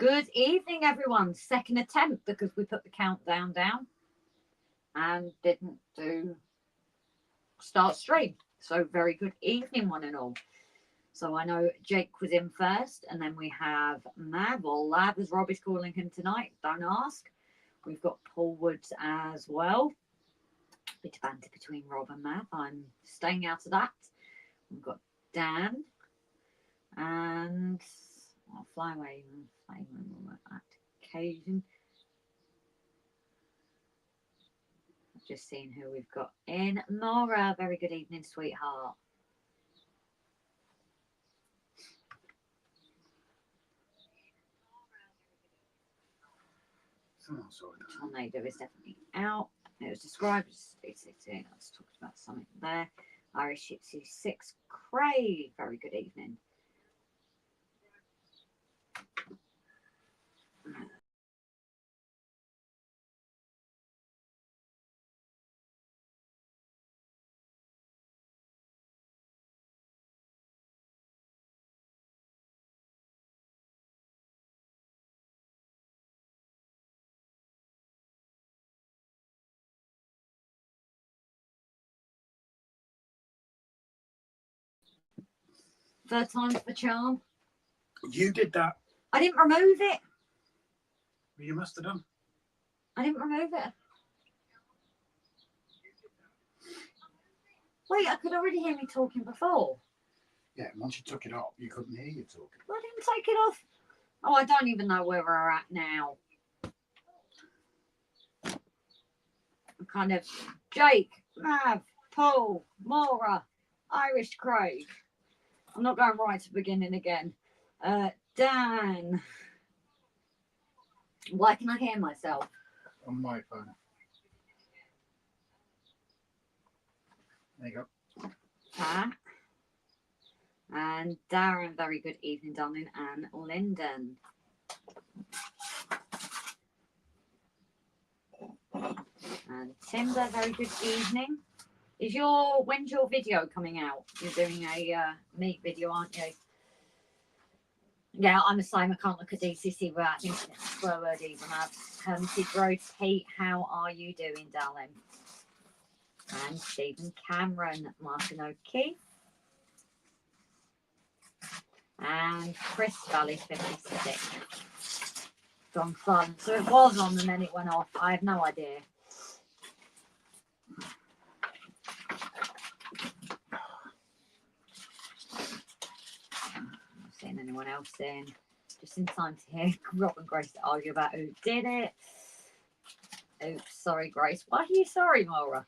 Good evening, everyone. Second attempt because we put the countdown down and didn't do start stream. So very good evening, one and all. So I know Jake was in first, and then we have Mav, or Lab as Rob is calling him tonight. Don't ask. We've got Paul Woods as well. Bit of banter between Rob and Mav. I'm staying out of that. We've got Dan and Flyway at occasion. I've just seen who we've got in. Nora, very good evening, sweetheart. Tornado is definitely out. It was described as 316. Let's talk about something there. Irish Gypsy 6. Craig, very good evening. Third time's the charm. You did that. I didn't remove it. Well, you must have done. I didn't remove it. Wait, I could already hear me talking before. Yeah, once you took it off, you couldn't hear you talking. Well, I didn't take it off. Oh, I don't even know where we're at now. I'm kind of Jake, Mav, Paul, Maura, Irish Craig. I'm not going right to the beginning again. Dan. Why can I hear myself? On my phone. There you go. Pat. And Darren, very good evening, darling, and Lyndon. And Timber, very good evening. When's your video coming out? You're doing a meat video, aren't you? Yeah, I'm the same. I can't look at DCC without thinking it's a swear word even. Hermitage Road, Pete, how are you doing, darling? And Stephen Cameron, Martin O'Keefe. And Chris Valley 56. Gone silent. So it was on and then it went off. I have no idea. Not seeing anyone else in. Just in time to hear Rob and Grace argue about who did it. Oops, sorry, Grace. Why are you sorry, Maura?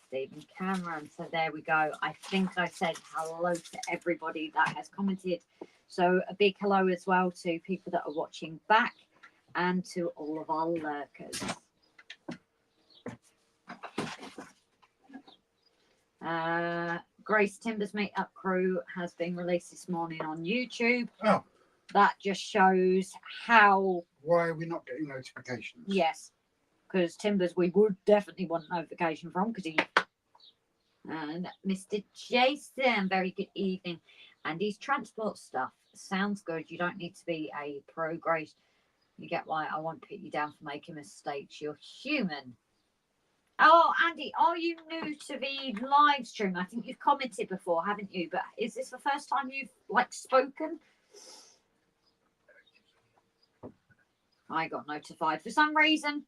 Stephen Cameron. So there we go. I think I said hello to everybody that has commented. So a big hello as well to people that are watching back and to all of our lurkers. Grace Timber's Meetup Crew has been released this morning on YouTube. Oh. That just shows how... Why are we not getting notifications? Yes. Because Timbers we would definitely want notification from because he... And Mr. Jason, very good evening. And his transport stuff sounds good. You don't need to be a pro, Grace. You get why I won't put you down for making mistakes. You're human. Oh, Andy, are you new to the live stream? I think you've commented before, haven't you? But is this the first time you've spoken? I got notified for some reason.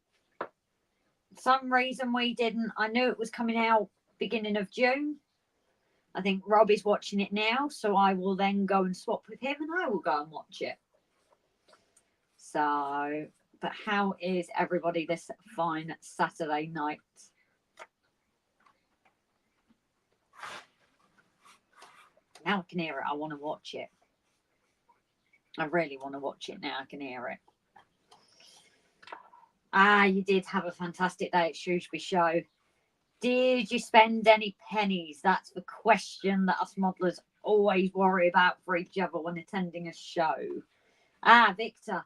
We didn't. I knew it was coming out beginning of June. I think Rob is watching it now, so I will then go and swap with him and I will go and watch it. So, but how is everybody this fine Saturday night? Now I can hear it. I want to watch it. I really want to watch it now. I can hear it. Ah, you did have a fantastic day at Shrewsbury Show. Did you spend any pennies? That's the question that us modelers always worry about for each other when attending a show. Ah, Victor.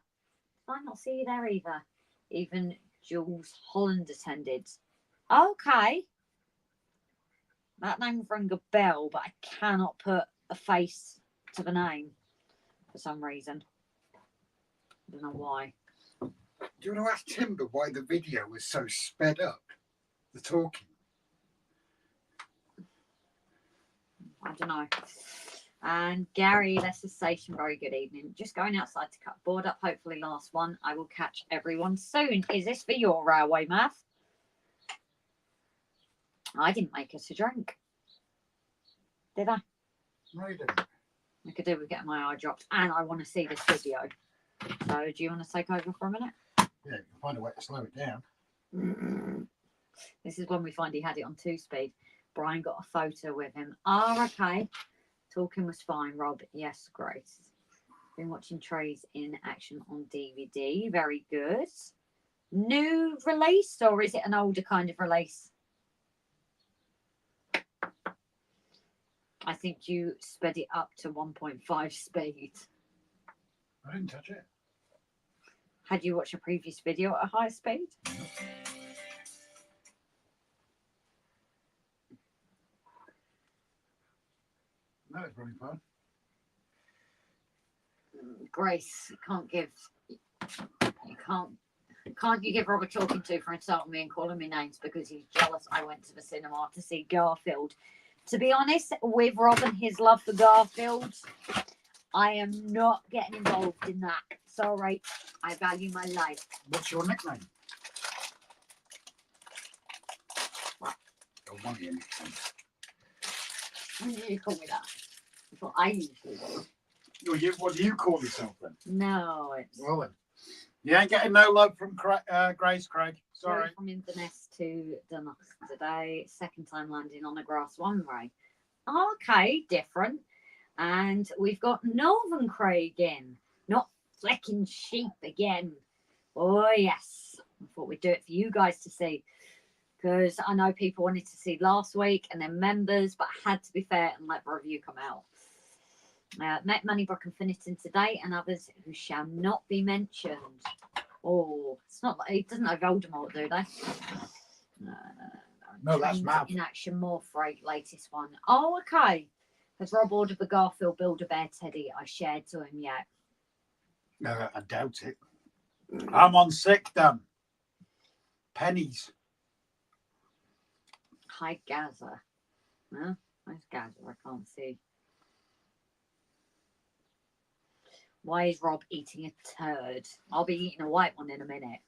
Did I not see you there either? Even Jules Holland attended. Okay. That name rang a bell, but I cannot put a face of a name for some reason. I don't know why. Do you want to ask Timber why the video was so sped up? The talking. I don't know. And Gary Leicester Station, very good evening. Just going outside to cut board up. Hopefully last one. I will catch everyone soon. Is this for your railway math? I didn't make us a drink. Did I? No, you didn't. I could do with getting my eye dropped. And I want to see this video. So do you want to take over for a minute? Yeah, you can find a way to slow it down. This is when we find he had it on 2-speed. Brian got a photo with him. Oh, okay. Talking was fine, Rob. Yes, Grace. Been watching Trays in action on DVD. Very good. New release, or is it an older kind of release? I think you sped it up to 1.5 speed. I didn't touch it. Had you watched a previous video at a high speed? No, it's running fine. Grace, can't you give Rob a talking to for insulting me and calling me names because he's jealous I went to the cinema to see Garfield. To be honest, with Rob and his love for Garfield, I am not getting involved in that. Sorry, I value my life. What's your nickname? Or one of your nicknames? When do you call me that? That's what I usually do. What do you call yourself then? No, it's Well then. You ain't getting no love from Grace, Craig. Sorry. From Inverness to Dunnock today. Second time landing on a grass one way. Okay, different. And we've got Northern Craig in. Not flecking sheep again. Oh, yes. I thought we'd do it for you guys to see. Because I know people wanted to see last week and then members, but I had to be fair and let the review come out. Met Moneybrook and Finitton today, and others who shall not be mentioned. Oh, it's not like it doesn't have Voldemort, do they? No, that's Mav. In action, more freight, latest one. Oh, okay. Has Rob ordered the Garfield Build-A-Bear Teddy I shared to him yet? I doubt it. I'm on sick, Dan. Pennies. Hi, Gaza. Huh? Where's Gaza? I can't see. Why is Rob eating a turd? I'll be eating a white one in a minute.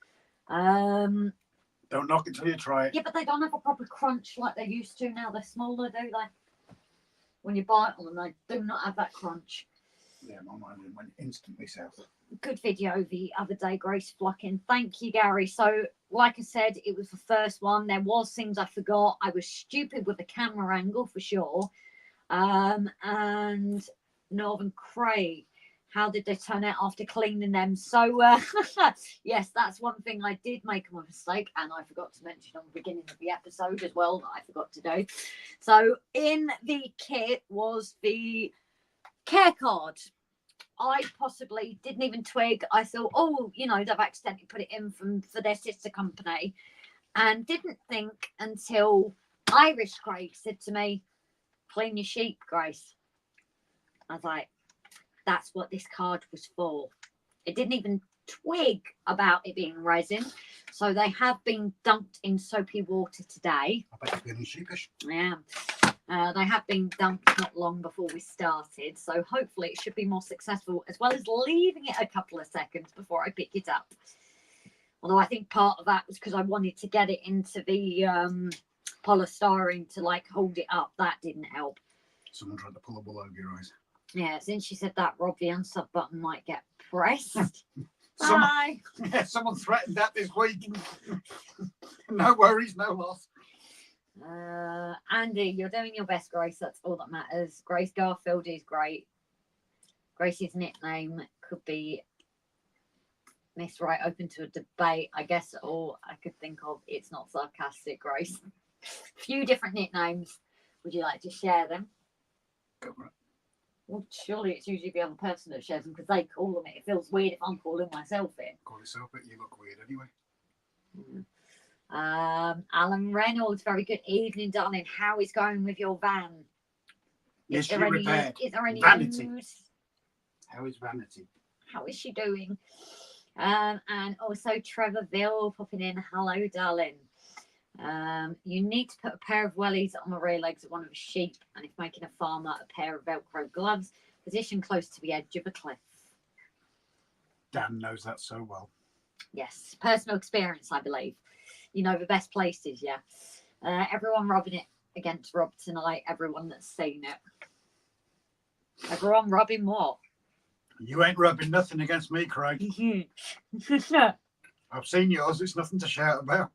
Don't knock it till you try it. Yeah, but they don't have a proper crunch like they used to now. They're smaller, do they? When you bite on them, they do not have that crunch. Yeah, my mind went instantly south. Good video the other day, Grace Flucking. Thank you, Gary. So, like I said, it was the first one. There was things I forgot. I was stupid with the camera angle for sure. And Northern Craig. How did they turn out after cleaning them? So, yes, that's one thing I did make a mistake, and I forgot to mention on the beginning of the episode as well that I forgot to do. So, in the kit was the care card. I possibly didn't even twig. I thought, oh, you know, they've accidentally put it in for their sister company, and didn't think until Irish Craig said to me, "Clean your sheep, Grace." I was like, that's what this card was for. It didn't even twig about it being resin. So they have been dunked in soapy water today. I bet you're feeling sheepish. Yeah. They have been dunked not long before we started. So hopefully it should be more successful, as well as leaving it a couple of seconds before I pick it up. Although I think part of that was because I wanted to get it into the polystyrene to like hold it up. That didn't help. Someone tried to pull a wool over your eyes. Yeah, since she said that, Rob, the unsub button might get pressed. Someone threatened that this week. No worries, no loss. Andy, you're doing your best, Grace. That's all that matters. Grace Garfield is great. Grace's nickname could be Miss Right, open to a debate. I guess all I could think of, it's not sarcastic, Grace. Few different nicknames. Would you like to share them? Go for it. Well, surely it's usually the other person that shares them because they call them it. It feels weird if I'm calling myself it. Call yourself it, you look weird anyway. Alan Reynolds, very good evening, darling. How is going with your van? Yes, Is there she any repaired. is there any Vanity. news? How is Vanity? How is she doing? And also Trevorville popping in. Hello, darling. You need to put a pair of wellies on the rear legs of one of the sheep, and if making a farmer, a pair of Velcro gloves, position close to the edge of a cliff. Dan knows that so well. Yes, personal experience, I believe. You know the best places, yeah. Everyone rubbing it against Rob tonight, everyone that's seen it. Everyone rubbing what? You ain't rubbing nothing against me, Craig. I've seen yours. It's nothing to shout about.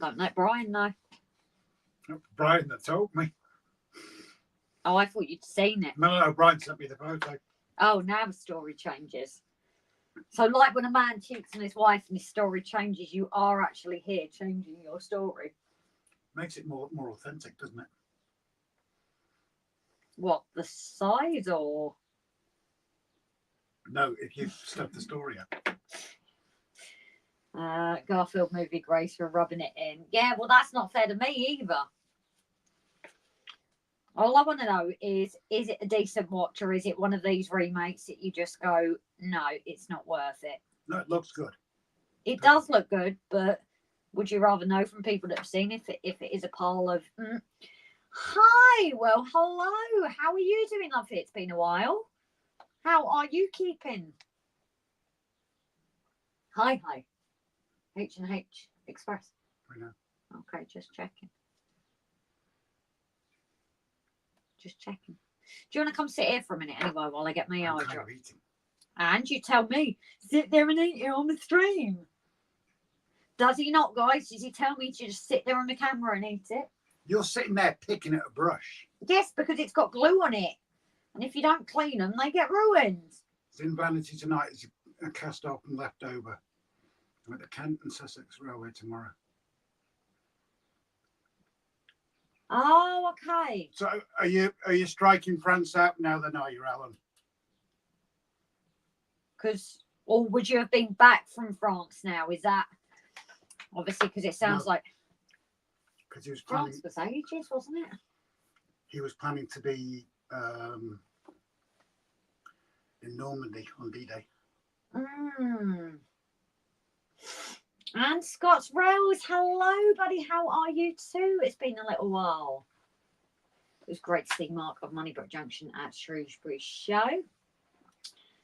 Don't let Brian know. Brian that told me. Oh, I thought you'd seen it. No, Brian sent me the photo. Oh, now the story changes. So, like when a man cheats on his wife and his story changes, you are actually here changing your story. Makes it more authentic, doesn't it? What, the size or? No, if you stuff the story up. Garfield movie Grace for rubbing it in. Yeah, well, that's not fair to me either. All I want to know is it a decent watch or is it one of these remakes that you just go, no, it's not worth it? No, it looks good. It does look good, but would you rather know from people that have seen it if it is a pile of, Hi, well, hello. How are you doing, lovely? It's been a while. How are you keeping? Hi. H&H Express. I know. Okay, just checking. Do you want to come sit here for a minute anyway while I get my eye drop? And you tell me, sit there and eat it on the stream. Does he not, guys? Does he tell me to just sit there on the camera and eat it? You're sitting there picking at a brush. Yes, because it's got glue on it. And if you don't clean them, they get ruined. It's in Vanity tonight. It's a cast off and left over. I'm at the Kent and Sussex Railway tomorrow. Oh, okay. So are you striking France out now then, are you, Alan? Or would you have been back from France now? Is that obviously because it sounds like because he was planning, France was ages, wasn't it? He was planning to be in Normandy on D-Day. And Scott's Rails, hello, buddy. How are you too? It's been a little while. It was great to see Mark of Moneybrook Junction at Shrewsbury Show.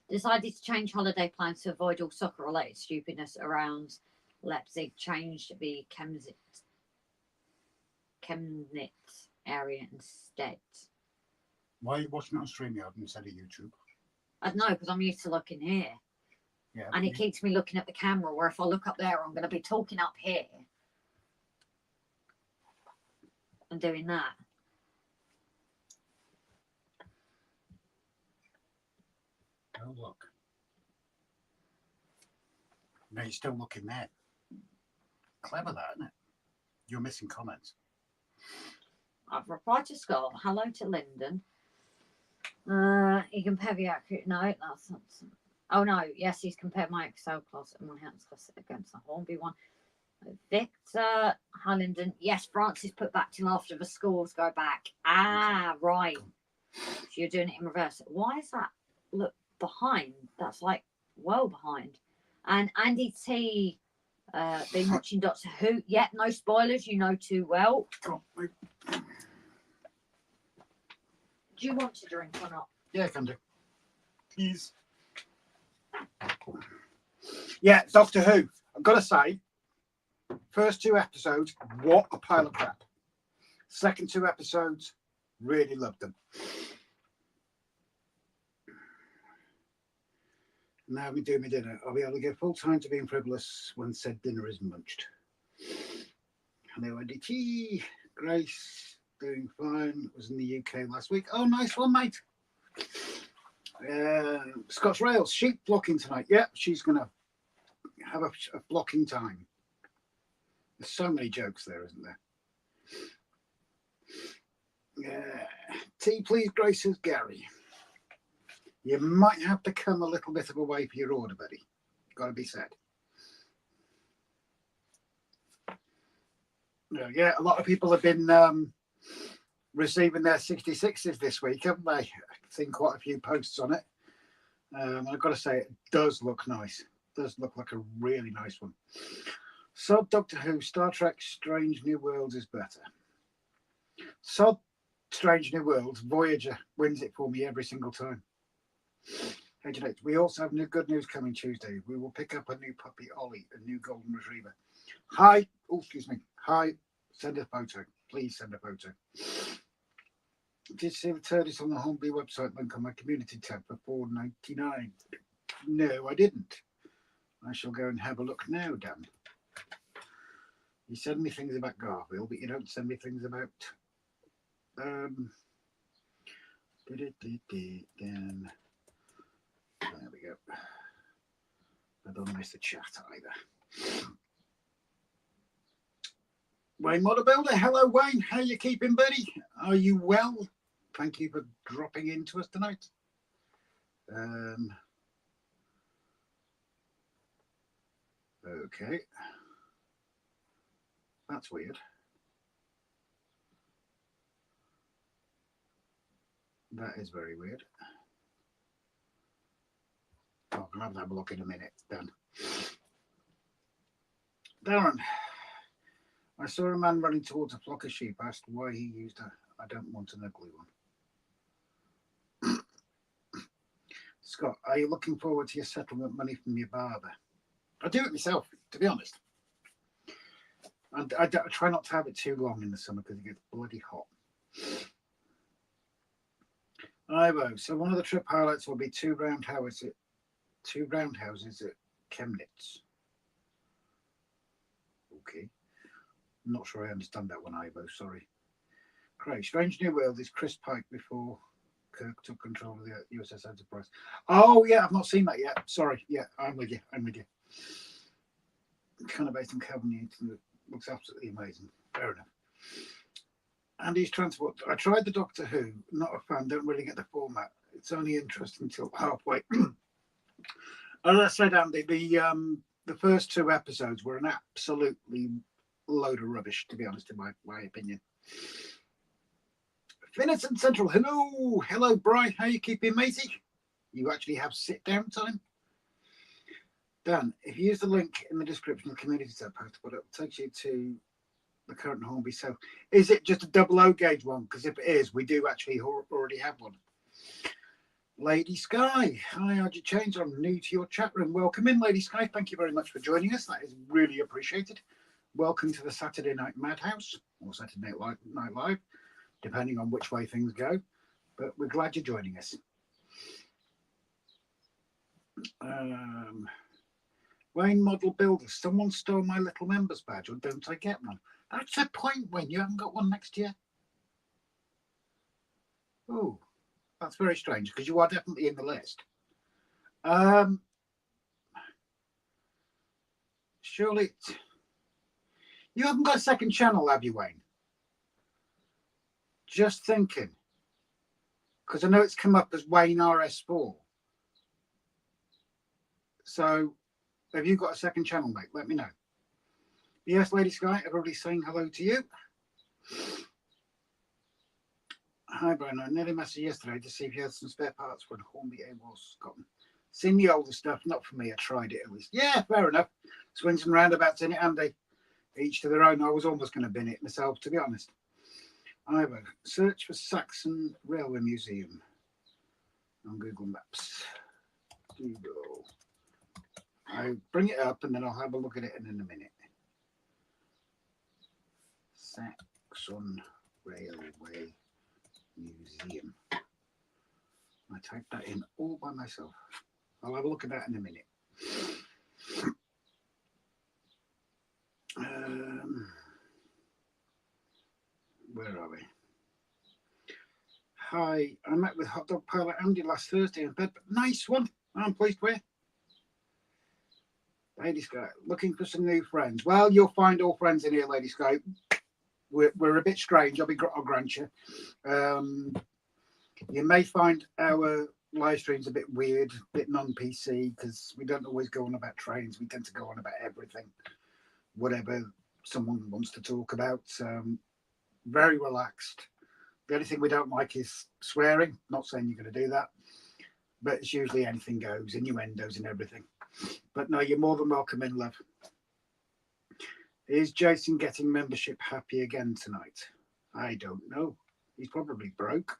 Decided to change holiday plans to avoid all soccer-related stupidness around Leipzig. Changed the Chemnitz area instead. Why are you watching it on StreamYard instead of YouTube? I don't know, because I'm used to looking here. Yeah, and it keeps me looking at the camera, where if I look up there, I'm going to be talking up here and doing that. Oh, look. No, you're still looking there. Clever that, isn't it? You're missing comments. I've replied to Scott. Hello to Lyndon. You compare the accurate. No, that's not. Oh no, yes, he's compared my Excel class and my hands class against the Hornby one. Victor, hi Lyndon. Yes, Francis put back till after the scores go back. Ah, right. So you're doing it in reverse. Why is that? Look behind. That's like well behind. And Andy T. Been watching Doctor Who. Yeah, no spoilers. You know too well. Do you want to drink or not? Yeah, I can do. Please. Yeah, Doctor Who. I've got to say, first 2 episodes, what a pile of crap. Second 2 episodes, really loved them. Now we do my dinner. I'll be able to give full time to being frivolous when said dinner is munched. Hello, NDT. Grace, doing fine. Was in the UK last week. Oh, nice one, mate. Scott's Rails, sheep blocking tonight. Yeah, she's going to have a blocking time. There's so many jokes there, isn't there? Tea, please, Grace, says Gary. You might have to come a little bit of a way for your order, buddy. Got to be said. Yeah, a lot of people have been receiving their 66s this week, haven't they? I've seen quite a few posts on it. I've got to say, it does look nice. It does look like a really nice one. Sod Doctor Who, Star Trek, Strange New Worlds is better. Sod Strange New Worlds, Voyager wins it for me every single time. Hey, Jeanette, we also have good news coming Tuesday. We will pick up a new puppy, Ollie, a new golden retriever. Hi. Oh, excuse me. Hi. Send a photo. Please send a photo. Did you see the TARDIS on the Hornby website link on my community tab for $4.99? No, I didn't. I shall go and have a look now, Dan. You send me things about Garfield, but you don't send me things about Dan. There we go. I don't miss the chat either. Wayne Model Builder, hello Wayne, how you keeping, buddy? Are you well? Thank you for dropping into us tonight. Okay. That's weird. That is very weird. Oh, I'm going to have a look in a minute, Dan. Darren, I saw a man running towards a flock of sheep. Asked why he used a I don't want an ugly one. Scott, are you looking forward to your settlement money from your barber? I do it myself, to be honest. And I try not to have it too long in the summer because it gets bloody hot. Ivo, so one of the trip highlights will be two roundhouses at Chemnitz. Okay. I'm not sure I understand that one, Ivo, sorry. Craig, Strange New World is Chris Pike before Kirk took control of the USS Enterprise. Oh, yeah, I've not seen that yet. Sorry. Yeah, I'm with you. Kind of based on Calvin Newton. Looks absolutely amazing. Fair enough. Andy's Transport. I tried the Doctor Who. Not a fan. Don't really get the format. It's only interesting until halfway. As I said, Andy, the first two episodes were an absolutely load of rubbish, to be honest, in my opinion. Finnison Central. Hello, Bri. How you keeping, matey? You actually have sit-down time? Dan, if you use the link in the description of the community tab post, but it takes you to the current Hornby South. Is it just a double O gauge one? Because if it is, we do actually already have one. Lady Sky, hi, how'd you change? I'm new to your chat room. Welcome in, Lady Sky. Thank you very much for joining us. That is really appreciated. Welcome to the Saturday Night Madhouse, or Saturday Night Live, depending on which way things go. But we're glad you're joining us. Wayne Model Builder, someone stole my little members badge, or don't I get one? That's the point, Wayne. You haven't got one next year. Oh, that's very strange because you are definitely in the list. Surely you haven't got a second channel, have you, Wayne? Just thinking, because I know it's come up as Wayne RS4. So, have you got a second channel, mate? Let me know. Yes, Lady Sky, everybody's saying hello to you. Hi, Brian. I nearly messaged you yesterday to see if you had some spare parts for the Hornby AWOL Scotland. Seen the older stuff, not for me. I tried it at least. Yeah, fair enough. Swings and roundabouts in it, Andy. Each to their own. I was almost going to bin it myself, to be honest. Ivo, search for Saxon Railway Museum on Google Maps. Google. I'll bring it up and then I'll have a look at it in a minute. Saxon Railway Museum. I typed that in all by myself. I'll have a look at that in a minute. Where are we? Hi, I met with Hot Dog Pilot Andy last Thursday in bed. Nice one. I'm pleased with. Lady Sky, looking for some new friends. Well, you'll find all friends in here, Lady Sky. We're a bit strange. I'll grant you. You may find our live streams a bit weird, a bit non-PC, because we don't always go on about trains. We tend to go on about everything, whatever someone wants to talk about. Very relaxed. The only thing we don't like is swearing. Not saying you're going to do that, but it's usually anything goes, innuendos and everything. But no, you're more than welcome in, love. Is Jason getting membership happy again tonight? I don't know. He's probably broke.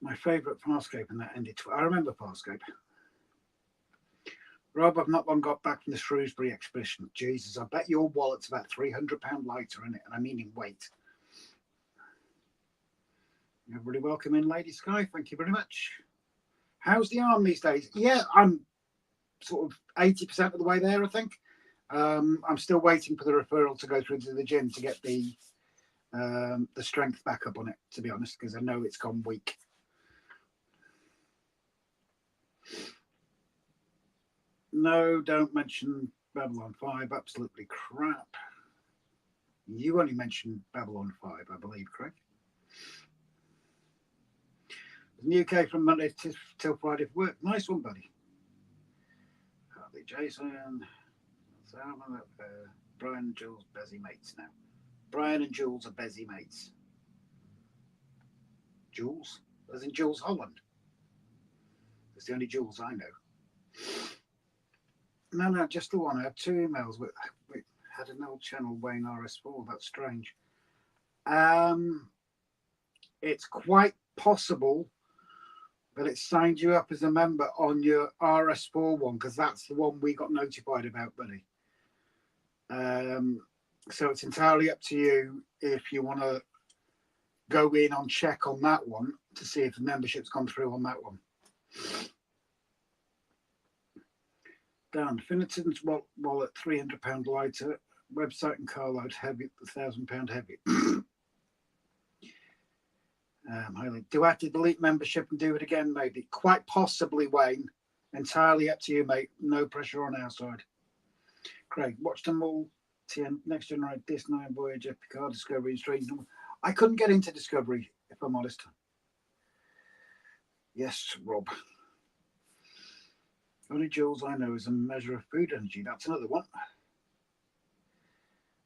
My favourite Farscape, and that ended. I remember Farscape. Rob, I've not long got back from the Shrewsbury expedition. Jesus, I bet your wallet's about £300 lighter in it, and I mean in weight. Everybody welcome in, Lady Sky. Thank you very much. How's the arm these days? Yeah, I'm sort of 80% of the way there, I think. I'm still waiting for the referral to go through to the gym to get the strength back up on it, to be honest, because I know it's gone weak. No, don't mention Babylon 5. Absolutely crap. You only mentioned Babylon 5, I believe, Craig. In the UK from Monday till Friday for work. Nice one, buddy. Hartley Jason. Brian and Jules, busy mates now. Brian and Jules are busy mates. Jules? As in Jules Holland. That's the only Jules I know. No, just the one. I had 2 emails. We had an old channel, Wayne RS4. That's strange. It's quite possible that it signed you up as a member on your RS4 one, because that's the one we got notified about, buddy. So it's entirely up to you if you want to go in on check on that one to see if the membership's gone through on that one. Dan, Finneton's wallet £300 lighter, website and car load heavy, £1,000 heavy. Do I have to delete membership and do it again? Maybe. Quite possibly, Wayne. Entirely up to you, mate. No pressure on our side. Craig, watch them all. TN, Next Generation, DS9, Voyager, Picard, Discovery, Strange. I couldn't get into Discovery, if I'm honest. Yes, Rob. Only Jules I know is a measure of food energy. That's another one.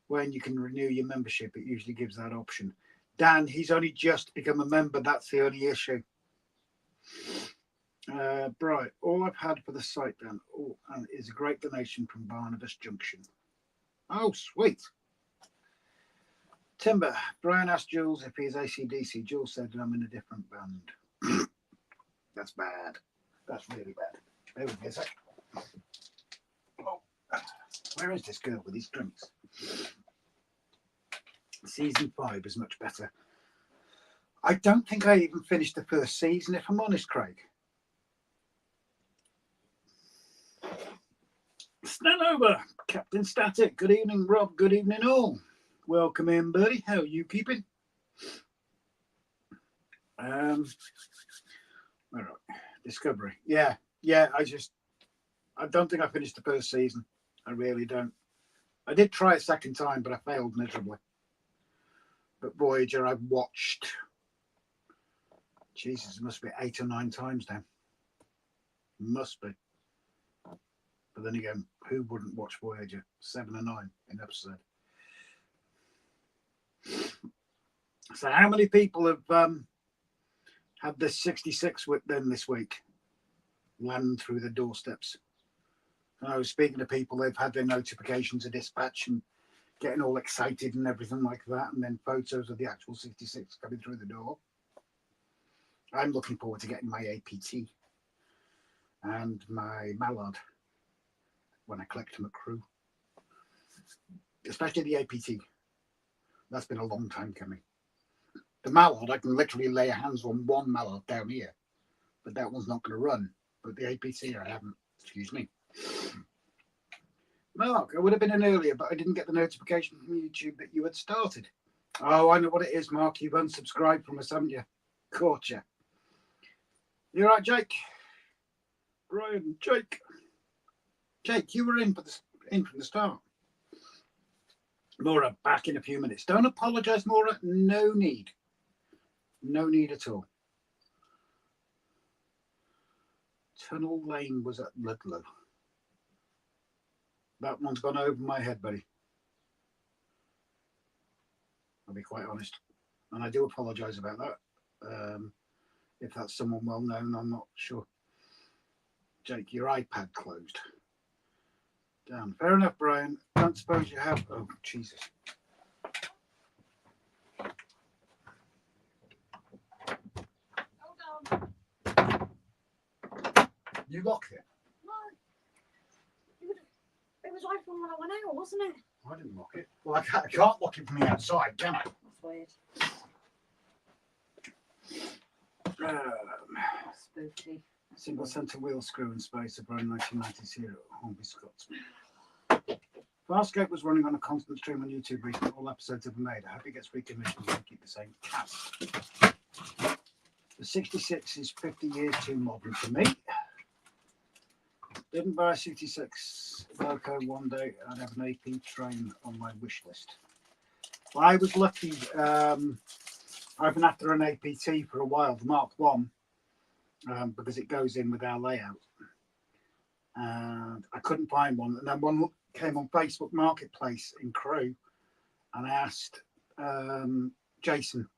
When you can renew your membership, it usually gives that option. Dan, he's only just become a member. That's the only issue. Bright, all I've had for the site, Dan, is a great donation from Barnabas Junction. Oh, sweet. Timber, Brian asked Jules if he's AC/DC. Jules said I'm in a different band. That's bad. That's really bad. Bear with me a sec. Oh, where is this girl with these drinks? Season 5 is much better. I don't think I even finished the first season, if I'm honest, Craig. Stand over, Captain Static. Good evening, Rob. Good evening, all. Welcome in, buddy. How are you keeping? All right. Discovery. Yeah. I don't think I finished the first season. I really don't. I did try a second time, but I failed miserably. But Voyager, I've watched. Jesus, it must be 8 or 9 times now. Must be. But then again, who wouldn't watch Voyager? 7 or 9 in episode. So how many people have had this 66 with them this week land through the doorsteps? And I was speaking to people, they've had their notifications of dispatch and getting all excited and everything like that, and then photos of the actual 66 coming through the door. I'm looking forward to getting my APT and my Mallard when I collect them at crew, especially the APT. That's been a long time coming. The Mallard, I can literally lay hands on one Mallard down here, but that one's not going to run. But the APT, I haven't. Excuse me. Mark, I would have been in earlier, but I didn't get the notification from YouTube that you had started. Oh, I know what it is, Mark. You've unsubscribed from us, haven't you? Caught you. You all right, Jake? Brian, Jake. Jake, you were in from the start. Maura, back in a few minutes. Don't apologise, Maura. No need. No need at all. Tunnel Lane was at Ludlow. That one's gone over my head, buddy. I'll be quite honest. And I do apologise about that. If that's someone well known, I'm not sure. Jake, your iPad closed. Down. Fair enough, Brian. Don't suppose you have. Oh, Jesus. Hold on. You locked it? No. It was open when I went out, wasn't it? I didn't lock it. Well, I can't lock it from the outside, can I? That's weird. Spooky. Single centre wheel screw and spacer, Brian 1990 Hornby Scotsman. Farscape was running on a constant stream on YouTube recently. All episodes have been made. I hope it gets recommissioned and keep the same cast. The 66 is 50 years too modern for me. Didn't buy a 66 loco one day. I'd have an AP train on my wish list. Well, I was lucky. I've been after an APT for a while, the Mark 1, because it goes in with our layout. And I couldn't find one. And then one came on Facebook Marketplace in Crewe, and I asked Jason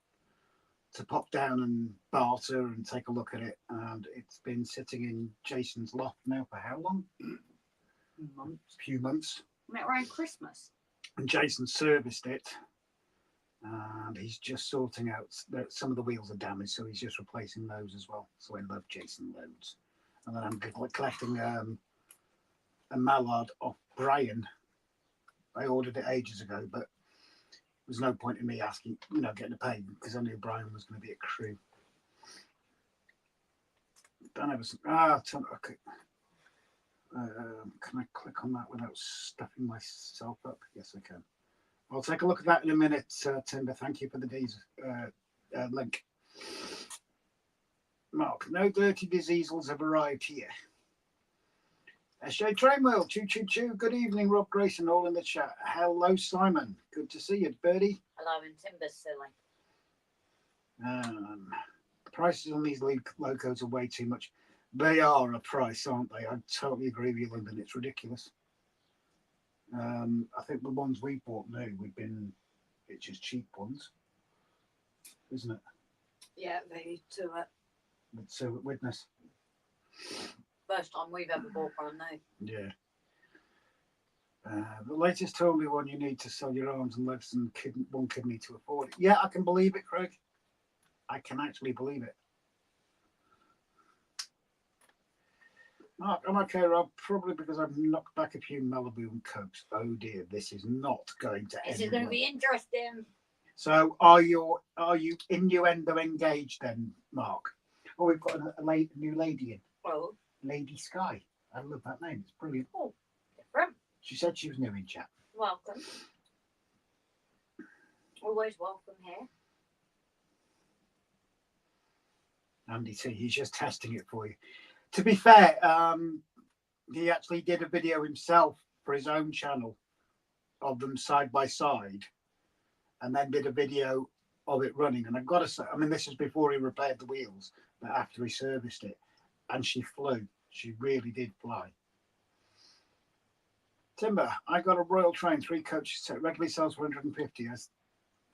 to pop down and barter and take a look at it. And it's been sitting in Jason's loft now for how long? Months. A few months. Met around Christmas. And Jason serviced it. And he's just sorting out some of the wheels are damaged, so he's just replacing those as well. So I love Jason loads. And then I'm collecting a mallard off Brian. I ordered it ages ago, but there's no point in me asking, getting a pay because I knew Brian was going to be at Crewe. Don't ever. Okay. Can I click on that without stuffing myself up? Yes, I can. I'll take a look at that in a minute, Timber. Thank you for the link. Mark, no dirty diseasels have arrived here. SJ Trainwheel, choo choo choo. Good evening, Rob Grayson, all in the chat. Hello, Simon. Good to see you, Birdie. Hello, and Timber's silly. The prices on these locos are way too much. They are a price, aren't they? I totally agree with you, Lyndon. It's ridiculous. I think the ones we bought new, it's just cheap ones, isn't it? Yeah, they need to. So witness. First time we've ever bought one new. Yeah. The latest told me one you need to sell your arms and legs and one kidney to afford it. Yeah, I can believe it, Craig. I can actually believe it. Mark, I'm okay, Rob. Probably because I've knocked back a few Malibu and Cokes. Oh dear, this is not going to end. This is going to be interesting. So, are you innuendo engaged then, Mark? Oh, we've got a new lady in. Oh, Lady Sky. I love that name. It's brilliant. Oh, different. She said she was new in chat. Welcome. Always welcome here. Andy T, he's just testing it for you. To be fair, he actually did a video himself for his own channel of them side by side, and then did a video of it running. And I've got to say, this is before he repaired the wheels, but after he serviced it, and she flew. She really did fly. Timber, I got a Royal Train 3 coaches set. Regularly sells for 150. As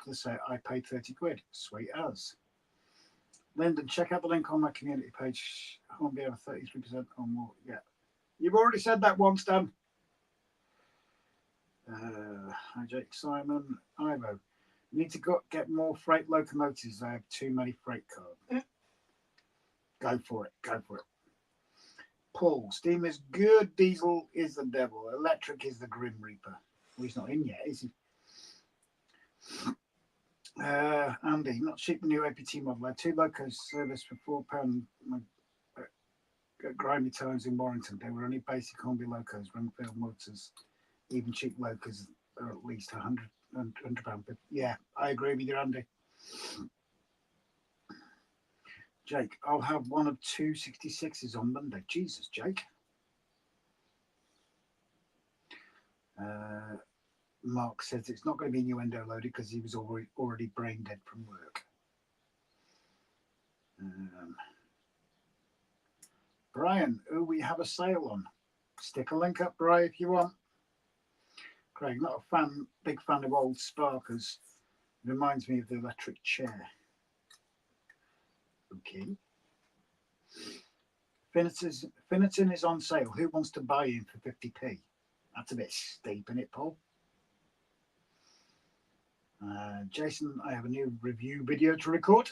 to say, I paid 30 quid. Sweet as. Lyndon, check out the link on my community page. I won't be able 33% or more. Yeah. You've already said that once, Dan. Hi, Jake, Simon, Ivo. You need to get more freight locomotives. I have too many freight cars. Go for it. Go for it. Paul, steam is good. Diesel is the devil. Electric is the Grim Reaper. Well, he's not in yet, is he? Andy, not cheap, the new APT model. I had 2 locos serviced for £4 at grimy times in Warrington. They were only basic Hornby locos, Renfield motors. Even cheap locos are at least £100. But yeah, I agree with you, Andy. Jake, I'll have one of 2 66s on Monday. Jesus, Jake. Mark says it's not going to be innuendo loaded because he was already brain dead from work. Brian, we have a sale on. Stick a link up, Brian, if you want. Craig, not a fan, big fan of old sparkers. Reminds me of the electric chair. Okay. Finneton is on sale. Who wants to buy in for 50p? That's a bit steep, isn't it, Paul? Jason, I have a new review video to record.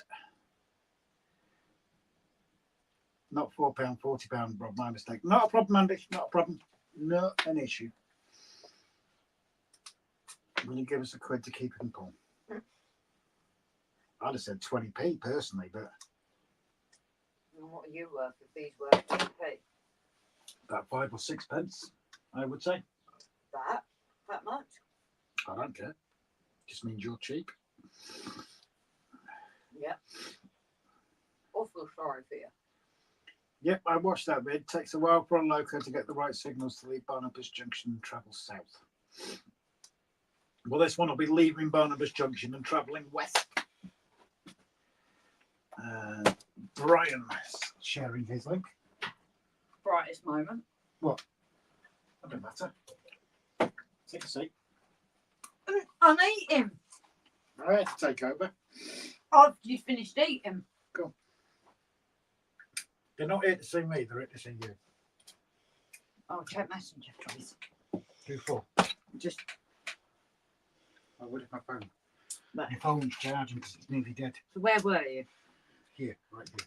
Not £4, £40, Rob, my mistake. Not a problem, Andy. Not a problem. Not an issue. Will you give us a quid to keep it in, Paul? I'd have said 20p personally, but. And what are you worth if these were 20p? About 5 or 6 pence, I would say. That much? I don't care. Just means you're cheap. Yeah. Awful sorry for you. Yep, I watched that vid. Takes a while for a loco to get the right signals to leave Barnabas Junction and travel south. Well, this one will be leaving Barnabas Junction and travelling west. Brian sharing his link. Brightest moment. What? That doesn't matter. Take a seat. I'm eating. I had to take over. After you finished eating. Go. They're not here to see me, they're here to see you. Oh, check Messenger, please. Who for? Just. I would have my phone. Where? My phone's charging because it's nearly dead. So where were you? Here, right here.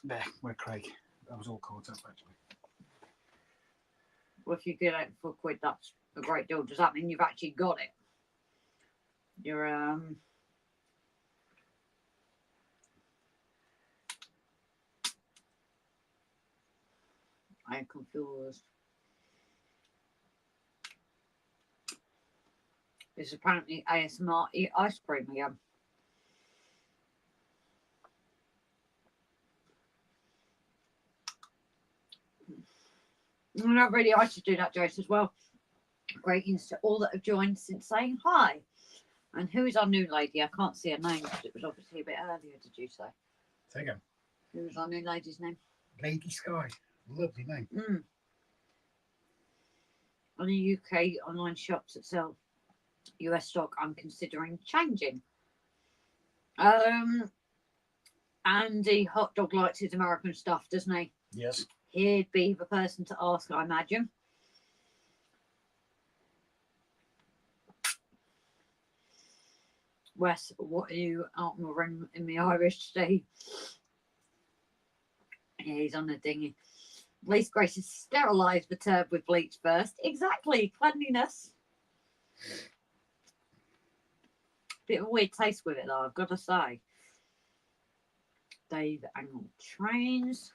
There, where Craig. I was all caught up actually. Well, if you get it for £1, that's a great deal. Does that mean you've actually got it? You're I'm confused. It's apparently ASMR eat ice cream again. No, really, I should do that, Joyce, as well. Greetings to all that have joined since saying hi. And who is our new lady? I can't see her name because it was obviously a bit earlier, did you say? Say again. Who was our new lady's name? Lady Sky. Lovely name. On the UK online shops that sell US stock, I'm considering changing. Andy Hot Dog likes his American stuff, doesn't he? Yes. He'd be the person to ask, I imagine. Wes, what are you out in the ring in the Irish Sea? Yeah, he's on the dinghy. At least Grace has sterilised the turd with bleach first. Exactly, cleanliness. Bit of a weird taste with it though, I've got to say. Dave Angle Trains.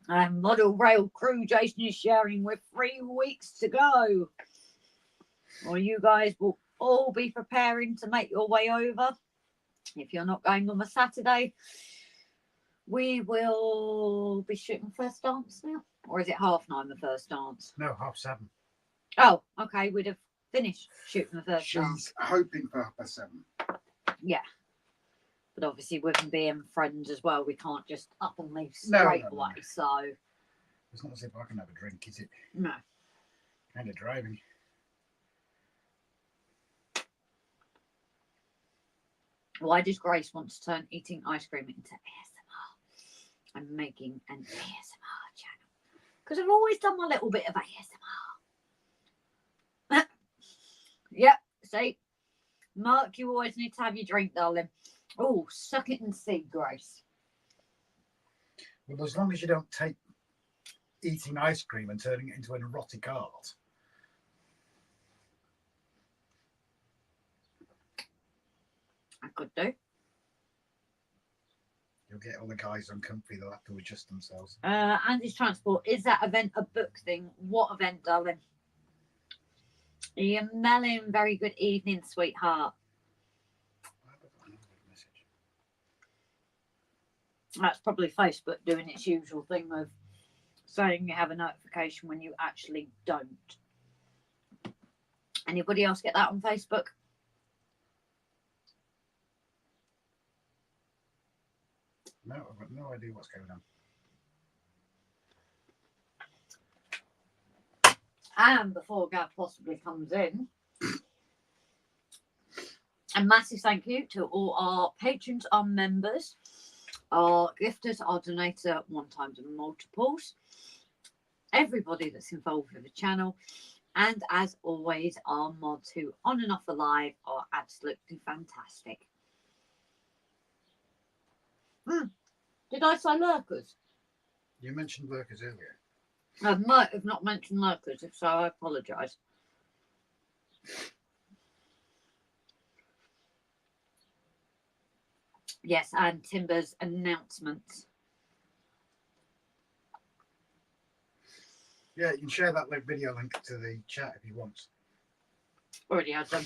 And model rail crew Jason is sharing with 3 weeks to go. Well, you guys will all be preparing to make your way over. If you're not going on a Saturday, we will be shooting first dance now. Or is it 9:30 the first dance? No, 7:30. Oh, okay. We'd have finished shooting the first dance. She's hoping for 7:30. Yeah. But obviously, with them being friends as well, we can't just up and leave straight away. No. So it's not as if I can have a drink, is it? No. Kind of driving. Why does Grace want to turn eating ice cream into ASMR? I'm making an ASMR channel. Because I've always done my little bit of ASMR. Yep, see? Mark, you always need to have your drink, darling. Oh, suck it and see, Grace. Well, as long as you don't take eating ice cream and turning it into an erotic art. I could do. You'll get all the guys uncomfy. They'll have to adjust themselves. Andy's Transport. Is that event a book thing? What event, darling? Ian Mellon, very good evening, sweetheart. That's probably Facebook doing its usual thing of saying you have a notification when you actually don't. Anybody else get that on Facebook? No, I've got no idea what's going on. And before Gav possibly comes in, a massive thank you to all our patrons, our members, our gifters, our donator, one times and multiples, everybody that's involved with the channel, and as always, our mods who on and off the live are absolutely fantastic. Did I say lurkers? You mentioned lurkers earlier. I might have not mentioned lurkers, if so, I apologise. Yes, and Timber's announcements. Yeah, you can share that video link to the chat if you want. Already had them.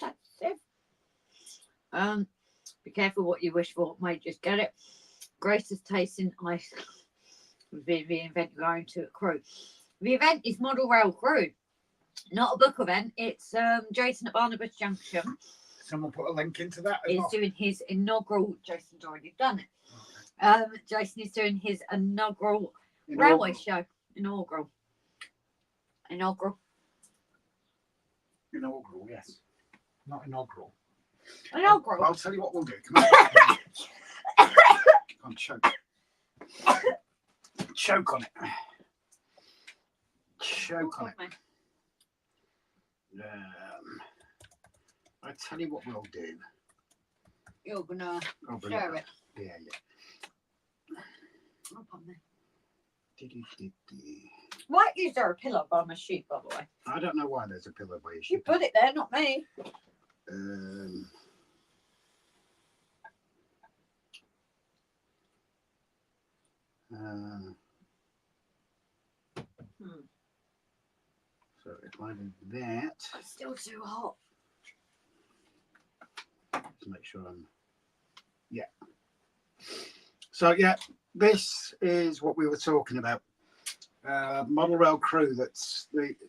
That's it. Be careful what you wish for, might just get it. Grace is tasting ice with the event going to Crew. The event is Model Rail Crew, not a book event. It's Jason at Barnabas Junction. Someone put a link into that as He's well. doing his inaugural. Jason's already done it. Okay. Jason is doing his inaugural railway show. Inaugural, yes. Not inaugural. Inaugural. I'll tell you what we'll do. Come on. Come on, choke. Choke on it. Choke on it. I tell you what we'll do. You're gonna share it. Yeah. Up on there. Why is there a pillow by my sheet, by the way? I don't know why there's a pillow by your sheet. You put it there, not me. So if I do that, It's still too hot. to make sure I'm, yeah. So yeah, this is what we were talking about. Model Rail Crew. That's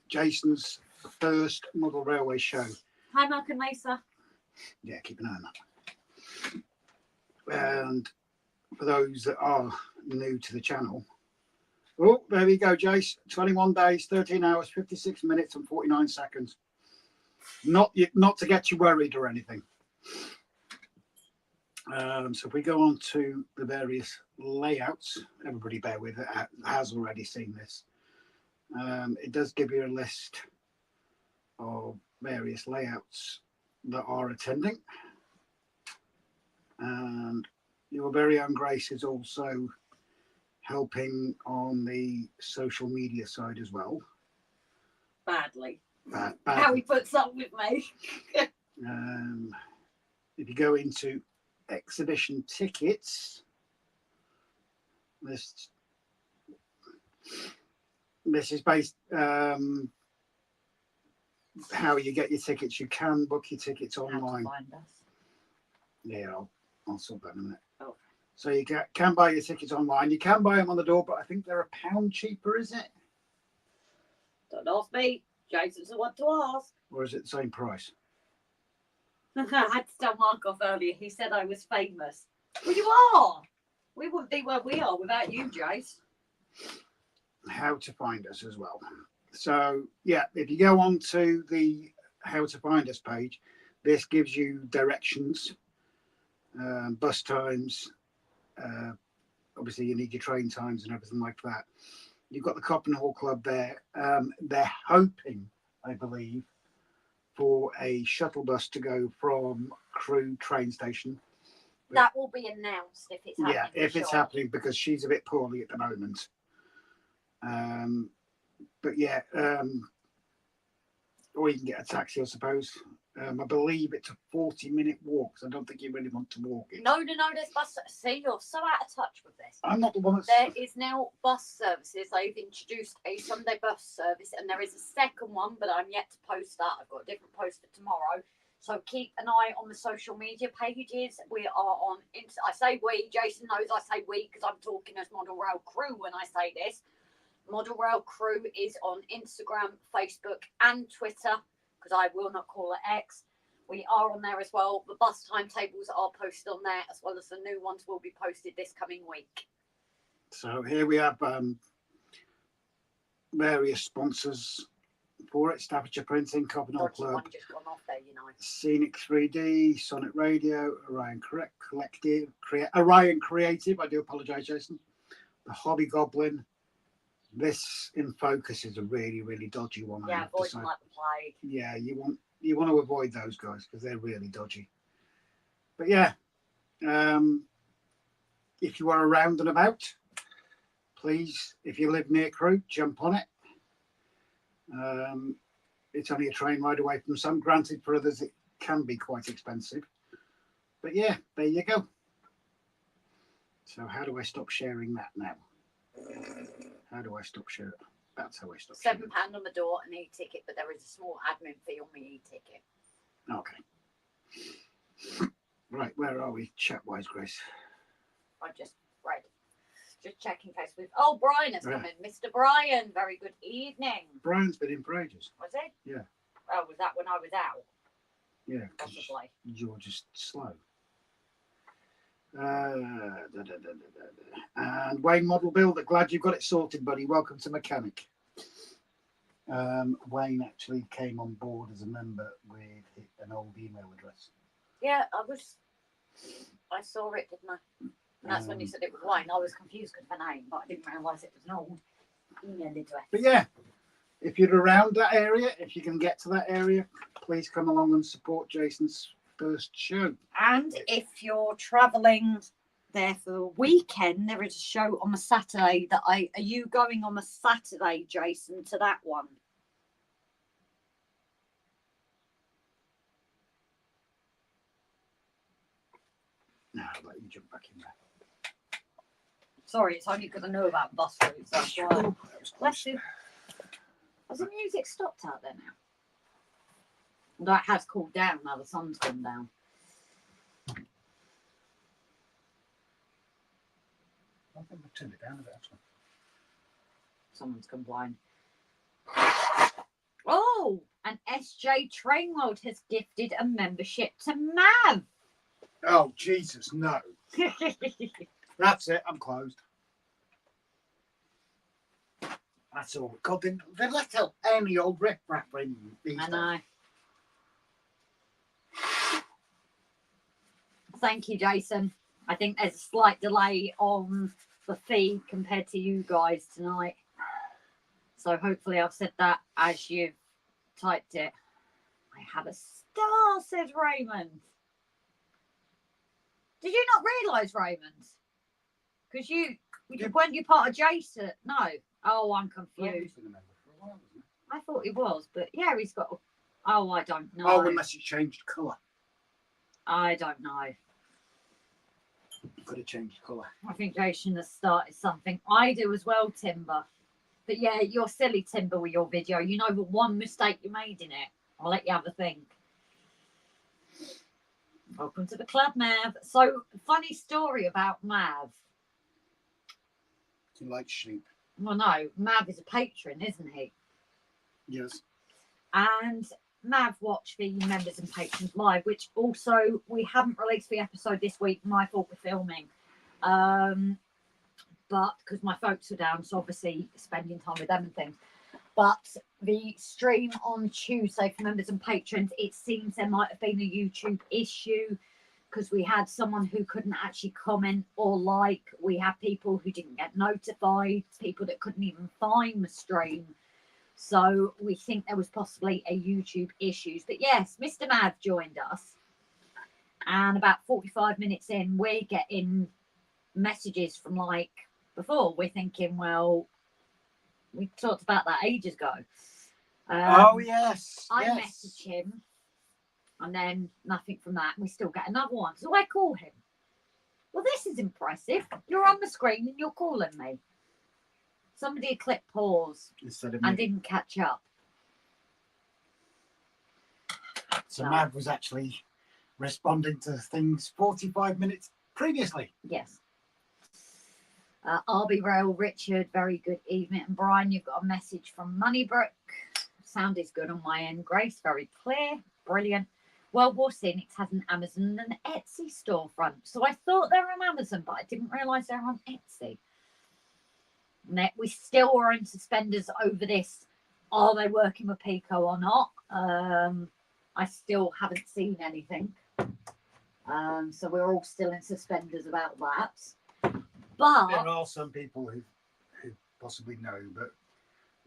Jason's first model railway show. Hi, Mark and Lisa. Yeah, keep an eye on that. And for those that are new to the channel, oh, there we go, Jace. 21 days, 13 hours, 56 minutes, and 49 seconds. Not to get you worried or anything. So if we go on to the various layouts, everybody bear with it, has already seen this. It does give you a list of various layouts that are attending. And your very own Grace is also helping on the social media side as well. Badly. Badly. How he puts up with me. If you go into exhibition tickets, this is based how you get your tickets. You can book your tickets online. How to find us. Yeah, I'll sort that in a minute. Oh. So you can buy your tickets online. You can buy them on the door, but I think they're £1 cheaper, is it? Don't ask me. Jason's the one to ask. Or is it the same price? I had to tell Mark off earlier. He said I was famous. Well, you are. We wouldn't be where we are without you, Jace. How to find us as well. So, yeah, if you go on to the How to Find Us page, this gives you directions, bus times. Obviously, you need your train times and everything like that. You've got the Coppenhall Hall Club there. They're hoping, I believe, for a shuttle bus to go from Crewe train station. That will be announced if it's happening. Yeah, if it's happening, because she's a bit poorly at the moment. But yeah, or you can get a taxi, I suppose. I believe it's a 40-minute walk, so I don't think you really want to walk it. No, there's bus. See, you're so out of touch with this. I'm not the one that's... There is now bus services. They've introduced a Sunday bus service, and there is a second one, but I'm yet to post that. I've got a different post for tomorrow. So keep an eye on the social media pages. We are on... I say we. Jason knows I say we because I'm talking as Model Rail Crew when I say this. Model Rail Crew is on Instagram, Facebook, and Twitter, because I will not call it X. We are on there as well. The bus timetables are posted on there, as well as the new ones will be posted this coming week. So here we have various sponsors for it: Staffordshire Printing, Covenant Club, One just gone off there, you know. Scenic 3D, Sonic Radio, Orion Collective, Orion Creative. I do apologise, Jason. The Hobby Goblin. This in focus is a really, really dodgy one. Yeah, avoid them like the plague. Yeah, you want to avoid those guys because they're really dodgy. But yeah, if you are around and about, please, if you live near Crewe, jump on it. It's only a train ride away from some. Granted, for others it can be quite expensive. But yeah, there you go. So how do I stop sharing that now? How do I stop sharing? That's how I stop sharing. £7 on the door, an e-ticket, but there is a small admin fee on the e-ticket. Okay. Right, where are we chat-wise, Grace? I just read. Just checking in case we've... Oh, Brian has come in. Mr. Brian, very good evening. Brian's been in for ages. Was he? Yeah. Oh, was that when I was out? Yeah. Possibly. You're just slow. And Wayne Model Builder, glad you've got it sorted, buddy. Welcome to Mechanic. Wayne actually came on board as a member with an old email address. Yeah, I saw it, didn't I? And that's when you said it was Wayne. I was confused with the name, but I didn't realise it was an old email address. But yeah, if you're around that area, if you can get to that area, please come along and support Jason's first show. And if you're travelling there for the weekend, there is a show on a Saturday that are you going on a Saturday, Jason, to that one? No, I'll let you jump back in there. Sorry, it's only because I know about bus routes. That's why. Bless you. Has the music stopped out there now? Although it has cooled down now, the sun's gone down. I think we've turned it down a bit, actually. Someone's gone blind. Oh, and SJ Train World has gifted a membership to Mav. Oh, Jesus, no. That's it, I'm closed. That's all. God, they let out any old riff-raff in these days. I know. Thank you, Jason. I think there's a slight delay on the feed compared to you guys tonight. So hopefully I've said that as you've typed it. I have a star, says Raymond. Did you not realise, Raymond? Because weren't you part of Jason? No. Oh, I'm confused. I thought he was, but yeah, he's got... Oh, I don't know. Oh, unless he changed colour. I don't know. Could have changed colour. I think Jason has started something. I do as well, Timber. But yeah, you're silly, Timber, with your video. You know the one mistake you made in it. I'll let you have a think. Welcome to the club, Mav. So, funny story about Mav. He likes sheep. Well, no, Mav is a patron, isn't he? Yes. And Mav watched the members and patrons live, which also we haven't released the episode this week. My fault for filming. But because my folks were down, so obviously spending time with them and things. But the stream on Tuesday for members and patrons, it seems there might have been a YouTube issue because we had someone who couldn't actually comment or like. We had people who didn't get notified, people that couldn't even find the stream. So we think there was possibly a YouTube issues. But yes, Mr. Mav joined us. And about 45 minutes in, we're getting messages from like before. We're thinking, well, we talked about that ages ago. Oh, yes. I message him and then nothing from that. We still get another one. So I call him. Well, this is impressive. You're on the screen and you're calling me. Somebody clicked pause and didn't catch up. So Mav was actually responding to things 45 minutes previously. Yes. RB Rail, Richard, very good evening. And Brian, you've got a message from Moneybrook. Sound is good on my end. Grace, very clear. Brilliant. Well, Warsynix has an Amazon and an Etsy storefront. So I thought they were on Amazon, but I didn't realise they were on Etsy. We still are in suspenders over this. Are they working with Pico or not? I still haven't seen anything. So we're all still in suspenders about that. But there are some people who possibly know, but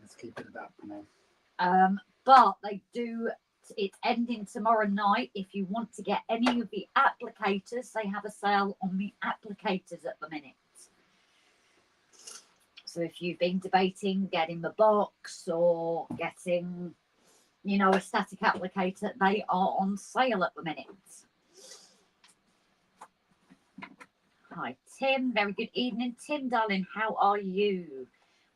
let's keep it at that for now. But they do. It's ending tomorrow night. If you want to get any of the applicators, they have a sale on the applicators at the minute. So if you've been debating getting the box or getting, a static applicator, they are on sale at the minute. Hi, Tim. Very good evening. Tim, darling, how are you?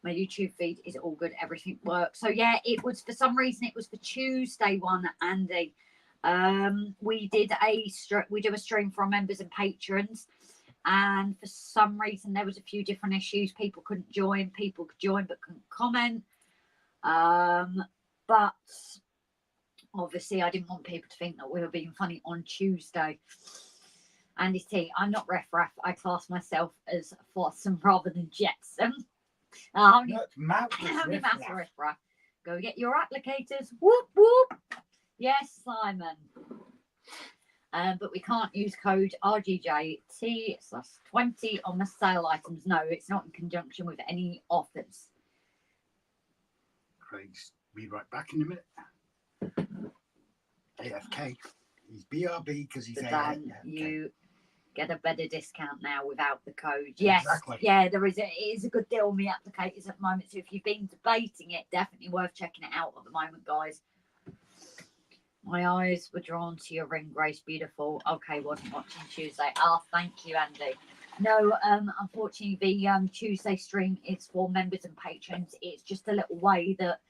My YouTube feed is all good. Everything works. So, yeah, it was for some reason, it was for Tuesday one, Andy. We do a stream for our members and patrons. And for some reason, there was a few different issues. People couldn't join. People could join but couldn't comment. But obviously, I didn't want people to think that we were being funny on Tuesday. Andy T, I'm not riff-raff. I class myself as Flotsam rather than Jetsam. How many maths riff-raff? Go get your applicators. Whoop, whoop. Yes, Simon. But we can't use code RGJT/20 on the sale items. No, it's not in conjunction with any offers. Craig's be right back in a minute. AFK. He's BRB because he's AFK. You get a better discount now without the code. Yes, exactly. Yeah, it is a good deal on the applicators at the moment. So if you've been debating it, definitely worth checking it out at the moment, guys. My eyes were drawn to your ring, Grace. Beautiful. Okay, wasn't watching Tuesday. Thank you, Andy. No, unfortunately, the Tuesday stream is for members and patrons. It's just a little way that,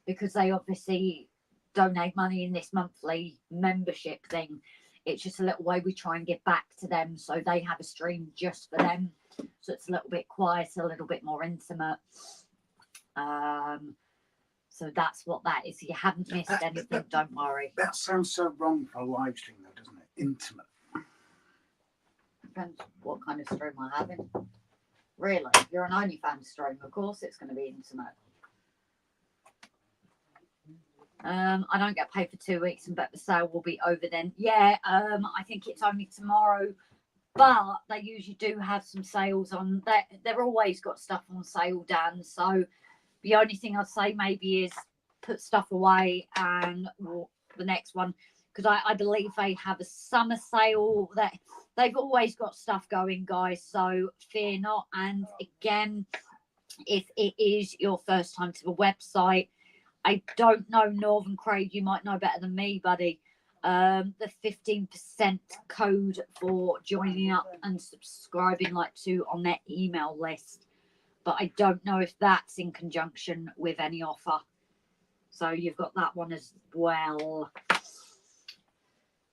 because they obviously donate money in this monthly membership thing, it's just a little way we try and give back to them. So they have a stream just for them. So it's a little bit quieter, a little bit more intimate. So that's what that is. You haven't missed anything, don't worry. That sounds so wrong for a live stream, though, doesn't it? Intimate. Depends what kind of stream we're having. Really? If you're an OnlyFans stream, of course it's going to be intimate. I don't get paid for 2 weeks, and bet the sale will be over then. Yeah, I think it's only tomorrow. But they usually do have some sales on. They've always got stuff on sale, Dan. So the only thing I'd say maybe is put stuff away and the next one, because I believe they have a summer sale. That they've always got stuff going, guys. So fear not. And again, if it is your first time to the website, I don't know, Northern Craig, you might know better than me, buddy. The 15% code for joining up and subscribing on their email list. But I don't know if that's in conjunction with any offer. So you've got that one as well.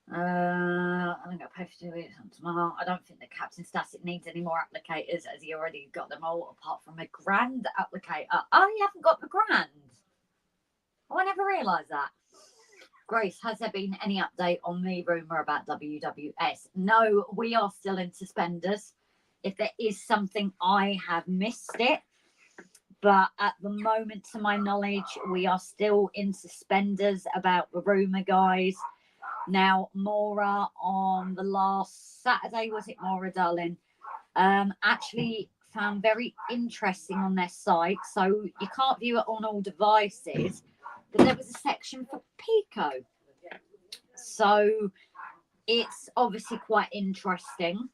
I think I pay for 2 weeks tomorrow. I don't think the Captain Static needs any more applicators, as he already got them all apart from a grand applicator. Oh, you haven't got the grand. Oh, I never realised that. Grace, has there been any update on the rumour about WWS? No, we are still in suspenders. If there is something, I have missed it. But at the moment, to my knowledge, we are still in suspenders about the rumour, guys. Now, Maura on the last Saturday, was it Maura, darling? Actually found very interesting on their site. So you can't view it on all devices. But there was a section for Pico. So it's obviously quite interesting,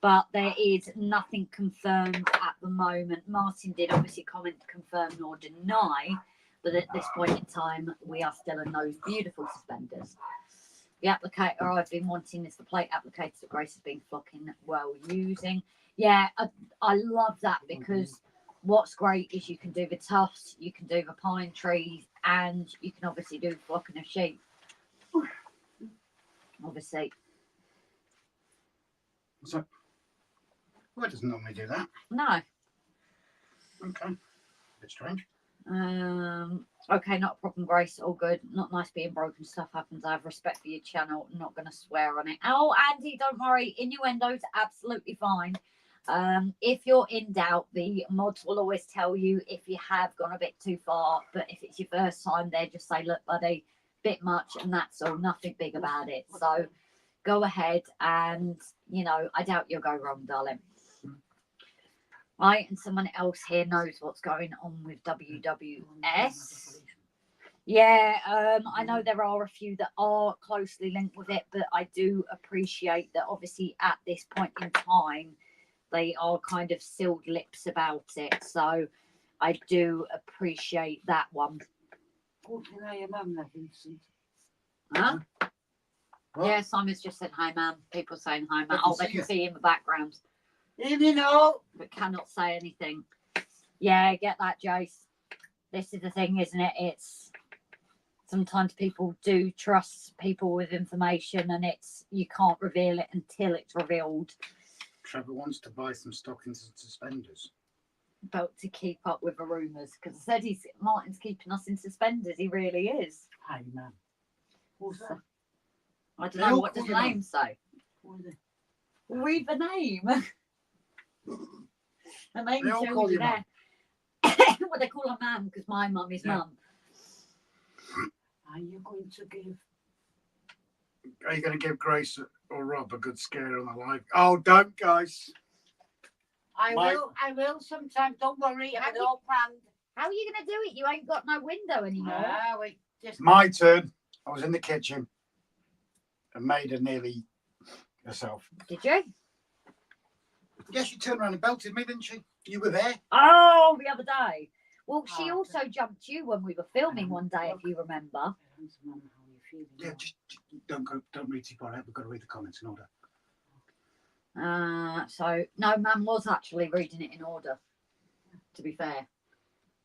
but there is nothing confirmed at the moment. Martin did obviously comment, confirm nor deny, but at this point in time, we are still in those beautiful suspenders. The applicator I've been wanting is the plate applicator that Grace has been fucking well using. Yeah, I love that because what's great is you can do the tufts, you can do the pine trees, and you can obviously do the flocking of sheep. Obviously. What's up? Well, it doesn't normally do that. No. Okay. Bit strange. Okay, not a problem, Grace. All good. Not nice being broken. Stuff happens. I have respect for your channel. I'm not going to swear on it. Oh, Andy, don't worry. Innuendo's absolutely fine. If you're in doubt, the mods will always tell you if you have gone a bit too far. But if it's your first time there, just say, look, buddy, bit much, and that's all. Nothing big about it. So go ahead, and, you know, I doubt you'll go wrong, darling. Right, and someone else here knows what's going on with WWS. Yeah, I know there are a few that are closely linked with it, but I do appreciate that obviously at this point in time, they are kind of sealed lips about it. So I do appreciate that one. Huh? What? Yeah, Simon's just said hi, ma'am. People saying hi, ma'am. I can Oh, they see can you. see in the background, Evening all. but cannot say anything. Yeah, get that, Jace. This is the thing, isn't it? It's sometimes people do trust people with information, and it's you can't reveal it until it's revealed. Trevor wants to buy some stockings and suspenders. But to keep up with the rumours, because I said Martin's keeping us in suspenders. He really is. Hi, man. Who's that? I don't They know all what does call the you name say. Who's it? Read the name. The name They all tells call you you there. Well, they call her mum because my mum is Yeah. mum. Are you going to give? Are you going to give Grace or Rob a good scare on the live? Oh, don't, guys. I Mike. will. I will sometime. Don't worry. I have Have it you- all planned. How are you going to do it? You ain't got no window anymore. Ah, wait. Just My turn. I was in the kitchen and made her nearly herself. Did you? Yeah, she turned around and belted me, didn't she? You were there. Oh, the other day. Well, she Oh, also jumped you when we were filming one day, if you remember. Mum, how you feeling? Yeah, just don't read too far out. We've got to read the comments in order. So no, Mum was actually reading it in order. To be fair.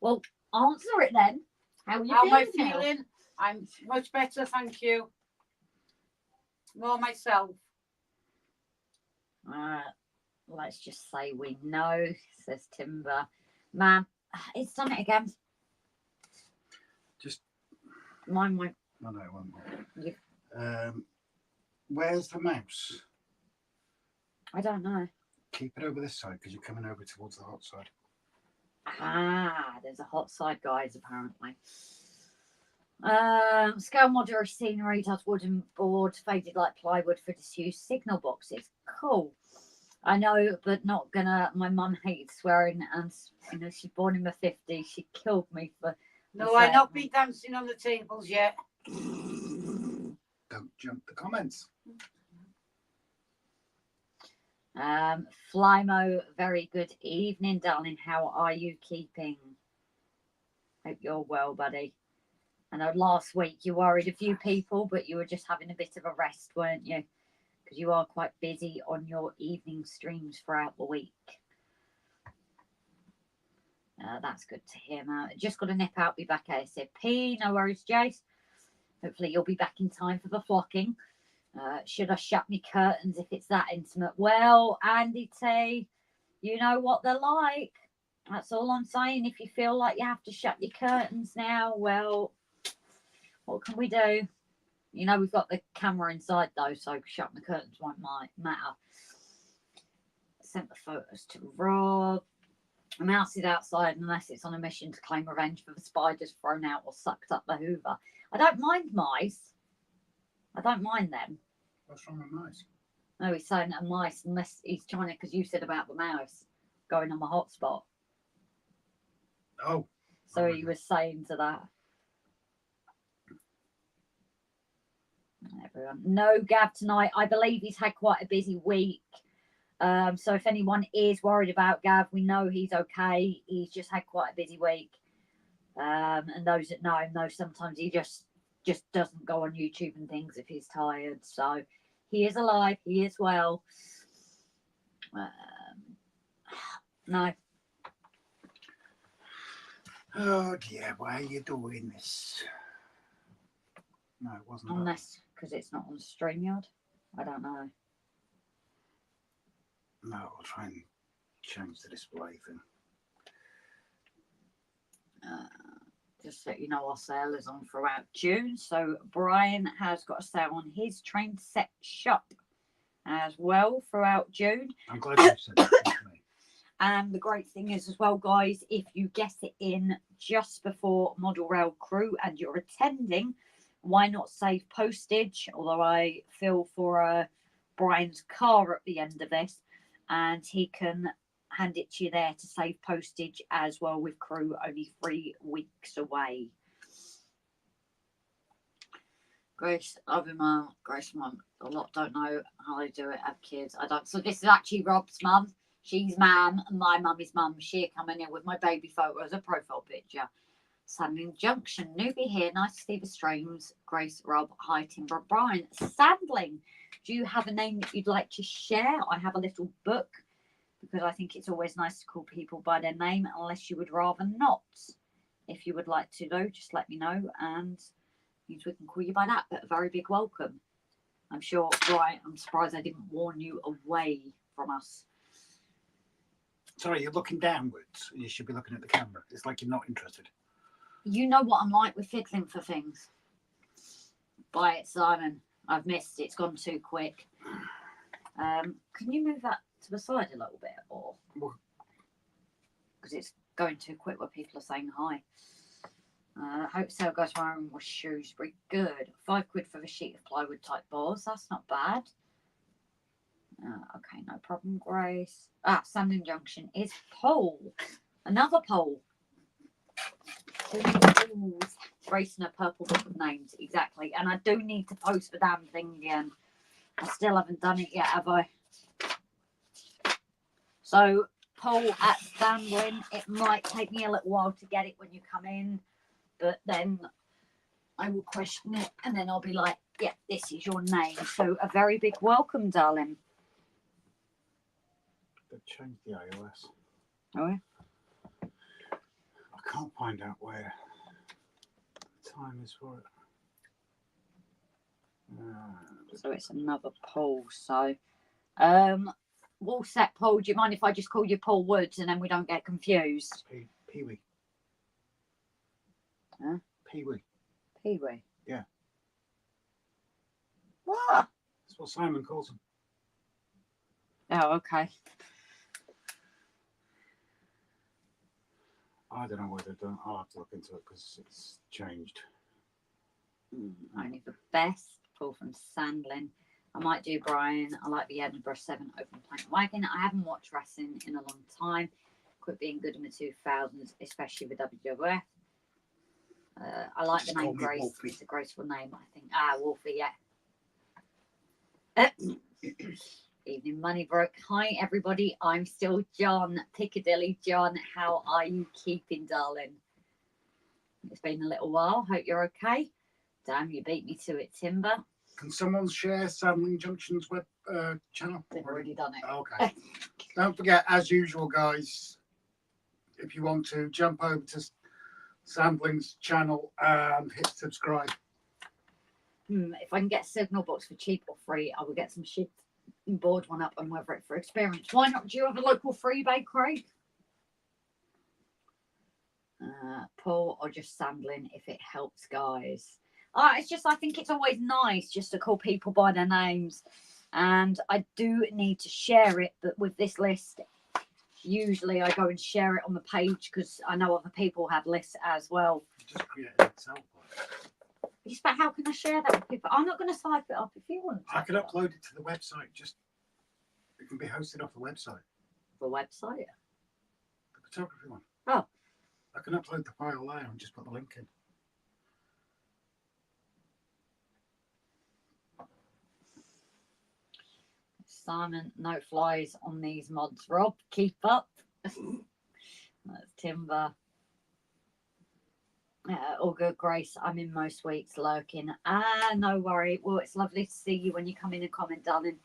Well, answer it then. How are you How am I feeling now? feeling? I'm much better, thank you. More myself. Let's just say we know, says Timber. Ma'am, it's done it again. Just Mine won't. no, it won't. Yeah. Where's the mouse? I don't know. Keep it over this side because you're coming over towards the hot side. There's a hot side, guys, apparently. Scale modular scenery does wooden board, faded like plywood for disused signal boxes. Cool. I know, but not gonna. My mum hates swearing, and you know she's born in the 50s. She killed me for. No, I not be dancing on the tables yet. Don't jump the comments. Flymo, very good evening, darling. How are you keeping? Hope you're well, buddy. I know last week you worried a few people, but you were just having a bit of a rest, weren't you? Because you are quite busy on your evening streams throughout the week. That's good to hear, man. Just got to nip out, be back ASAP. No worries, Jace. Hopefully you'll be back in time for the flocking. Should I shut me curtains if it's that intimate? Well, Andy T, you know what they're like. That's all I'm saying. If you feel like you have to shut your curtains now, well, what can we do? You know, we've got the camera inside though, so shutting the curtains won't matter. Sent the photos to Rob. The mouse is outside unless it's on a mission to claim revenge for the spiders thrown out or sucked up the Hoover. I don't mind mice. I don't mind them. What's wrong with mice? No, he's saying that mice, unless he's trying to, because you said about the mouse going on the hotspot. Oh. So he was saying to that. Everyone. No Gav tonight. I believe he's had quite a busy week. So if anyone is worried about Gav, we know he's okay. He's just had quite a busy week. And those that know him know sometimes he just doesn't go on YouTube and things if he's tired. So he is alive. He is well. No. Oh dear, why are you doing this? No, it wasn't. Unless because it's not on StreamYard. I don't know. No, I'll try and change the display thing. Just so you know, our sale is on throughout June. So Brian has got a sale on his train set shop as well throughout June. I'm glad you said that. Thank you. And the great thing is as well, guys, if you get it in just before Model Rail Crew and you're attending, why not save postage? Although I feel for Brian's car at the end of this, and he can hand it to you there to save postage as well with Crew only 3 weeks away. Grace, Grace mum, a lot don't know how they do it, have kids. I don't. So this is actually Rob's mum. She's ma'am, and my mum is mum. She coming in with my baby photo as a profile picture. Sandling Junction, newbie here. Nice to see the streams. Grace, Rob, hi, Timber, Brian. Sandling, do you have a name that you'd like to share? I have a little book because I think it's always nice to call people by their name, unless you would rather not. If you would like to, though, just let me know, and we can call you by that. But a very big welcome. I'm sure, Brian, I'm surprised I didn't warn you away from us. Sorry, you're looking downwards. You should be looking at the camera. It's like you're not interested. You know what I'm like with fiddling for things. Buy it, Simon. I've missed. It's gone too quick. Can you move that to the side a little bit, or because it's going too quick where people are saying hi. Hope sale goes around with Shrewsbury. Good. £5 for the sheet of plywood type bars. That's not bad. Okay, no problem, Grace. Sanding Junction is Pole. Another Pole. Grace and a purple book of names, exactly. And I do need to post the damn thing again. I still haven't done it yet, have I? So, Pole at Sandling. It might take me a little while to get it when you come in, but then I will question it, and then I'll be like, yeah, this is your name. So, a very big welcome, darling. They've changed the iOS. Oh, yeah? I can't find out where the time is for it. So it's another Paul. So, wall set Paul. Do you mind if I just call you Paul Woods and then we don't get confused? Pee-wee. Huh? Pee-wee. Pee-wee. Yeah. What? That's what Simon calls him. Oh, okay. I don't know what they've done. I'll have to look into it because it's changed. Only the best. Paul from Sandlin. I might do Brian. I like the Edinburgh 7 open plank wagon. I haven't watched wrestling in a long time. Quit being good in the 2000s, especially with WWF. I like Just the call name me Grace. Wolfie. It's a graceful name, I think. Wolfie, yeah. Evening, Moneybrook. Hi, everybody. I'm still John. Piccadilly John. How are you keeping, darling? It's been a little while. Hope you're okay. Damn, you beat me to it, Timber. Can someone share Sandling Junction's web channel? They've already done it. Okay. Don't forget, as usual, guys, if you want to jump over to Sandling's channel and hit subscribe. If I can get a signal box for cheap or free, I will get some shit and board one up and weather it for experience. Why not? Do you have a local freebie, Craig? Paul or just Sandling if it helps, guys. It's just, I think it's always nice just to call people by their names. And I do need to share it, but with this list, usually I go and share it on the page because I know other people have lists as well. Just create it itself. Just, but how can I share that with people? I'm not going to type it up if you want to. I can upload it to the website. Just it can be hosted off the website. The website? The photography one. Oh. I can upload the file there and just put the link in. Simon, no flies on these mods, Rob. Keep up. That's Timber. All good, Grace. I'm in most weeks lurking. No worry. Well, it's lovely to see you when you come in and comment, darling.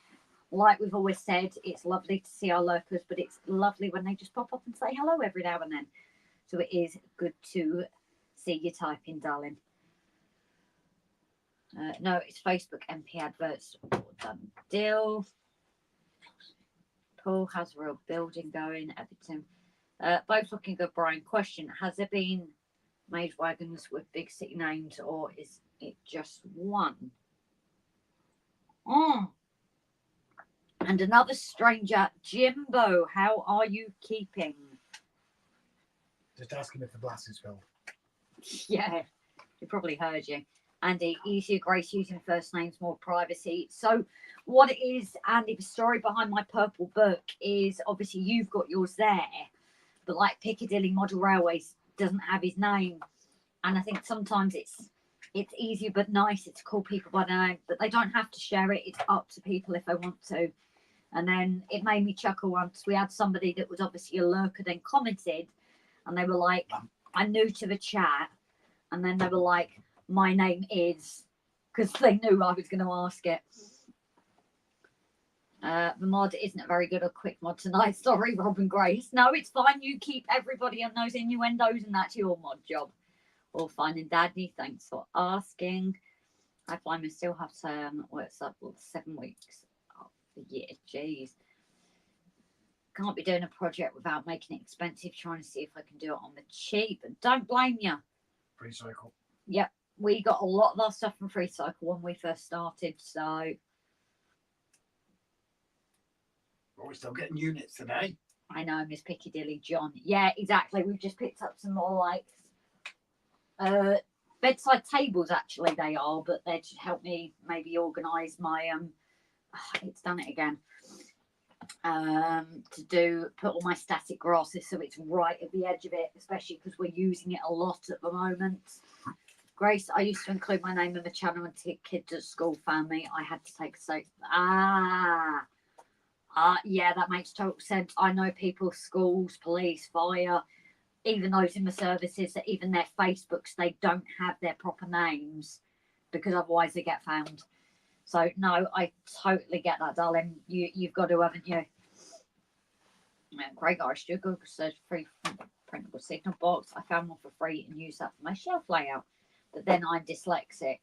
Like we've always said, it's lovely to see our lurkers, but it's lovely when they just pop up and say hello every now and then. So it is good to see you typing, darling. No, it's Facebook MP adverts. Done deal. Paul has a real building going. Everything. Both looking good, Brian. Question: has there been made wagons with big city names, or is it just one? And another stranger, Jimbo. How are you keeping? Just asking if the glass is filled. Yeah, he probably heard you. Andy, easier grace using first names, more privacy. So what it is, Andy, the story behind my purple book is obviously you've got yours there, but like Piccadilly Model Railways doesn't have his name. And I think sometimes it's easier but nicer to call people by their name, but they don't have to share it. It's up to people if they want to. And then it made me chuckle once. We had somebody that was obviously a lurker then commented, and they were like, I'm new to the chat. And then they were like, my name is, because they knew I was going to ask it. The mod isn't a very good or quick mod tonight. Sorry, Robin Grace. No, it's fine. You keep everybody on those innuendos, and that's your mod job. All fine and dandy. Thanks for asking. I find we still have some, what's up, 7 weeks of the year. Jeez. Can't be doing a project without making it expensive, trying to see if I can do it on the cheap. And don't blame you. Free cycle. Yep. We got a lot of our stuff from Free Cycle when we first started, so. Well, we're still getting units today. I know, Miss Piccadilly John. Yeah, exactly. We've just picked up some more, like, bedside tables, actually, they are, but they should help me maybe organise my, it's done it again, put all my static grasses so it's right at the edge of it, especially because we're using it a lot at the moment. Grace, I used to include my name in the channel and take kids at school family. I had to take a soap. Yeah, that makes total sense. I know people, schools, police, fire, even those in the services, that even their Facebooks, they don't have their proper names because otherwise they get found. So no, I totally get that, darling. You've got to, haven't you? Greg Google search free printable signal box. I found one for free and used that for my shelf layout. But then I'm dyslexic.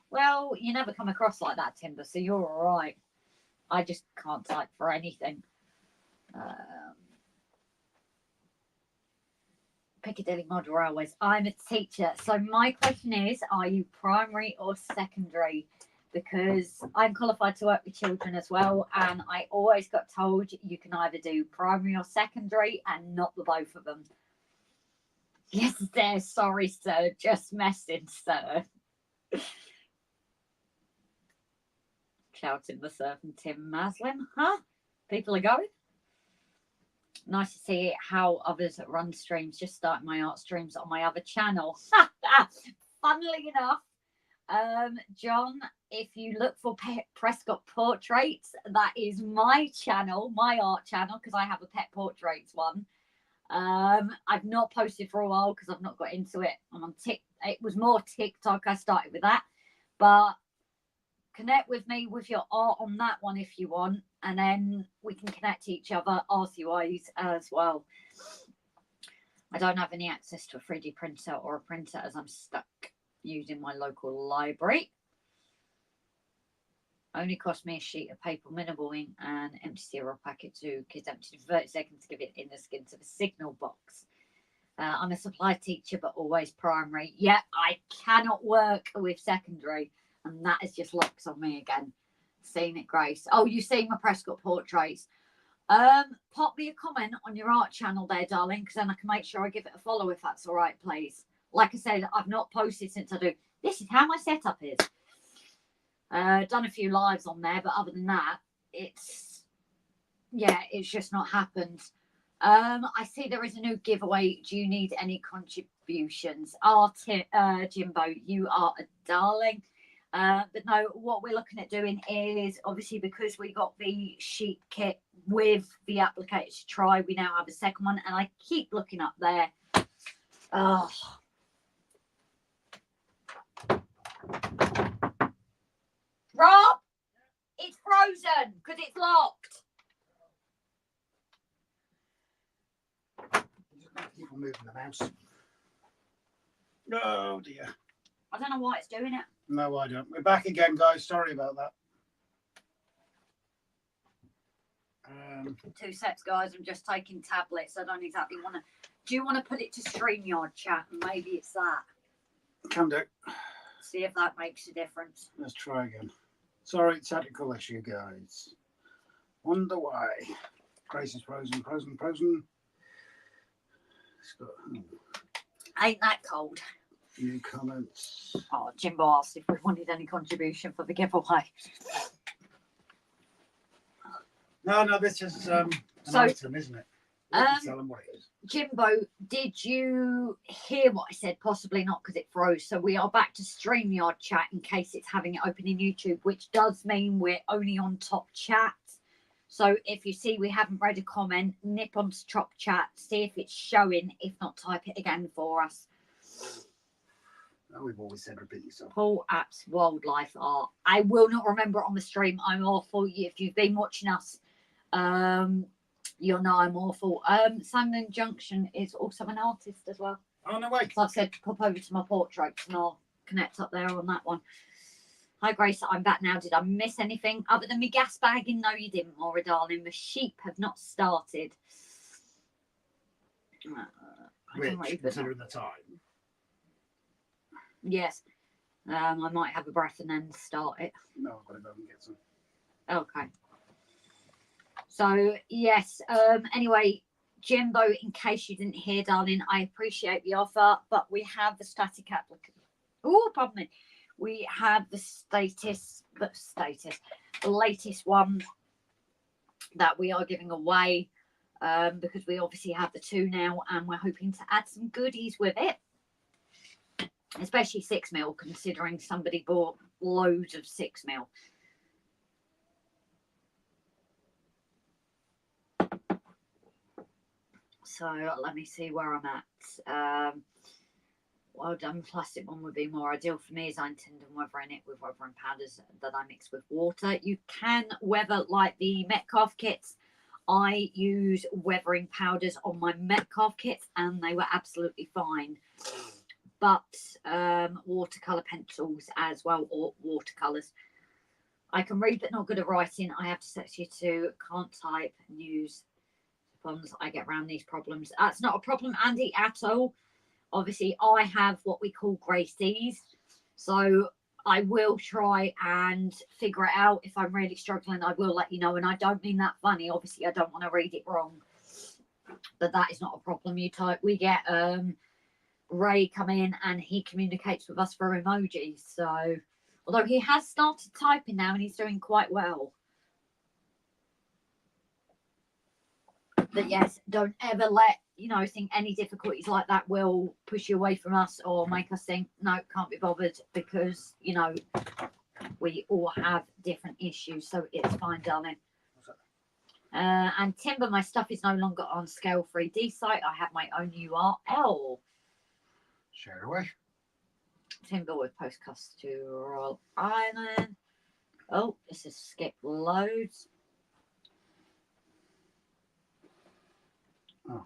Well, you never come across like that, Timber, so you're all right. I just can't type for anything. Piccadilly Model Railways. I'm a teacher. So my question is, are you primary or secondary? Because I'm qualified to work with children as well, and I always got told you can either do primary or secondary and not the both of them. Yes, sir. Sorry, sir. Just messing, sir. Shouting the surf and Tim Maslin. Huh? People are going. Nice to see how others run streams. Just starting my art streams on my other channel. Funnily enough, John, if you look for Prescott Portraits, that is my channel, my art channel, because I have a pet portraits one. I've not posted for a while because I've not got into it. I'm on it was more TikTok. I started with that, but connect with me with your art on that one if you want, and then we can connect to each other arty-wise as well. I don't have any access to a 3D printer or a printer as I'm stuck using my local library. Only cost me a sheet of paper, minimal ink, and empty cereal packet to kids empty for 30 seconds to give it in the skin to the signal box. I'm a supply teacher, but always primary. Yeah, I cannot work with secondary, and that is just locks on me again. Seen it, Grace. Oh, you seen my Prescott Portraits. Pop me a comment on your art channel there, darling, because then I can make sure I give it a follow if that's all right, please. Like I said, I've not posted since I do. This is how my setup is. Done a few lives on there, but other than that, it's just not happened. I see there is a new giveaway. Do you need any contributions? Jimbo, you are a darling. But no, what we're looking at doing is obviously because we got the sheet kit with the applicator to try, we now have a second one, and I keep looking up there. Oh. Rob, it's frozen because it's locked. Keep on moving the mouse. Oh dear. I don't know why it's doing it. No, I don't. We're back again, guys. Sorry about that. 2 sets, guys. I'm just taking tablets. I don't exactly want to. Do you want to put it to StreamYard chat? And maybe it's that. Can do. See if that makes a difference. Let's try again. Sorry, technical issue, guys. Wonder why. Grace is frozen. It's got Ain't that cold? new comments. Oh, Jimbo asked if we wanted any contribution for the giveaway. No, this is an item, isn't it? Tell them what it is. Jimbo, did you hear what I said? Possibly not, because it froze. So we are back to StreamYard chat in case it's having it open in YouTube, which does mean we're only on top chat. So if you see we haven't read a comment, nip onto top chat, see if it's showing. If not, type it again for us. Oh, we've always said repeat yourself. Paul Apps Wildlife Art. I will not remember it on the stream. I'm awful. If you've been watching us, you'll know I'm awful. Sandon Junction is also an artist as well. Oh, no way. So I said, pop over to my portraits and I'll connect up there on that one. Hi, Grace. I'm back now. Did I miss anything other than me gas bagging? No, you didn't, Maura, darling. The sheep have not started. Which, considering the time. Yes. I might have a breath and then start it. No, I've got to go and get some. Okay. So, yes. Anyway, Jimbo, in case you didn't hear, darling, I appreciate the offer, but we have the static applicant. Oh, pardon me. We have the latest one that we are giving away because we obviously have the 2 now and we're hoping to add some goodies with it, especially 6mm, considering somebody bought loads of 6mm. So let me see where I'm at. Well done. Plastic one would be more ideal for me, as I intend on weathering it with weathering powders that I mix with water. You can weather like the Metcalf kits. I use weathering powders on my Metcalf kits and they were absolutely fine. But watercolor pencils as well, or watercolors. I can read but not good at writing. I have to set you to can't type news. I get around these problems. That's not a problem, Andy, at all. Obviously, I have what we call Gracie's, so I will try and figure it out. If I'm really struggling, I will let you know, and I don't mean that funny. Obviously, I don't want to read it wrong, but that is not a problem. You type, we get Ray come in and he communicates with us for emojis. So, although he has started typing now and he's doing quite well. But yes, don't ever think any difficulties like that will push you away from us or make us think, no, can't be bothered, because, we all have different issues. So it's fine, darling. And Timber, my stuff is no longer on Scale 3D site. I have my own URL. Share away. Timber with postcards to Royal Island. Oh, this is skip loads. Oh.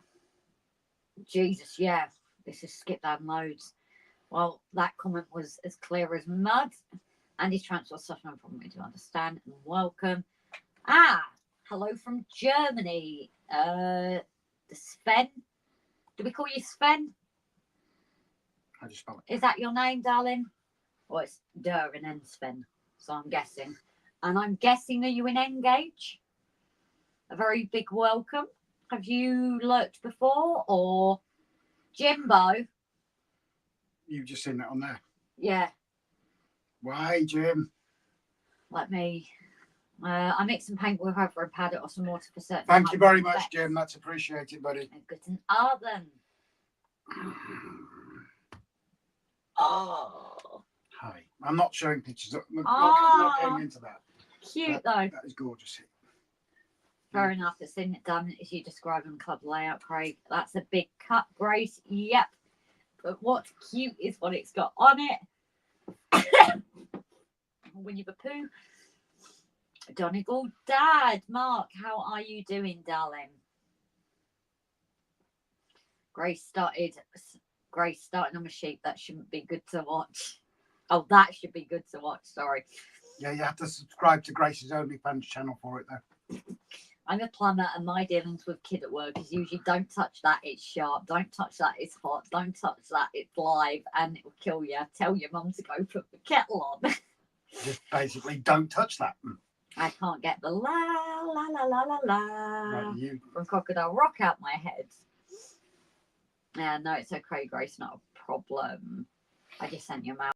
Jesus, yeah, this is skip down loads. Well, that comment was as clear as mud. And his transfer stuff, no problem to understand. And welcome. Hello from Germany. The Sven. Do we call you Sven? How do you spell it? Is that your name, darling? Well, it's Der and then Sven. So I'm guessing. And I'm guessing, are you in Engage? A very big welcome. Have you lurked before, or Jimbo? You've just seen that on there. Yeah. Why, Jim? Let me. I mix some paint with over and powder or some water for certain. Thank you very much, Jim. That's appreciated, buddy. Guten Abend. Oh. Hi. I'm not showing pictures. Not getting into that. Cute though. That is gorgeous. Fair enough. It's in it done as you describe in club layout, Craig. That's a big cut, Grace. Yep. But what's cute is what it's got on it. Winnie the Pooh. Donegal Dad. Mark, how are you doing, darling? Grace started on a sheep. That shouldn't be good to watch. Oh, that should be good to watch. Sorry. Yeah, you have to subscribe to Grace's OnlyFans channel for it, though. I'm a plumber, and my dealings with kid at work is usually don't touch that, it's sharp. Don't touch that, it's hot. Don't touch that, it's live, and it will kill you. Tell your mum to go put the kettle on. Just basically don't touch that. I can't get the la la la la la la Right, you. from Crocodile Rock out my head. Yeah, no, it's okay, Grace, not a problem. I just sent you a mail.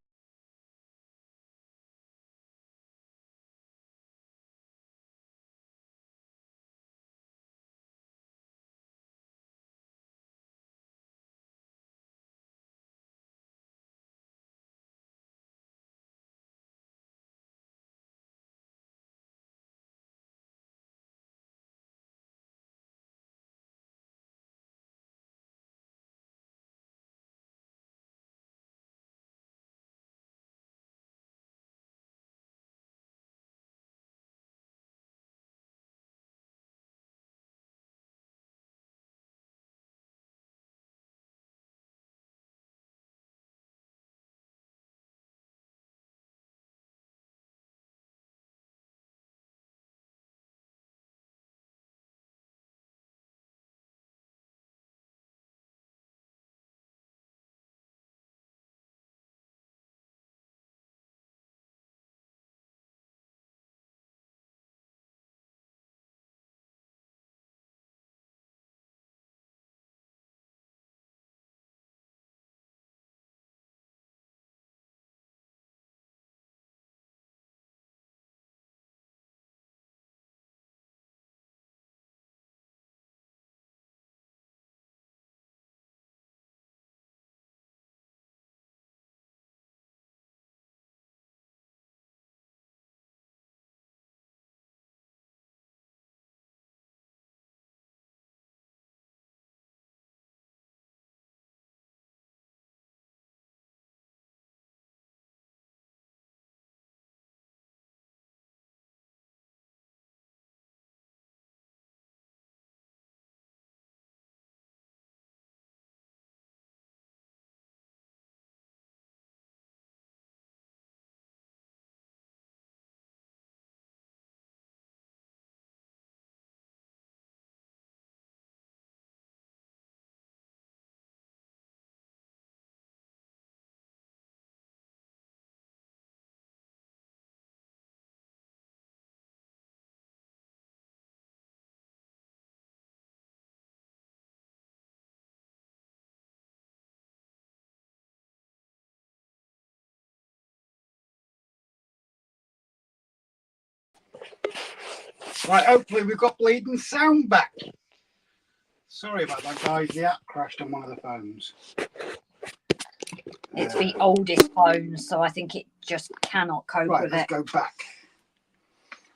Right, hopefully we've got bleeding sound back. Sorry about that, guys. The app crashed on one of the phones. It's the oldest phone, so I think it just cannot cope Right, with let's it. go back.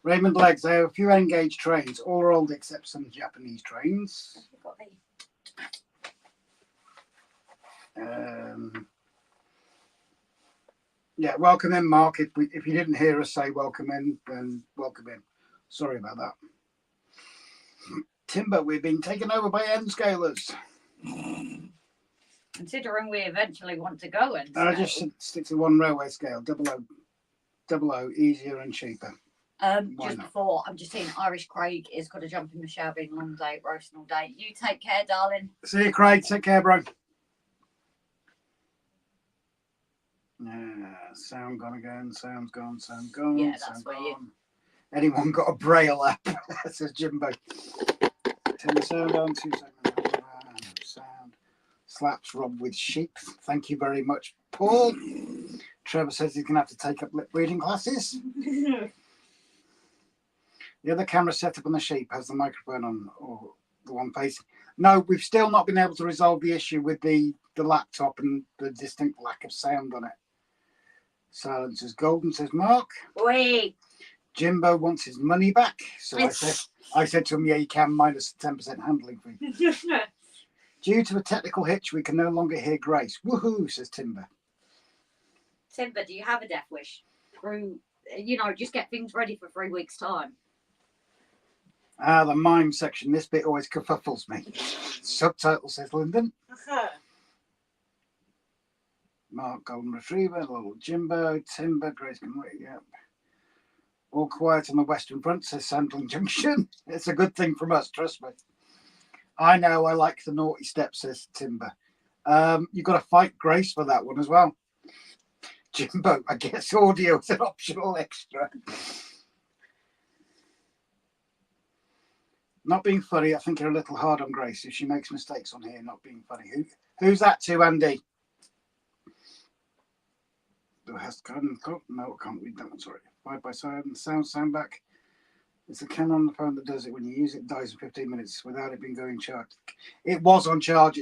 Raymond Legs, I have a few N-gauge trains, all are old except some Japanese trains. Yeah, welcome in, Mark. If you didn't hear us say welcome in, then welcome in. Sorry about that. Timber, we're being taken over by N-scalers. Considering we eventually want to go and Just stick to one railway scale, double O, easier and cheaper. just before, I'm just saying Irish Craig is got to jump in the shower, being a long day, roasting all day. You take care, darling. See you, Craig. Take care, bro. Sound gone again. Sound's gone. Sound gone. Yeah, that's sound weird. gone. Anyone got a Braille app? Says Jimbo. Turn the sound on. 2 seconds. Sound. Slaps Rob with sheep. Thank you very much, Paul. Trevor says he's going to have to take up lip reading classes. The other camera set up on the sheep has the microphone on, or the one facing. No, we've still not been able to resolve the issue with the laptop and the distinct lack of sound on it. Silence is golden, says Mark. Wait. Jimbo wants his money back. So I said to him, yeah, you can, minus 10% handling fee. Due to a technical hitch, we can no longer hear Grace. Woohoo, says Timber. Timber, do you have a death wish? Just get things ready for 3 weeks' time. The mime section. This bit always kerfuffles me. Subtitle, says Lyndon. Mark, Golden Retriever, little Jimbo, Timber, Grace can wait, yep. All quiet on the Western Front, says Sandling Junction. It's a good thing from us, trust me. I know, I like the naughty step, says Timber. You've got to fight Grace for that one as well. Jimbo, I guess audio is an optional extra. Not being funny, I think you're a little hard on Grace if she makes mistakes on here, not being funny. Who's that to, Andy? No, I can't read that one, sorry. Side by side and sound back. It's the camera on the phone that does it. When you use it, it dies in 15 minutes without it being going charged. It was on charge.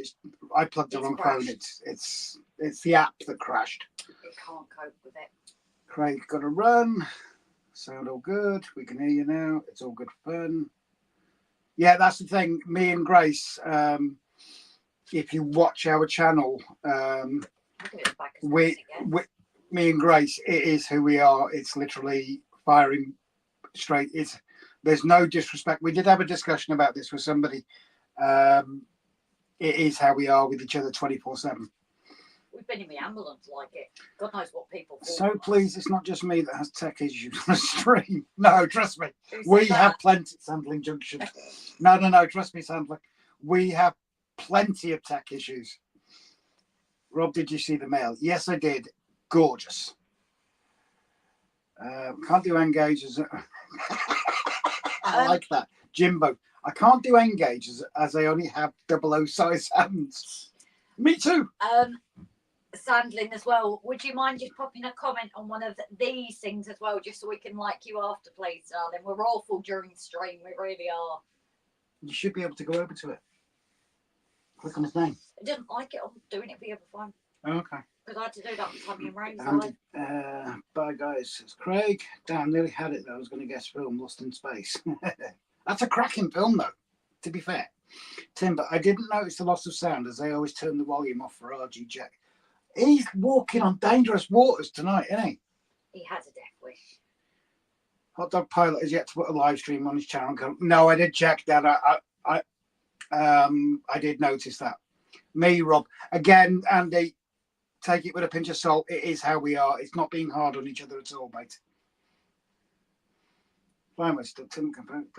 I plugged the wrong phone. It's the app that crashed. It can't cope with it. Craig got a run. Sound all good. We can hear you now. It's all good fun. Yeah, that's the thing. Me and Grace, if you watch our channel, me and Grace, it is who we are. It's literally firing straight. There's no disrespect. We did have a discussion about this with somebody. It is how we are with each other 24/7. We've been in the ambulance like it. God knows what people. So please, it's not just me that has tech issues on the stream. No, trust me. We have plenty. Sandling Junction. No. Trust me, Sandling. We have plenty of tech issues. Rob, did you see the mail? Yes, I did. Gorgeous. Can't do engage as I like that. Jimbo, I can't do engage as I only have 00 size hands. Me too. Sandling as well. Would you mind just popping a comment on one of these things as well, just so we can like you after, please, darling? We're awful during the stream. We really are. You should be able to go over to it. Click on his name. I didn't like it. I'm doing it via the phone. Oh, okay. Because I had to do that with Tommy and Ray's bye guys, it's Craig. Damn, nearly had it though. I was going to guess film Lost in Space. That's a cracking film though, to be fair. Tim, but I didn't notice the loss of sound as they always turn the volume off for RG Jack. He's walking on dangerous waters tonight, isn't he? He has a death wish. Hot Dog Pilot has yet to put a live stream on his channel. No, I did check that. I did notice that. Me, Rob. Again, Andy, take it with a pinch of salt. It is how we are. It's not being hard on each other at all, mate. Fine, we're still Tim. I'm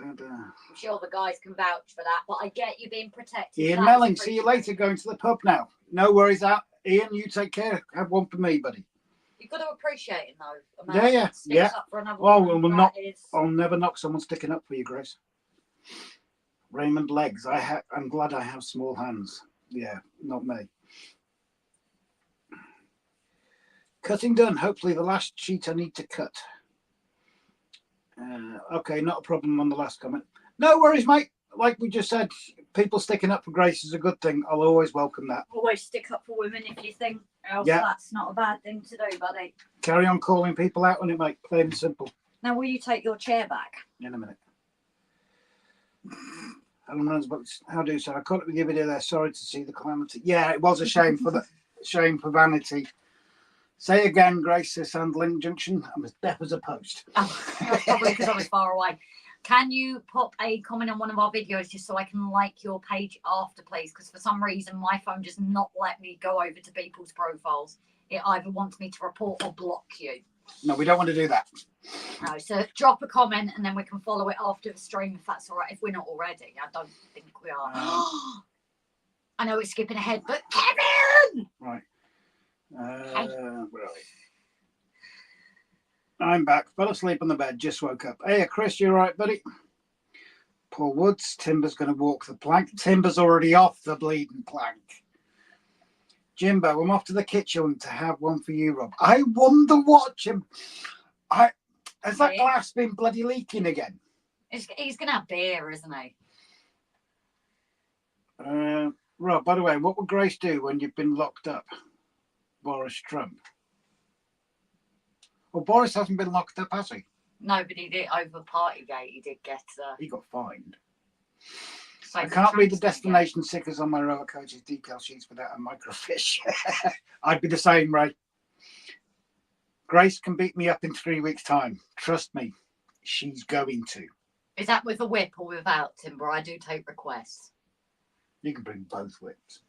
sure the guys can vouch for that, but I get you being protected. Ian Melling, see you later. Going to the pub now. No worries out. Ian, you take care. Have one for me, buddy. You've got to appreciate it, though. Yeah. Well, I'll never knock someone sticking up for you, Grace. Raymond Legs. I'm glad I have small hands. Yeah, not me. Cutting done. Hopefully the last sheet I need to cut. Okay, not a problem on the last comment. No worries, mate. Like we just said, people sticking up for Grace is a good thing. I'll always welcome that. Always stick up for women if you think else. Yeah. That's not a bad thing to do, buddy. Carry on calling people out on it, mate. Plain and simple. Now, will you take your chair back? In a minute. How do you say? I caught it with your video there. Sorry to see the calamity. Yeah, it was a shame for vanity. Say again, Grace, this Sandling Junction. I'm as deaf as a post. Oh, probably because I was far away. Can you pop a comment on one of our videos just so I can like your page after, please? Because for some reason, my phone does not let me go over to people's profiles. It either wants me to report or block you. No, we don't want to do that. No, so drop a comment and then we can follow it after the stream if that's all right. If we're not already, I don't think we are. I know it's skipping ahead, but Kevin! Right. Where are we? I'm back. Fell asleep on the bed. Just woke up. Hey, Chris, you all right, buddy? Paul Woods. Timber's going to walk the plank. Timber's already off the bleeding plank. Jimbo, I'm off to the kitchen to have one for you, Rob. I wonder what, Jim. Has that glass been bloody leaking again? He's going to have beer, isn't he? Rob, by the way, what would Grace do when you've been locked up? Boris Trump. Well, Boris hasn't been locked up, has he? No, but he did over Partygate. He did get. He got fined. So I can't read the destination stickers on my roller coaches decal sheets without a microfiche. I'd be the same, Ray. Grace can beat me up in 3 weeks' time. Trust me, she's going to. Is that with a whip or without, Timber? I do take requests. You can bring both whips.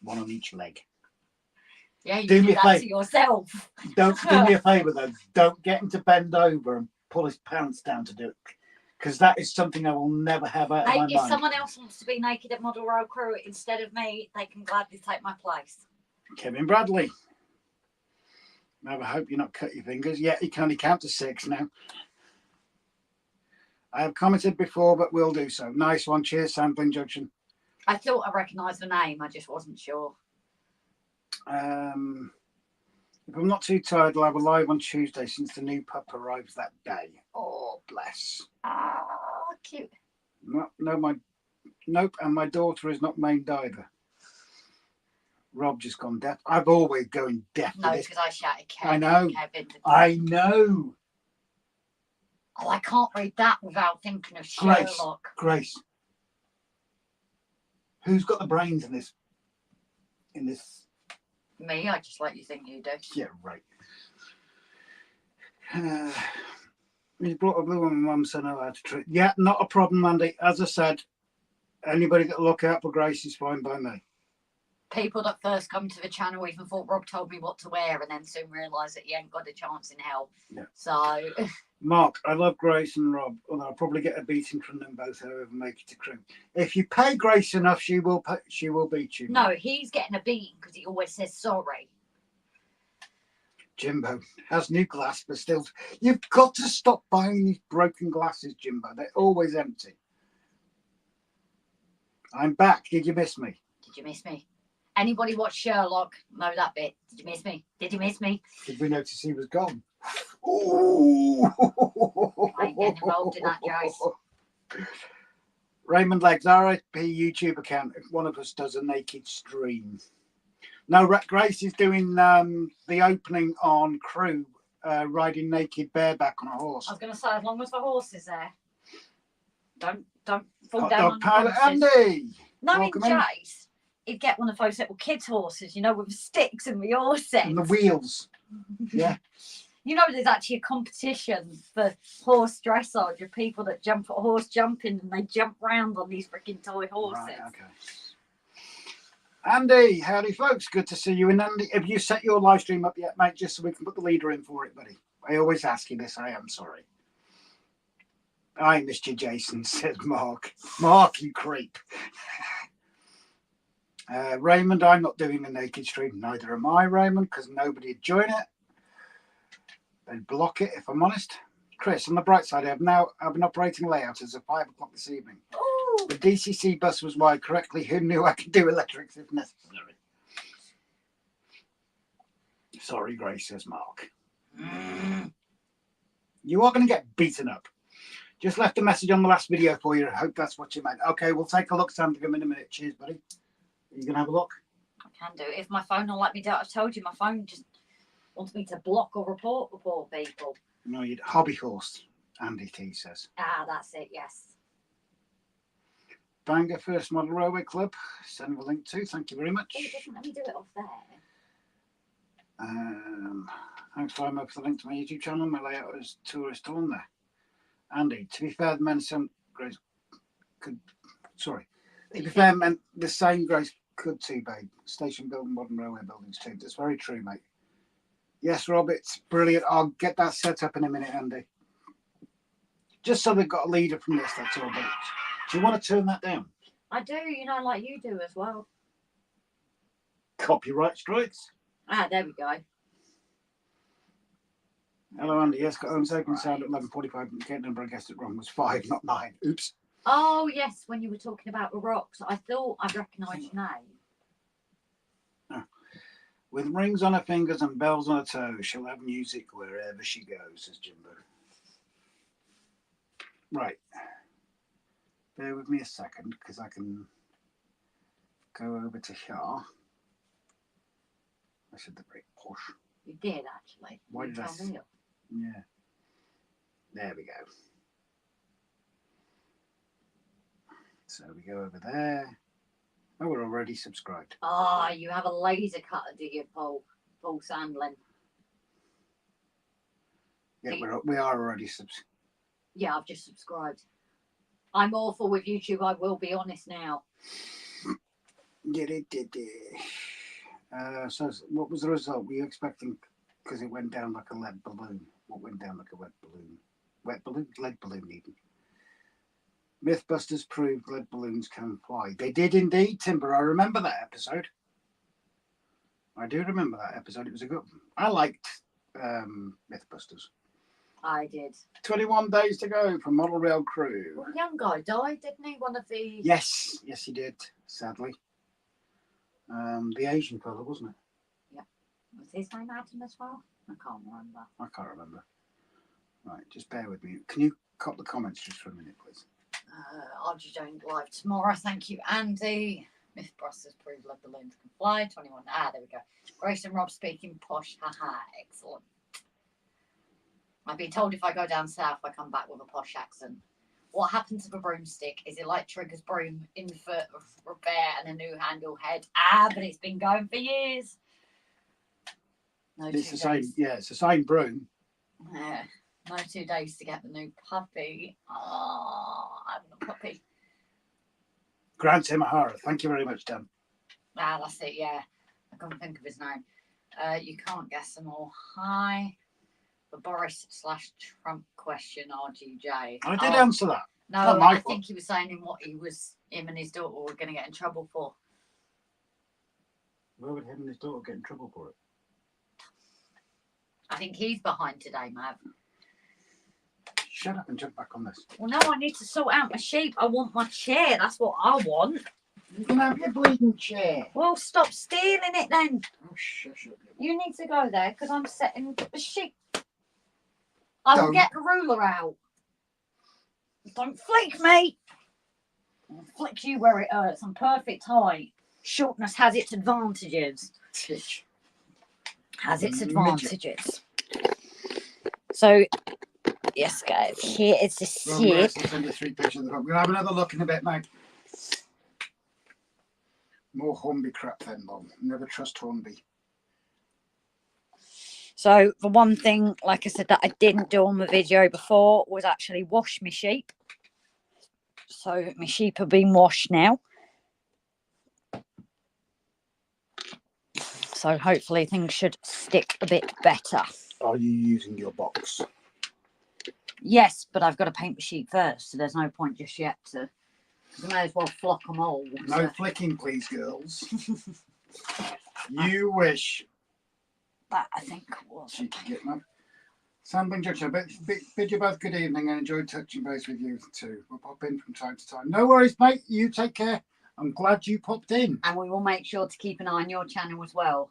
One on each leg. Yeah, you do that to yourself. Don't do me a favour though. Don't get him to bend over and pull his pants down to do it. Because that is something I will never have out of my If mind. someone else wants to be naked at Model Row Crew instead of me, they can gladly take my place. Kevin Bradley. I hope you're not cut your fingers. Yeah, you can only count to 6 now. I have commented before, but will do so. Nice one. Cheers, Sampling Junction. I thought I recognised the name, I just wasn't sure. If I'm not too tired, I'll have a live on Tuesday since the new pup arrives that day. Oh, bless. Oh, cute. Nope, and my daughter is not maimed either. Rob just gone deaf. I've always going deaf. No, because I shouted Kevin. I know. Kevin. I know. Oh, I can't read that without thinking of Sherlock. Grace. Who's got the brains in this? Me, I just let you think you do. Yeah, right. He's brought a blue one. My mum said I had to treat. Yeah, not a problem, Andy. As I said, anybody that look out for Grace is fine by me. People that first come to the channel even thought Rob told me what to wear and then soon realised that he ain't got a chance in hell. Yeah. So. Mark, I love Grace and Rob, although I'll probably get a beating from them both, however make it to crew. If you pay Grace enough, she will beat you. No, he's getting a beating because he always says sorry. Jimbo has new glass, but still, you've got to stop buying these broken glasses, Jimbo. They're always empty. I'm back. Did you miss me? Did you miss me? Anybody watch Sherlock? Know that bit. Did you miss me? Did you miss me? Did we notice he was gone? Ooh. I ain't getting involved in that, Joyce. Raymond Legs, RIP YouTube account. If one of us does a naked stream. No, Grace is doing the opening on Crew, riding naked bareback on a horse. I was going to say, as long as the horse is there, don't fall Hot down dog on pilot the horses. Andy. Knowing Welcome in. Jace, he'd get one of those little kids' horses, you know, with sticks and the horse ends. And the wheels. Yeah. You know, there's actually a competition for horse dressage of people that jump at horse jumping and they jump round on these freaking toy horses. Right, okay. Andy, howdy folks, good to see you. And Andy, have you set your live stream up yet, mate, just so we can put the leader in for it, buddy? I always ask you this, I am sorry. I missed you, Jason, says Mark. Mark, you creep. Raymond, I'm not doing the naked stream, neither am I, Raymond, because nobody would join it. They'd block it, if I'm honest. Chris, on the bright side, I've been operating layout as of 5 o'clock this evening. Ooh. The DCC bus was wired correctly. Who knew I could do electrics if necessary? Sorry, Grace, says Mark. You are going to get beaten up. Just left a message on the last video for you. I hope that's what you meant. Okay, we'll take a look, Sandringham, in a minute. Cheers, buddy. Are you going to have a look? I can do. If my phone will let me do it, I've told you, my phone just wants me to block or report people. No, you'd hobby horse, Andy T says. Ah, that's it, yes. Banger First Model Railway Club. Send a link to. Thank you very much. Oh, it doesn't let me do it off there. Thanks very much for the link to my YouTube channel. My layout is tourist on there. Andy, to be fair, the men some Grace could. Sorry. To be fair, men the same Grace could too, babe. Station building, modern railway buildings too. That's very true, mate. Yes, Rob, it's brilliant. I'll get that set up in a minute, Andy. Just so they've got a leader from this, that's all. But do you want to turn that down? I do, you know, like you do as well. Copyright strikes. Ah, there we go. Hello, Andy. Yes, got home safe and sound at 11:45. Get number, I guessed it wrong. Was 5, not 9. Oops. Oh, yes, when you were talking about the rocks, I thought I recognised your name. Oh. With rings on her fingers and bells on her toes, she'll have music wherever she goes, says Jimbo. Right. Bear with me a second, because I can go over to here. I said the break push. You did, actually. Why did I tell me? Yeah. There we go. So we go over there. Oh, we're already subscribed. Oh, you have a laser cutter, do you, Paul Sandlin? Yeah, we are already subscribed. Yeah, I've just subscribed. I'm awful with YouTube, I will be honest now. So what was the result? Were you expecting, because it went down like a lead balloon? What went down like a wet balloon? Wet balloon, lead balloon even. Mythbusters proved lead balloons can fly. They did indeed, Timber. I remember that episode. I do remember that episode. It was a good one. I liked Mythbusters. I did. 21 days to go from Model Rail Crew. Well, the young guy died, didn't he? One of the... Yes, he did, sadly. The Asian fellow, wasn't it? Yeah. Was his name Adam as well? I can't remember. I can't remember. Right, just bear with me. Can you cop the comments just for a minute, please? RG Jones live tomorrow. Thank you, Andy. Mythbusters prove lead balloons can fly. 21. There we go. Grace and Rob speaking posh. Haha, excellent. I've been told if I go down south, I come back with a posh accent. What happened to the broomstick? Is it like Trigger's broom in for repair and a new handle head? But it's been going for years. No, It's the same. Yeah, it's the same broom. Yeah. No 2 days to get the new puppy. Oh, I have a puppy. Grant Imahara. Thank you very much, Dan. That's it, yeah. I couldn't think of his name. You can't guess them all. Hi. The Boris/Trump question, RGJ. I did answer that. No, Not my I fault. think he was saying him and his daughter were going to get in trouble for. Where would him and his daughter get in trouble for it? I think he's behind today, Mav. Shut up and jump back on this. Well, no, I need to sort out my sheep. I want my chair. That's what I want. You can have your bleeding chair. Well, stop stealing it then. Oh, shush up. You need to go there because I'm setting the sheep. I will Don't. get the ruler out. Don't flick me. I'll flick you where it hurts. I'm perfect height. Shortness has its advantages. Titch. Has its Midget. advantages. So, yes, guys, here is the Well, sheep. yes, I'll send you 3 pictures of the dog. We'll have another look in a bit, mate. More Hornby crap then, Bob. Never trust Hornby. So the one thing, like I said, that I didn't do on the video before was actually wash my sheep. So my sheep have been washed now. So hopefully things should stick a bit better. Are you using your box? Yes, but I've got to paint the sheep first, so there's no point just yet to... You may as well flock them all. No flicking, please, girls. You wish. That, I think, was... She could get them. Sam and Judge, I bid you both good evening and enjoyed touching base with you too. We'll pop in from time to time. No worries, mate. You take care. I'm glad you popped in. And we will make sure to keep an eye on your channel as well.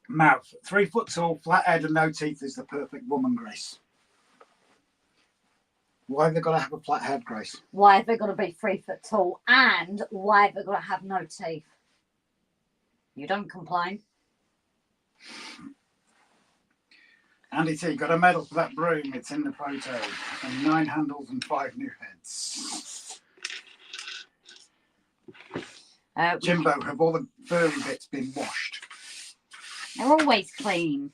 Mav, 3 foot tall, flat head and no teeth is the perfect woman, Grace. Why have they got to have a flat head, Grace? Why have they got to be 3 foot tall? And why have they got to have no teeth? You don't complain. Andy T, got a medal for that broom. It's in the photo. And 9 handles and 5 new heads. Jimbo, have all the furry bits been washed? They're always clean.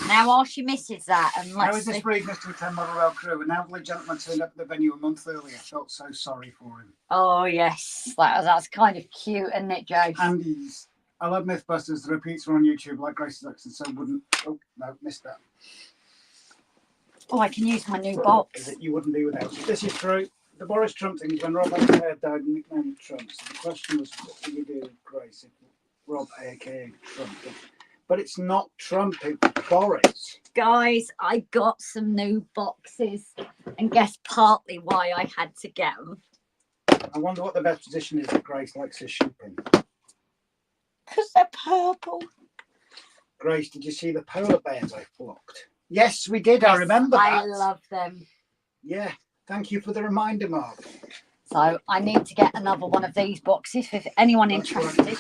Now ask your missus that and How let's is this see. breed Mr. 10 Model Rail Crew? An elderly gentleman turned up at the venue a month earlier. I felt so sorry for him. Oh yes, that's kind of cute, isn't it, Jace? Andy's. I love Mythbusters. The repeats are on YouTube like Grace's accent, so wouldn't. Oh, no, missed that. Oh, I can use my new box. You wouldn't be without it. This is true. The Boris Trump thing is when Rob died and nicknamed Trump. So the question was, what do you do with Grace if Rob, aka Trump? But it's not Trump, it's Boris. Guys, I got some new boxes, and guess partly why I had to get them. I wonder what the best position is that Grace likes her sheep in. Because they're purple. Grace, did you see the polar bears I flocked? Yes, we did. I remember I that. love them. Yeah, thank you for the reminder, Mark. So I need to get another one of these boxes if anyone interested.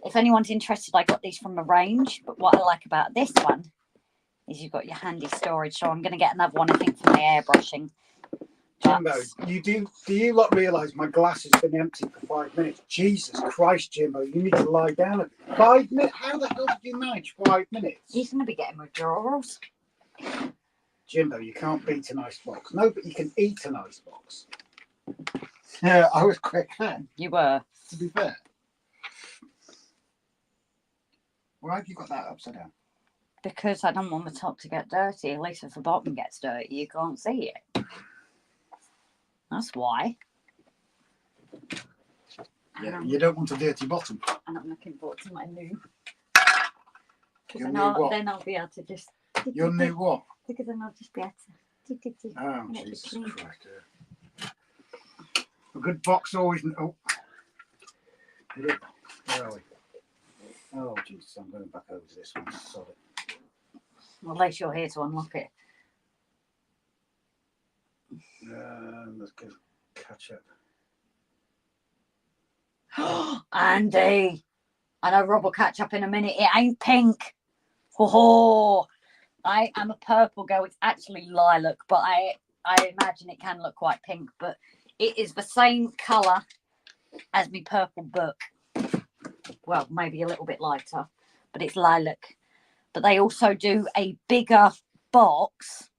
If anyone's interested, I got these from the range. But what I like about this one is you've got your handy storage. So I'm going to get another one, I think, for my airbrushing. Jimbo, do you lot realise my glass has been empty for 5 minutes? Jesus Christ, Jimbo, you need to lie down. 5 minutes? How the hell did you manage 5 minutes? He's going to be getting withdrawals. Jimbo, you can't beat an icebox. No, but you can eat an icebox. Yeah, I was quick then. You were. To be fair. Why have you got that upside down? Because I don't want the top to get dirty. At least if the bottom gets dirty, you can't see it. That's why. Yeah, you don't want a dirty bottom. And I'm looking forward to my new. Your new what? Then I'll be able to just. Your new what? Because then I'll just be able to. Oh, Get it Jesus clean. Christ. Yeah. A good box always. Oh. Where are we? Oh, Jesus, I'm going back over to this one. Sorry. Well, at least you're here to unlock it. Let's go catch up. Andy, I know Rob will catch up in a minute. It ain't pink. Oh, I am a purple girl. It's actually lilac, but I imagine it can look quite pink. But it is the same colour as my purple book. Well, maybe a little bit lighter, but it's lilac. But they also do a bigger box.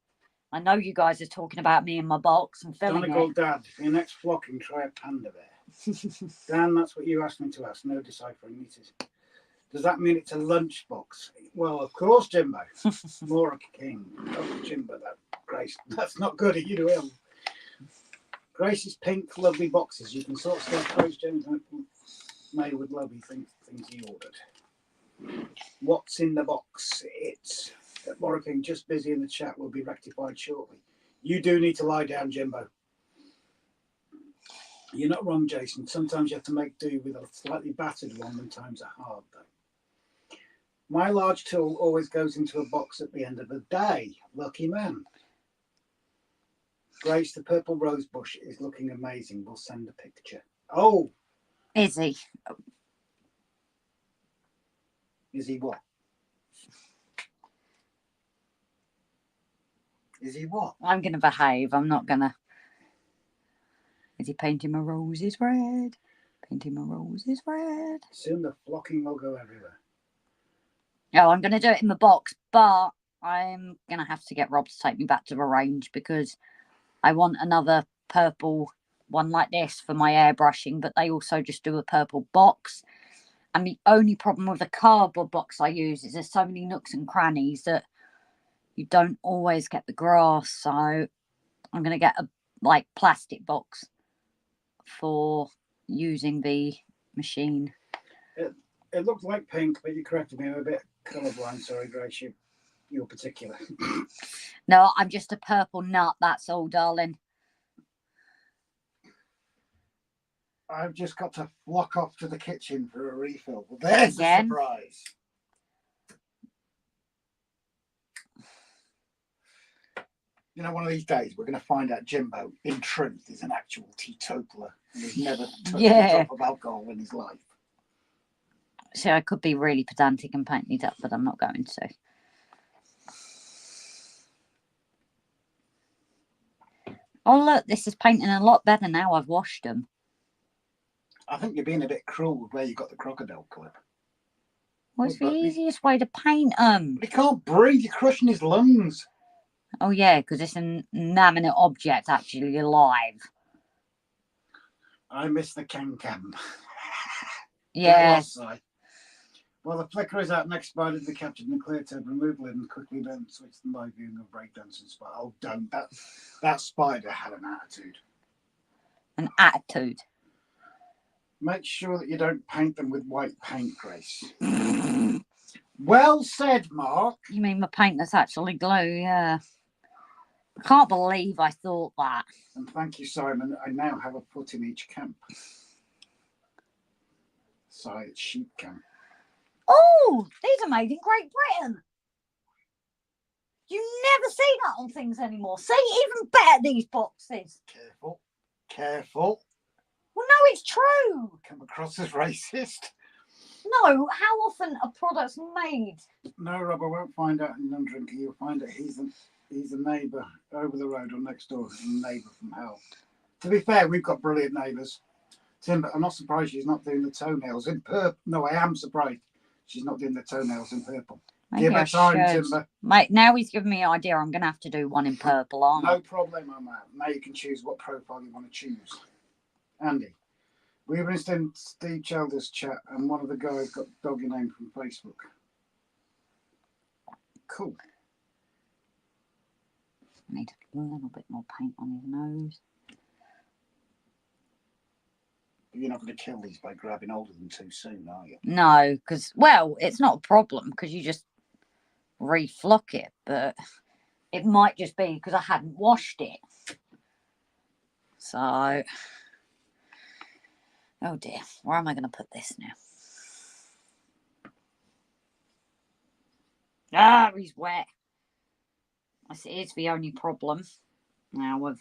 I know you guys are talking about me and my box and filling Donegal it. Dad, for your next flocking, try a panda bear. Dan, that's what you asked me to ask. No deciphering meters. Does that mean it's a lunch box? Well, of course, Jimbo. Laura King. Oh, Jimbo, Grace. That's not good. You will. Grace's pink, lovely boxes. You can sort of stuff Grace Jones May would love you things he ordered. What's in the box? It's Laura King, just busy in the chat, will be rectified shortly. You do need to lie down, Jimbo. You're not wrong, Jason. Sometimes you have to make do with a slightly battered one when times are hard, though. My large tool always goes into a box at the end of the day. Lucky man. Grace, the purple rose bush is looking amazing. We'll send a picture. Oh! Is he? Is he what? Is he what? I'm going to behave. I'm not going to. Is he painting my roses red? Painting my roses red. Soon the flocking will go everywhere. Oh, I'm going to do it in the box, but I'm going to have to get Rob to take me back to the range because I want another purple one like this for my airbrushing, but they also just do a purple box. And the only problem with the cardboard box I use is there's so many nooks and crannies that you don't always get the grass. So I'm going to get a plastic box for using the machine. It looked like pink, but you corrected me. I'm a bit colourblind. Sorry, Grace. You're particular. No, I'm just a purple nut. That's all, darling. I've just got to flock off to the kitchen for a refill. Well, there's Again? a surprise. You know, one of these days we're going to find out Jimbo, in truth, is an actual teetotaler and he's never touched a drop of alcohol in his life. So I could be really pedantic and paint these up, but I'm not going to. Oh, look, this is painting a lot better now I've washed them. I think you're being a bit cruel with where you got the crocodile clip. What's the easiest way to paint them? But he can't breathe. You're crushing his lungs. Oh, yeah, because it's an inanimate object actually alive. I miss the can-cam. Yes. Well, the flicker is out. Next spider to be captured in the clear tab. Remove lid and quickly then switch the live viewing of breakdancing spider. Oh, don't. That spider had an attitude. An attitude. Make sure that you don't paint them with white paint, Grace. Well said, Mark. You mean the paint that's actually glue? Yeah. I can't believe I thought that. And thank you, Simon. I now have a foot in each camp. Sorry, it's sheep camp. Oh, these are made in Great Britain. You never see that on things anymore. See, even better, these boxes. Careful. Careful. Well, no, it's true. Come across as racist. No, how often are products made? No, Rob, I won't find out in non-drinker. You'll find out he's a neighbour over the road or next door. He's a neighbour from hell. To be fair, we've got brilliant neighbours. Timber, I'm not surprised she's not doing the toenails in purple. No, I am surprised she's not doing the toenails in purple. Maybe Give her I time, should. Timber. Mate, now he's giving me an idea. I'm going to have to do one in purple, aren't I? No problem, my man. Now you can choose what profile you want to choose. Andy, we were in Steve Chelder's chat and one of the guys got doggy name from Facebook. Cool. I need a little bit more paint on his nose. You're not going to kill these by grabbing hold of them too soon, are you? No, because, well, it's not a problem because you just reflock it, but it might just be because I hadn't washed it. So, oh dear, where am I going to put this now? Ah, he's wet. This is the only problem now with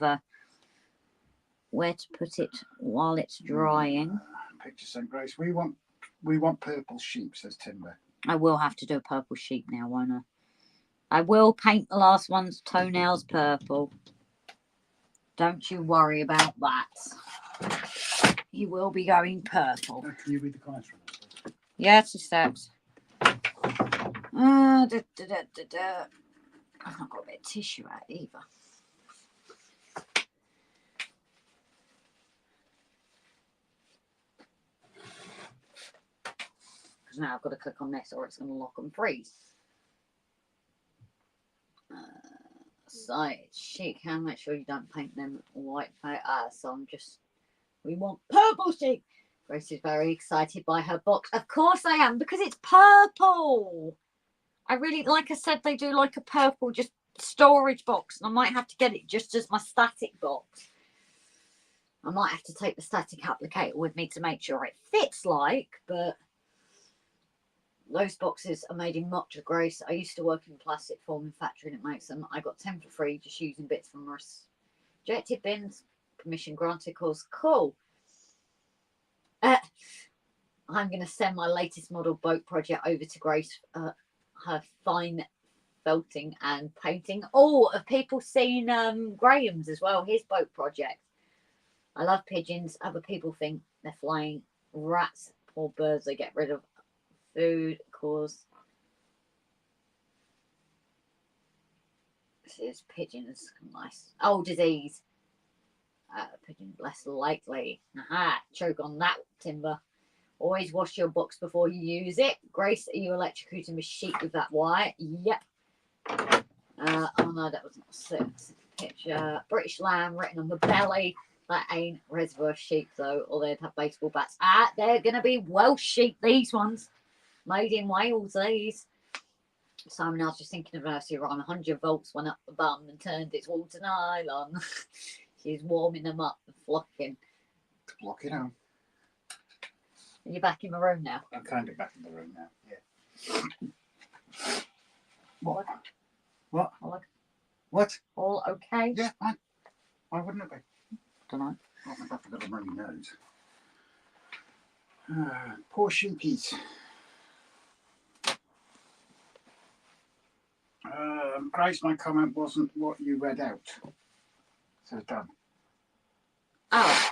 where to put it while it's drying. Picture sent Grace. We want purple sheep, says Timber. I will have to do a purple sheep now, won't I? I will paint the last one's toenails purple. Don't you worry about that. He will be going purple. Can you read the comments from us, please? Yes, it steps. I've not got a bit of tissue out either. Because now I've got to click on this or it's going to lock and freeze. Side sheep, can make sure you don't paint them white. So we want purple sheep. Grace is very excited by her box. Of course I am, because it's purple. I really, like I said, they do like a purple just storage box, and I might have to get it just as my static box. I might have to take the static applicator with me to make sure it fits but those boxes are made in Mocha, Grace. I used to work in plastic forming factory and it makes them. I got 10 for free just using bits from rejected bins. Permission granted, course. Cool. I'm going to send my latest model boat project over to Grace. Her fine felting and painting. Oh, have people seen Graham's as well? His boat project. I love pigeons. Other people think they're flying rats. Poor birds they get rid of. Food, cause this is pigeons. Nice. Oh, disease. Pigeon less likely. Aha, choke on that, Timber. Always wash your box before you use it. Grace, are you electrocuting the sheet with that wire? Yep. Oh no, that was not a picture. British lamb written on the belly. That ain't reservoir sheep though, or they'd have baseball bats. They're gonna be Welsh sheep, these ones. Made in Wales, these. Simon, I was just thinking of a nursery rhyme. 100 volts went up the bum and turned its wall to nylon. She's warming them up and flocking. Flocking out. Are you back in my room now? I'm kind of back in the room now, yeah. What? What? What? All okay? Yeah, fine. Why wouldn't it be? Don't know. I've got a runny nose. Poor sheepies. Grace, my comment wasn't what you read out. So done. Oh.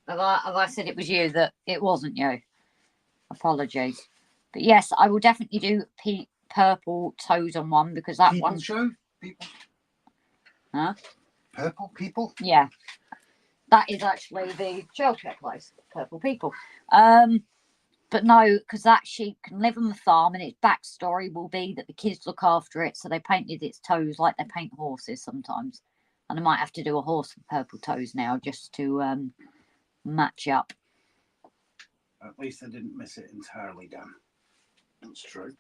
Have I said it was you that it wasn't you? Apologies. But yes, I will definitely do purple toes on one because that people one. Show? People? Huh? Purple people? Yeah. That is actually the childcare place, Purple People. But no, because that sheep can live on the farm and its backstory will be that the kids look after it. So they painted its toes like they paint horses sometimes. And I might have to do a horse with purple toes now just to match up. At least they didn't miss it entirely, Dan. That's true.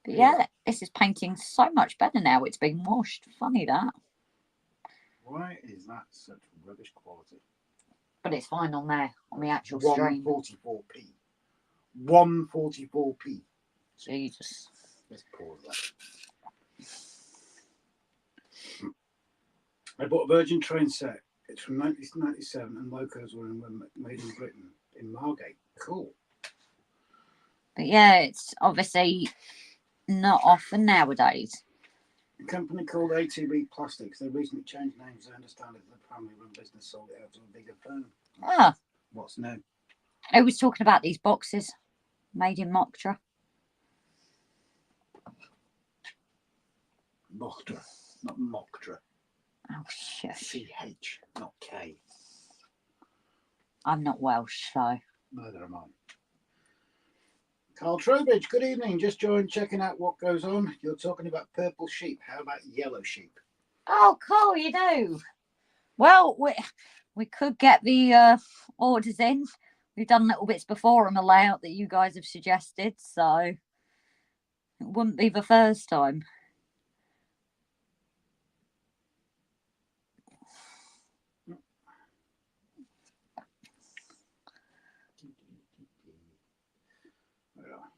But yeah, this is painting so much better now. It's been washed. Funny that. Why is that such rubbish quality? But it's fine on there, on the actual stream. 144p. 144p. Jesus. Let's pause that. I bought a Virgin train set. It's from 1997 and locos were made in Britain, in Margate. Cool. But yeah, it's obviously not often nowadays. A company called ATB Plastics. They recently changed names. I understand it. The family-run business sold it out to a bigger firm. Ah. What's new? I was talking about these boxes made in Mocha. Mocha, not Mocha. Oh, shit. CH, not K. I'm not Welsh, so. Neither am I. Carl Trowbridge, good evening. Just joined, checking out what goes on. You're talking about purple sheep. How about yellow sheep? Oh, cool, you do. Well, we could get the orders in. We've done little bits before on the layout that you guys have suggested, so it wouldn't be the first time.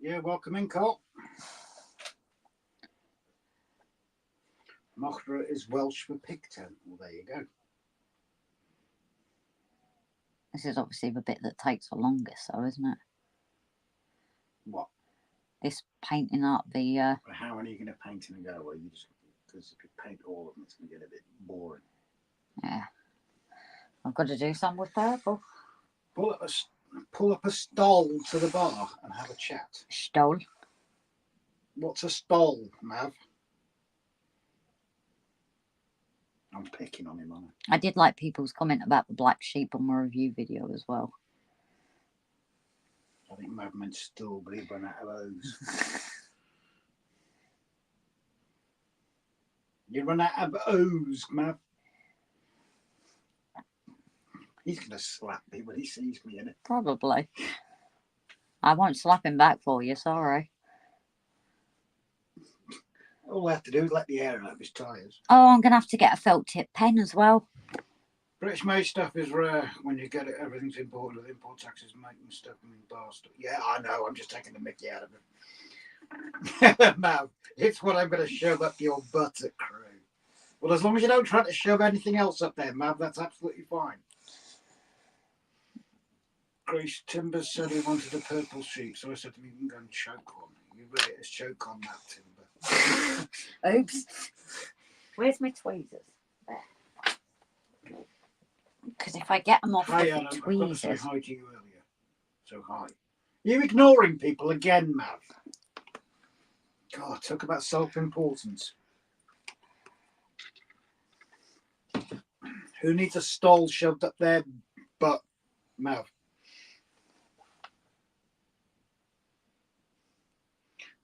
Yeah, welcome in, Carl. Mochra is Welsh for pigtail. Well, there you go. This is obviously the bit that takes the longest, though, isn't it? What? This painting up the. How are you going to paint in a go? Well, you just, because if you paint all of them, it's going to get a bit boring. Yeah. I've got to do some with purple. Pull up a stall to the bar and have a chat. Stole. What's a stall, Mav? I'm picking on him, aren't I did like people's comment about the black sheep on my review video as well. I think Mav meant stall, but he run out of O's. You run out of O's, Mav. He's going to slap me when he sees me in it. Probably. I won't slap him back for you, sorry. All I have to do is let the air out of his tyres. Oh, I'm going to have to get a felt tip pen as well. British made stuff is rare when you get it. Everything's imported with import taxes, making stuff in bar stuff. Yeah, I know. I'm just taking the mickey out of it. Mav, it's what I'm going to shove up your butt at Crew. Well, as long as you don't try to shove anything else up there, Mav, that's absolutely fine. Grace Timbers said he wanted a purple sheep, so I said to him, you can go and choke one. You read it as choke on that, Timber. Oops. Where's my tweezers? There. Because if I get them off Hi, with Adam. the I've got to say tweezers. hi to you earlier. So hi. You ignoring people again, Mav? God, talk about self-importance. Who needs a stall shoved up their butt, Mav?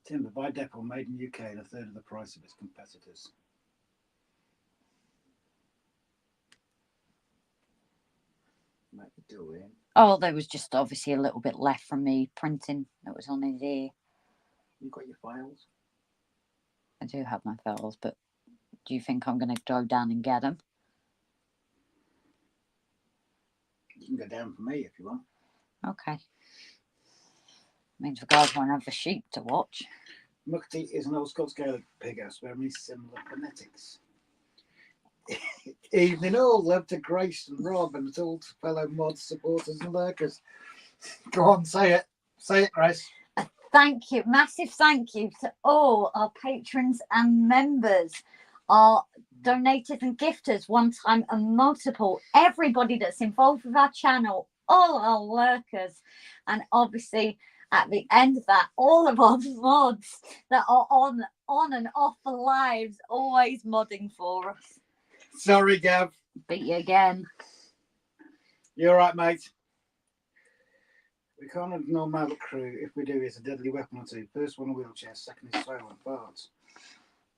Timber by Depot, made in the UK at a third of the price of its competitors. Make the deal in. Oh, there was just obviously a little bit left from me printing that was on his ear. You got your files? I do have my files, but do you think I'm going to go down and get them? You can go down for me if you want. Okay. Means the guys won't have the sheep to watch. Mukti is an old Scots Gaelic pig house, very similar phonetics. Evening all, love to Grace and Rob and all fellow mods, supporters and lurkers. Go on, say it. Say it, Grace. Thank you. Massive thank you to all our patrons and members, our donators and gifters, one time and multiple, everybody that's involved with our channel, all our lurkers, and obviously at the end of that, all of our mods that are on and off the lives, always modding for us. Sorry, Gav. Beat you again. You're all right, mate. We can't ignore Maverick Crew. If we do, it's a deadly weapon or two. First one, a wheelchair. Second is silent parts.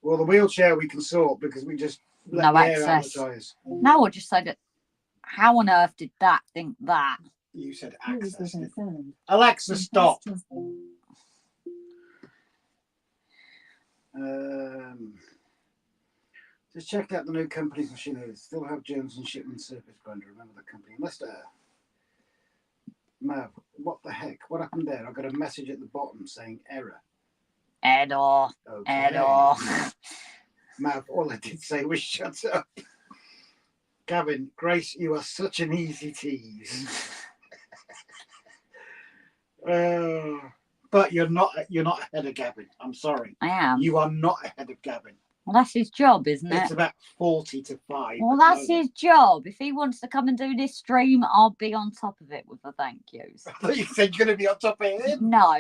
Well, the wheelchair we can sort because we just let No the air out of access. the tyres. No, I just said it. How on earth did that think that? You said access. Alexa, stop. Just check out the new company's machinery. They still have Jones and Shipman Surface Grinder. Remember the company. Leicester. Mav, what the heck? What happened there? I got a message at the bottom saying error. Error. Okay. Error. Mav, all I did say was shut up. Gavin, Grace, you are such an easy tease. But you're not ahead of Gavin. I'm sorry. I am. You are not ahead of Gavin. Well, that's his job, isn't it? It's about 40-5. Well, that's his job. If he wants to come and do this stream, I'll be on top of it with the thank yous. I thought you said you're going to be on top of him. No.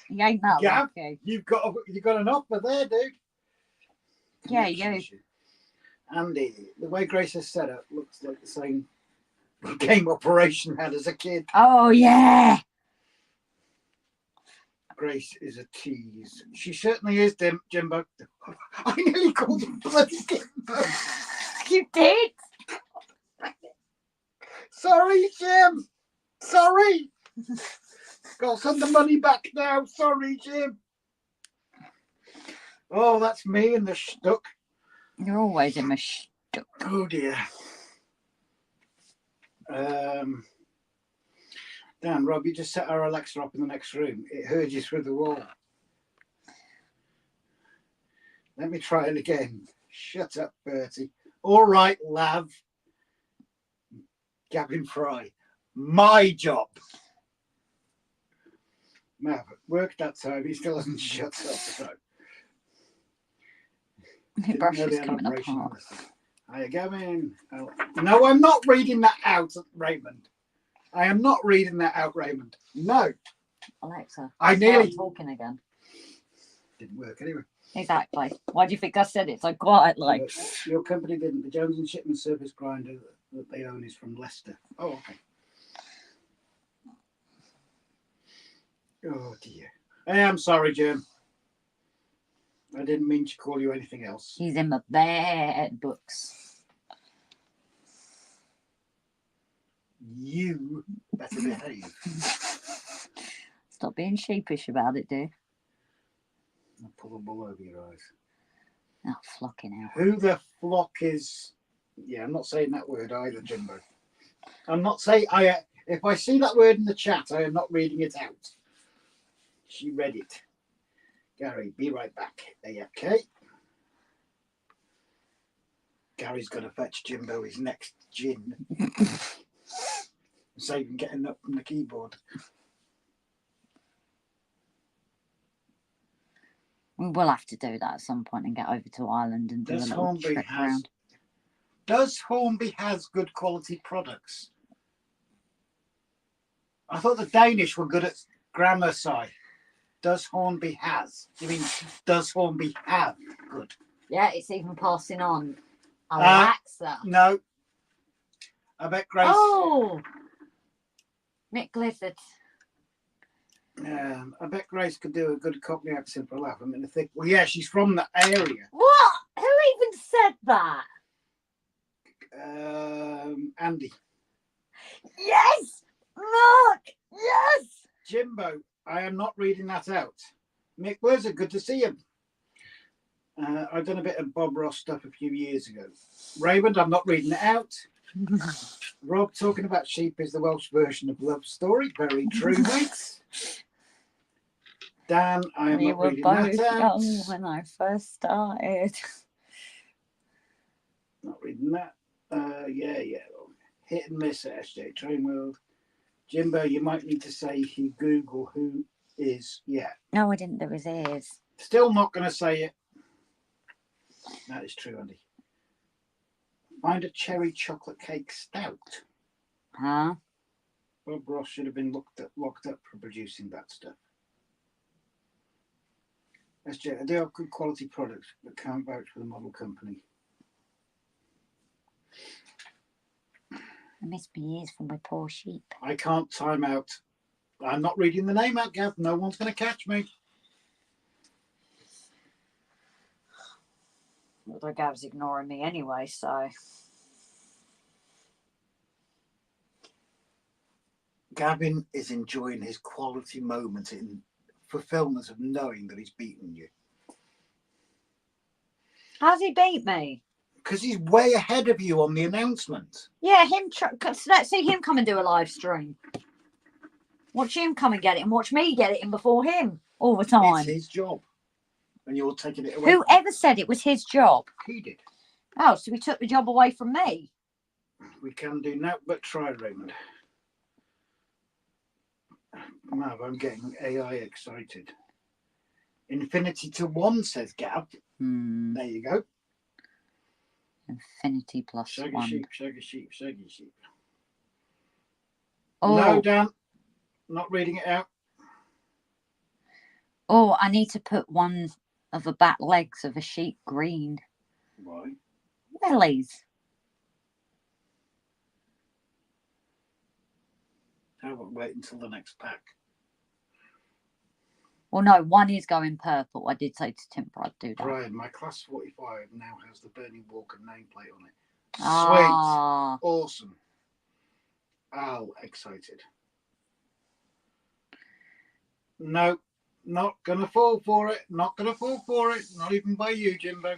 He ain't that Gav, lucky. you've got an offer there, dude. Yeah, you. Andy, the way Grace is set up looks like the same game Operation had as a kid. Oh, yeah. Grace is a tease. She certainly is, Jimbo. I nearly called him bloody Jimbo. You did. Sorry, Jim. Sorry. Got to send the money back now. Sorry, Jim. Oh, that's me in the stuck. You're always in my stuck. Oh dear. Dan, Rob, you just set our Alexa up in the next room. It heard you through the wall. Let me try it again. Shut up, Bertie. All right, lav. Gavin Fry. My job. Mav, work that time. He still hasn't shut up. So. The brush is coming apart. Hiya, Gavin. Oh. No, I'm not reading that out, Raymond. I am not reading that out, Raymond. No. Alexa, I nearly talking again. Didn't work anyway. Exactly. Why do you think I said it so quietly? Your company didn't. The Jones and Shipman surface grinder that they own is from Leicester. Oh, okay. Oh dear. Hey, I'm sorry, Jim. I didn't mean to call you anything else. He's in my bad books. You better behave. Stop being sheepish about it, dude. I'll pull the wool over your eyes. Oh, flocking out. Who the flock is? Yeah, I'm not saying that word either, Jimbo. I'm not saying if I see that word in the chat, I am not reading it out. She read it. Gary, be right back. AFK. Gary's going to fetch Jimbo his next gin. Save him getting up from the keyboard. We will have to do that at some point and get over to Ireland and do a little trip around. Does Hornby has good quality products? I thought the Danish were good at grammar, Si. Does Hornby has? You mean, does Hornby have good? Yeah, it's even passing on. Alexa. No. I bet Grace. Oh! Nick Blizzard. I bet Grace could do a good Cockney accent for a laugh. I mean, I think, well, yeah, she's from that area. What? Who even said that? Andy. Yes! Mark! Yes! Jimbo, I am not reading that out. Mick Blizzard, good to see him. I've done a bit of Bob Ross stuff a few years ago. Raymond, I'm not reading it out. Rob, talking about sheep is the Welsh version of Love Story. Very true, mate. Dan, I am not reading that out. We were both young when I first started. Not reading that. Yeah. Hit and miss at SJ Train World. Jimbo, you might need to say he Google who is. Yeah. No, I didn't do his ears. Still not going to say it. That is true, Andy. Find a cherry chocolate cake stout. Huh? Bob Ross should have been locked up for producing that stuff. SJ, I do have good quality products, but can't vouch for the model company. I miss my ears for my poor sheep. I can't time out. I'm not reading the name out, Gav. No one's going to catch me. Although Gav's ignoring me anyway, so. Gavin is enjoying his quality moment in fulfillment of knowing that he's beaten you. How's he beat me? Because he's way ahead of you on the announcement. Yeah, let's see him come and do a live stream. Watch him come and get it and watch me get it in before him all the time. It's his job. And you're taking it away. Whoever said it was his job? He did. Oh, so he took the job away from me. We can do now, but try, Raymond. Mav, I'm getting AI excited. Infinity to 1, says Gav. There you go. Infinity plus shaggy 1. Shaggy sheep. Oh. No, Dan. Not reading it out. Oh, I need to put one of the back legs of a sheep green. Why? Wellies. How about wait until the next pack? Well, no, one is going purple. I did say to Timber I'd do that. Brian, my class 45 now has the Bernie Walker nameplate on it. Sweet. Ah. Awesome. Al, excited. No, not going to fall for it. Not going to fall for it. Not even by you, Jimbo.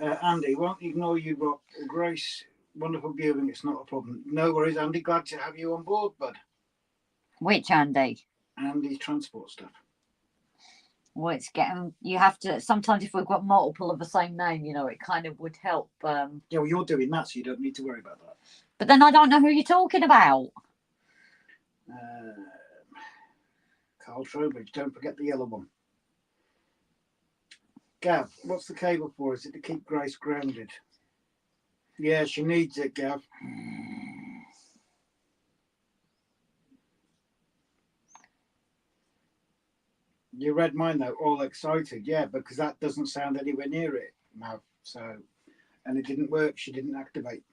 Andy, won't ignore you, Rob. Grace, wonderful viewing. It's not a problem. No worries, Andy. Glad to have you on board, bud. Which Andy? Andy's transport stuff. Well, it's getting. You have to. Sometimes if we've got multiple of the same name, you know, it kind of would help. Yeah, well, you're doing that, so you don't need to worry about that. But then I don't know who you're talking about. Carl Trowbridge. Don't forget the yellow one. Gav, what's the cable for? Is it to keep Grace grounded? Yeah, she needs it, Gav. You read mine though, all excited. Yeah, because that doesn't sound anywhere near it, Mav. So, and it didn't work. She didn't activate.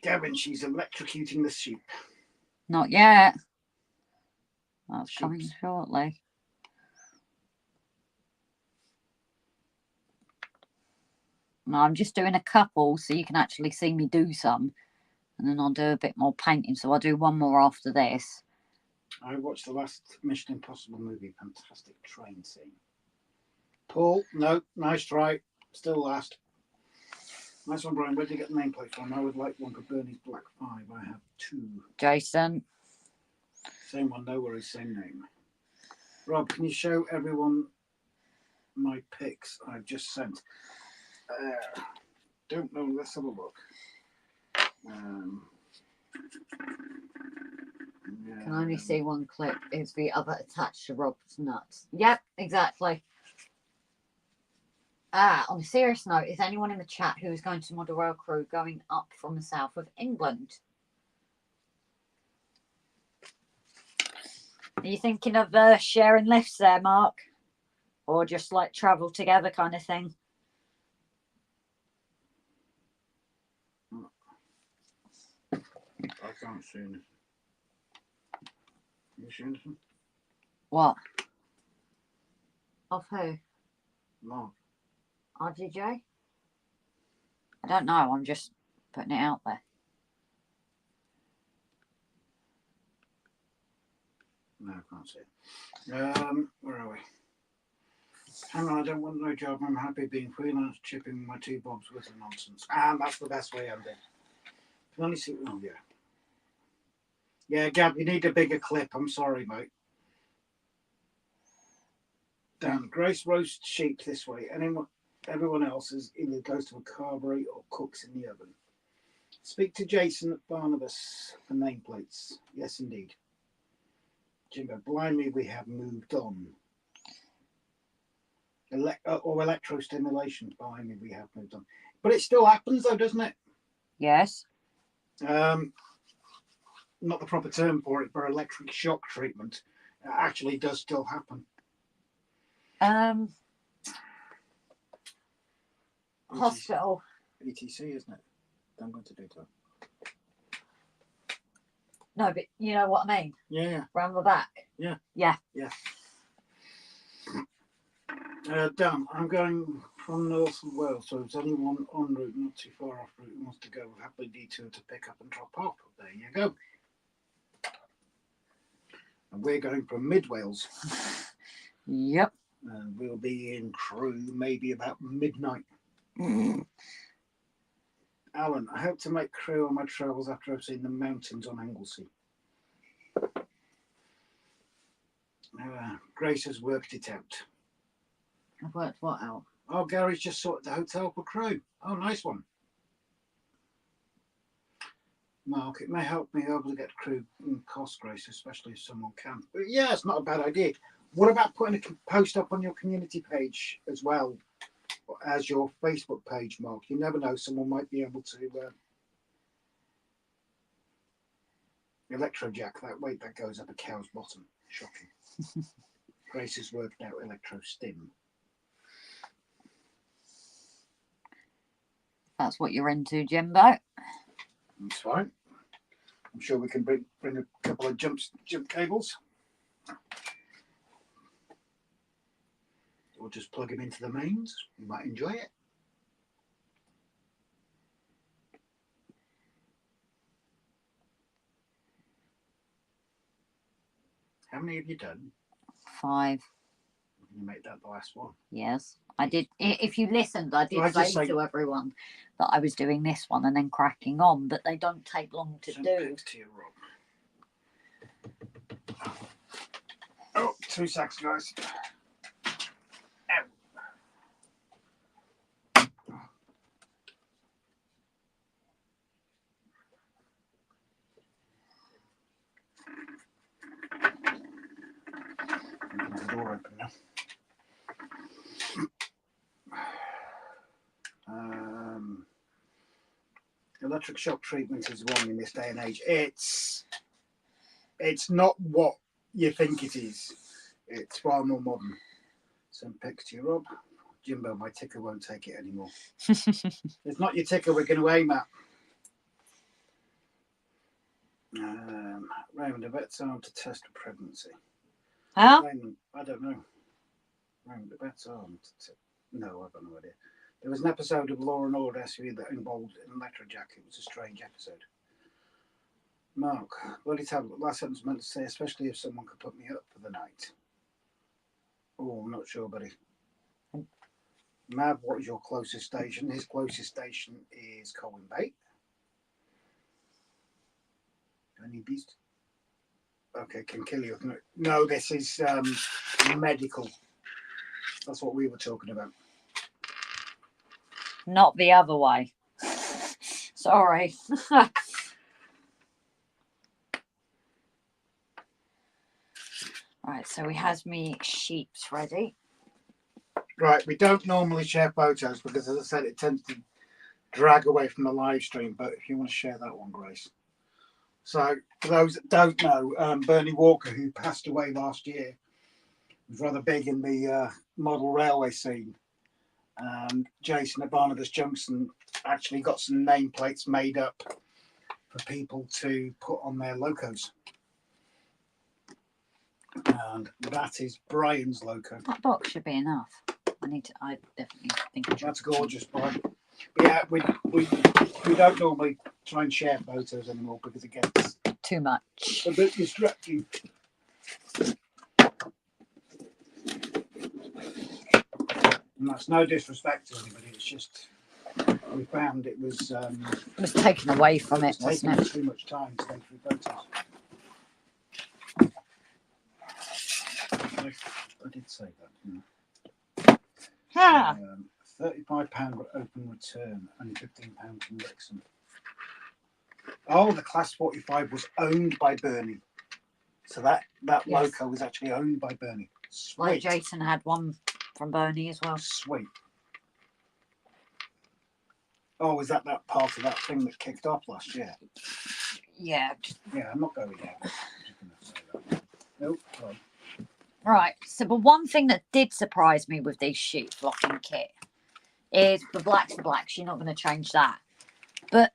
Gavin, she's electrocuting the sheep. Not yet. That's coming shortly. No, I'm just doing a couple so you can actually see me do some. And then I'll do a bit more painting. So I'll do one more after this. I watched the last Mission Impossible movie. Fantastic train scene. Paul, no, nice try. Still last. Nice one, Brian. Where did you get the nameplate from? I would like one for Bernie's Black 5. I have 2. Jason. Same one, no worries, same name. Rob, can you show everyone my pics I've just sent? Don't know. Let's have a look. Can only see one clip. Is the other attached to Rob's nuts? Yep, exactly. On a serious note, is anyone in the chat who is going to Model Rail Crew going up from the south of England? Are you thinking of sharing lifts there, Mark? Or just like travel together kind of thing? I can't see anything. Can you see anything? What? Of who? Mark. RGJ? I don't know. I'm just putting it out there. No, I can't see it. Where are we? Hang on, I don't want no job. I'm happy being freelance, chipping my 2 bobs with the nonsense. And that's the best way, Andy. Can only see. Oh, yeah. Yeah, Gab, you need a bigger clip. I'm sorry, mate. Dan, Grace roasts sheep this way. Everyone else is either goes to a carvery or cooks in the oven. Speak to Jason at Barnabas for nameplates. Yes, indeed. Jimbo, blindly, we have moved on. Or electrostimulation, blindly, we have moved on. But it still happens, though, doesn't it? Yes. Not the proper term for it, but electric shock treatment. It actually does still happen. Hospital. ETC, isn't it? I'm going to do that. No, but you know what I mean? Yeah. Round the back. Yeah. Yeah. Yeah. Dan, I'm going from North Wales, so if there's anyone en route, not too far off route, who wants to go, we'll happily detour to pick up and drop off. There you go. And we're going from Mid Wales. Yep. And we'll be in Crewe maybe about midnight. Alan, I hope to make Crewe on my travels after I've seen the mountains on Anglesey. Grace has worked it out. I've worked what out? Oh, Gary's just sorted the hotel for Crewe. Oh, nice one. Mark, it may help me able to get Crewe cost, Grace, especially if someone can. But yeah, it's not a bad idea. What about putting a post up on your community page as well as your Facebook page, Mark? You never know, someone might be able to electrojack that weight that goes up a cow's bottom. Shocking. Grace has worked out electro-stim. That's what you're into, Jimbo. That's fine. I'm sure we can bring a couple of jump cables. Or just plug him into the mains. You might enjoy it. How many have you done? 5. You make that the last one. Yes, I did. If you listened, I did say to everyone that I was doing this one and then cracking on, but they don't take long to do. To you, Rob. Oh, 2 seconds, guys. The door open now. Electric shock treatment is wrong in this day and age. It's not what you think it is. It's far more modern. Send pics to you, Rob. Jimbo, my ticker won't take it anymore. It's not your ticker we're going to aim at. Raymond, a vet's arm to test for pregnancy. Huh? Raymond, I don't know. Raymond, a vet's arm to no, I've got no idea. There was an episode of Law and Order SVU that involved an electric jacket. It was a strange episode. Mark, bloody tablet. Last sentence meant to say, especially if someone could put me up for the night. Oh, I'm not sure, buddy. Mav, what is your closest station? His closest station is Colwyn Bay. Any beast? Okay, can kill you. No, this is medical. That's what we were talking about. Not the other way. Sorry. Right, so we has me sheeps ready. Right, we don't normally share photos because, as I said, it tends to drag away from the live stream. But if you want to share that one, Grace. So, for those that don't know, Bernie Walker, who passed away last year, was rather big in the model railway scene. And Jason at Barnabas Junction actually got some nameplates made up for people to put on their locos. And that is Brian's loco. That box should be enough. I definitely think it should. That's gorgeous, Brian. But yeah, we don't normally try and share photos anymore because it gets too much. A bit distracting. And that's no disrespect to anybody. It's just we found it was taken away from it, wasn't it? Too much time to go through photos. I did say that, didn't I? £35 open return and £15 from Wrexham. Oh, the Class 45 was owned by Bernie. So that yes. Loco was actually owned by Bernie. Sweet. Like Jason had one from Bernie as well. Sweet. Oh, is that part of that thing that kicked off last year? Yeah. Yeah, I'm not going there. I'm just going to say that. Nope. Right. So, but one thing that did surprise me with these sheep flocking kit is the black's the blacks. You're not going to change that. But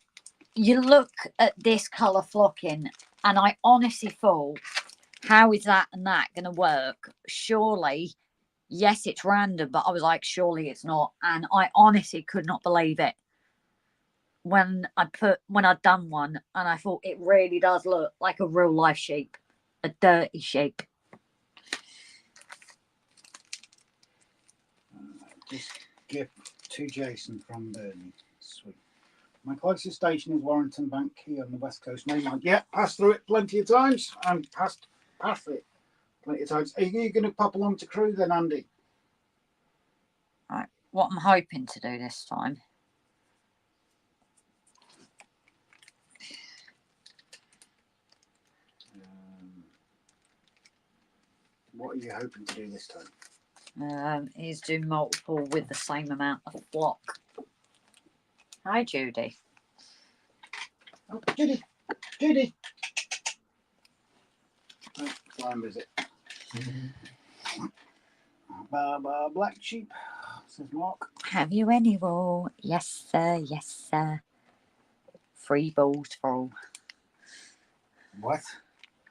you look at this colour flocking, and I honestly thought, how is that and that going to work? Surely, yes, it's random, but I was like, surely it's not. And I honestly could not believe it when I'd done one, and I thought it really does look like a real life sheep, a dirty sheep. Just gift to Jason from Bernie. Sweet. My closest station is Warrington Bank Quay on the West Coast mainland. Yeah, passed through it plenty of times and passed it plenty of times. Are you going to pop along to Crewe then, Andy? Right. What I'm hoping to do this time. What are you hoping to do this time? Is do multiple with the same amount of flock. Hi, Judy. Oh, Judy. Judy. Oh, fine visit. Black sheep, says Mark. Have you any wool? Yes, sir. Yes, sir. 3 balls for all. What?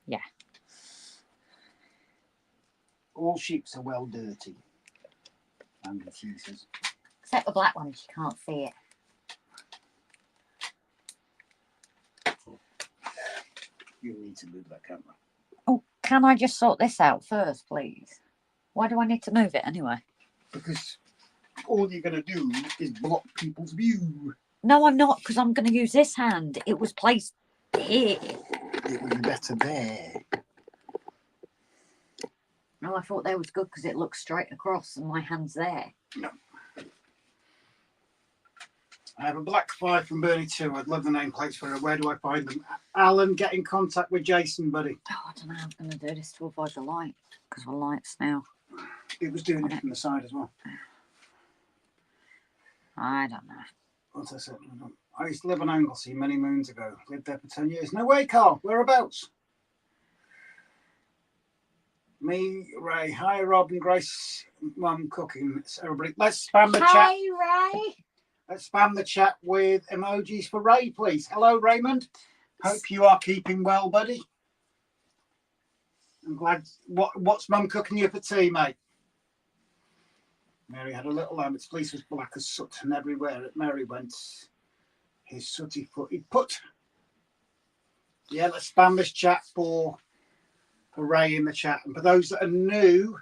Yeah. All sheeps are well dirty. And the cheeses. Except the black ones, you can't see it. You need to move that camera. Oh, can I just sort this out first, please? Why do I need to move it anyway? Because all you're going to do is block people's view. No, I'm not, because I'm going to use this hand. It was placed here. It would be better there. No, I thought that was good because it looks straight across and my hand's there. No. I have a black 5 from Bernie 2. I'd love the nameplates for it. Where do I find them? Alan, get in contact with Jason, buddy. Oh, I don't know how I'm going to do this to avoid the light because the light's now. It was doing it from the side as well. I don't know. What's I said? I used to live on Anglesey many moons ago. Lived there for 10 years. No way, Carl. Whereabouts? Me, Ray. Hi, Rob and Grace. Mum cooking. Everybody, let's spam the chat. Hi, Ray. Let's spam the chat with emojis for Ray, please. Hello, Raymond. Hope you are keeping well, buddy. I'm glad. What's Mum cooking you for tea, mate? Mary had a little lamb. Its fleece was black as soot, and everywhere that Mary went, his sooty foot he'd put. Yeah, let's spam this chat for Ray in the chat. And for those that are new,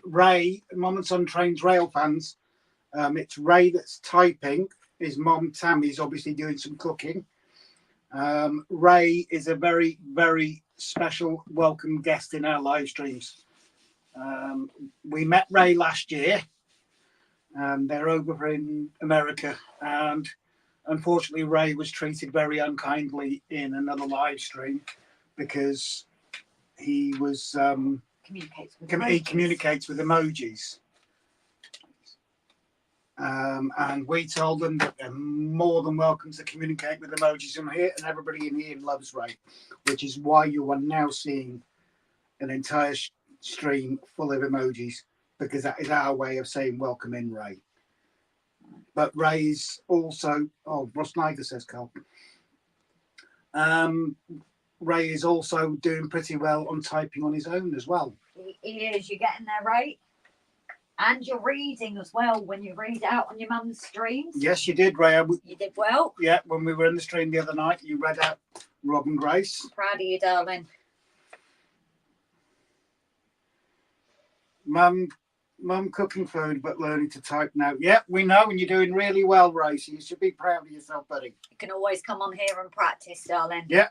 Ray, Mum and Son Trains Rail fans, it's Ray that's typing. His mum, Tammy's obviously doing some cooking. Ray is a very, very special welcome guest in our live streams. We met Ray last year. They're over in America. And unfortunately, Ray was treated very unkindly in another live stream because he was... he communicates with emojis. And we told them that they're more than welcome to communicate with emojis in here, and everybody in here loves Ray, which is why you are now seeing an entire stream full of emojis, because that is our way of saying welcome in, Ray. But Ray's also, oh, Ross Niger says, Carl. Ray is also doing pretty well on typing on his own as well. He is. You're getting there, right? And you're reading as well when you read out on your mum's streams. Yes, you did, Ray. You did well. Yeah, when we were in the stream the other night, you read out Rob and Grace. I'm proud of you, darling. Mum cooking food, but learning to type now. Yeah, we know, and you're doing really well, Ray, so you should be proud of yourself, buddy. You can always come on here and practice, darling. Yeah.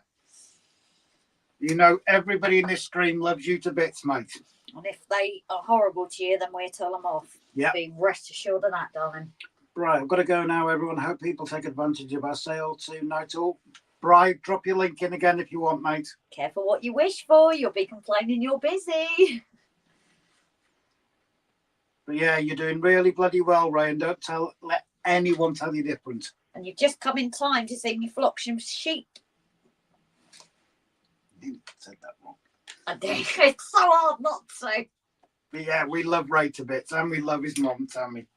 You know, everybody in this stream loves you to bits, mate. And if they are horrible to you, then we'll tell them off. Yeah. Be rest assured of that, darling. Right, I've got to go now, everyone. I hope people take advantage of our sale tonight. All. Brian, drop your link in again if you want, mate. Careful what you wish for. You'll be complaining you're busy. But yeah, you're doing really bloody well, Ray, and don't let anyone tell you different. And you've just come in time to see me flock some sheep. You said that wrong. I did. It's so hard not to. But yeah, we love Ray to bits, and we love his mom, Tammy.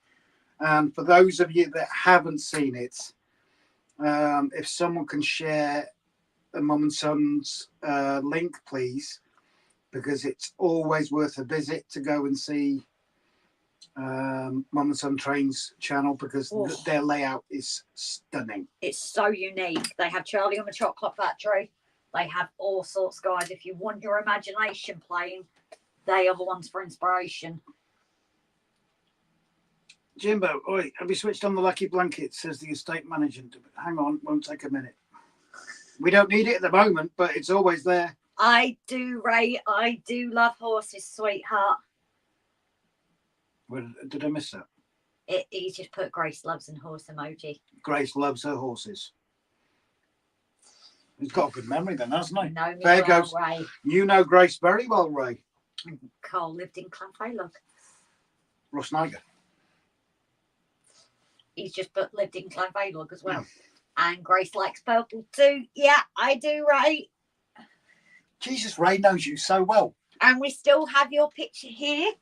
And for those of you that haven't seen it, if someone can share the Mum and Son's link, please, because it's always worth a visit to go and see Mum and Son Trains channel, because their layout is stunning. It's so unique. They have Charlie on the Chocolate Factory. They have all sorts, guys. If you want your imagination playing, they are the ones for inspiration. Jimbo, oi, have you switched on the lucky blanket? Says the estate manager. Hang on, won't take a minute. We don't need it at the moment, but it's always there. I do, Ray. I do love horses, sweetheart. Where, did I miss that? He's just put Grace loves and horse emoji. Grace loves her horses. He's got a good memory then, hasn't he? No, there well, goes. Ray. You know Grace very well, Ray. Carl lived in Clanfaylock. Ross Niger. He's just put lived in Clanfaylock as well. And Grace likes purple too. Yeah, I do, Ray. Jesus, Ray knows you so well. And we still have your picture here.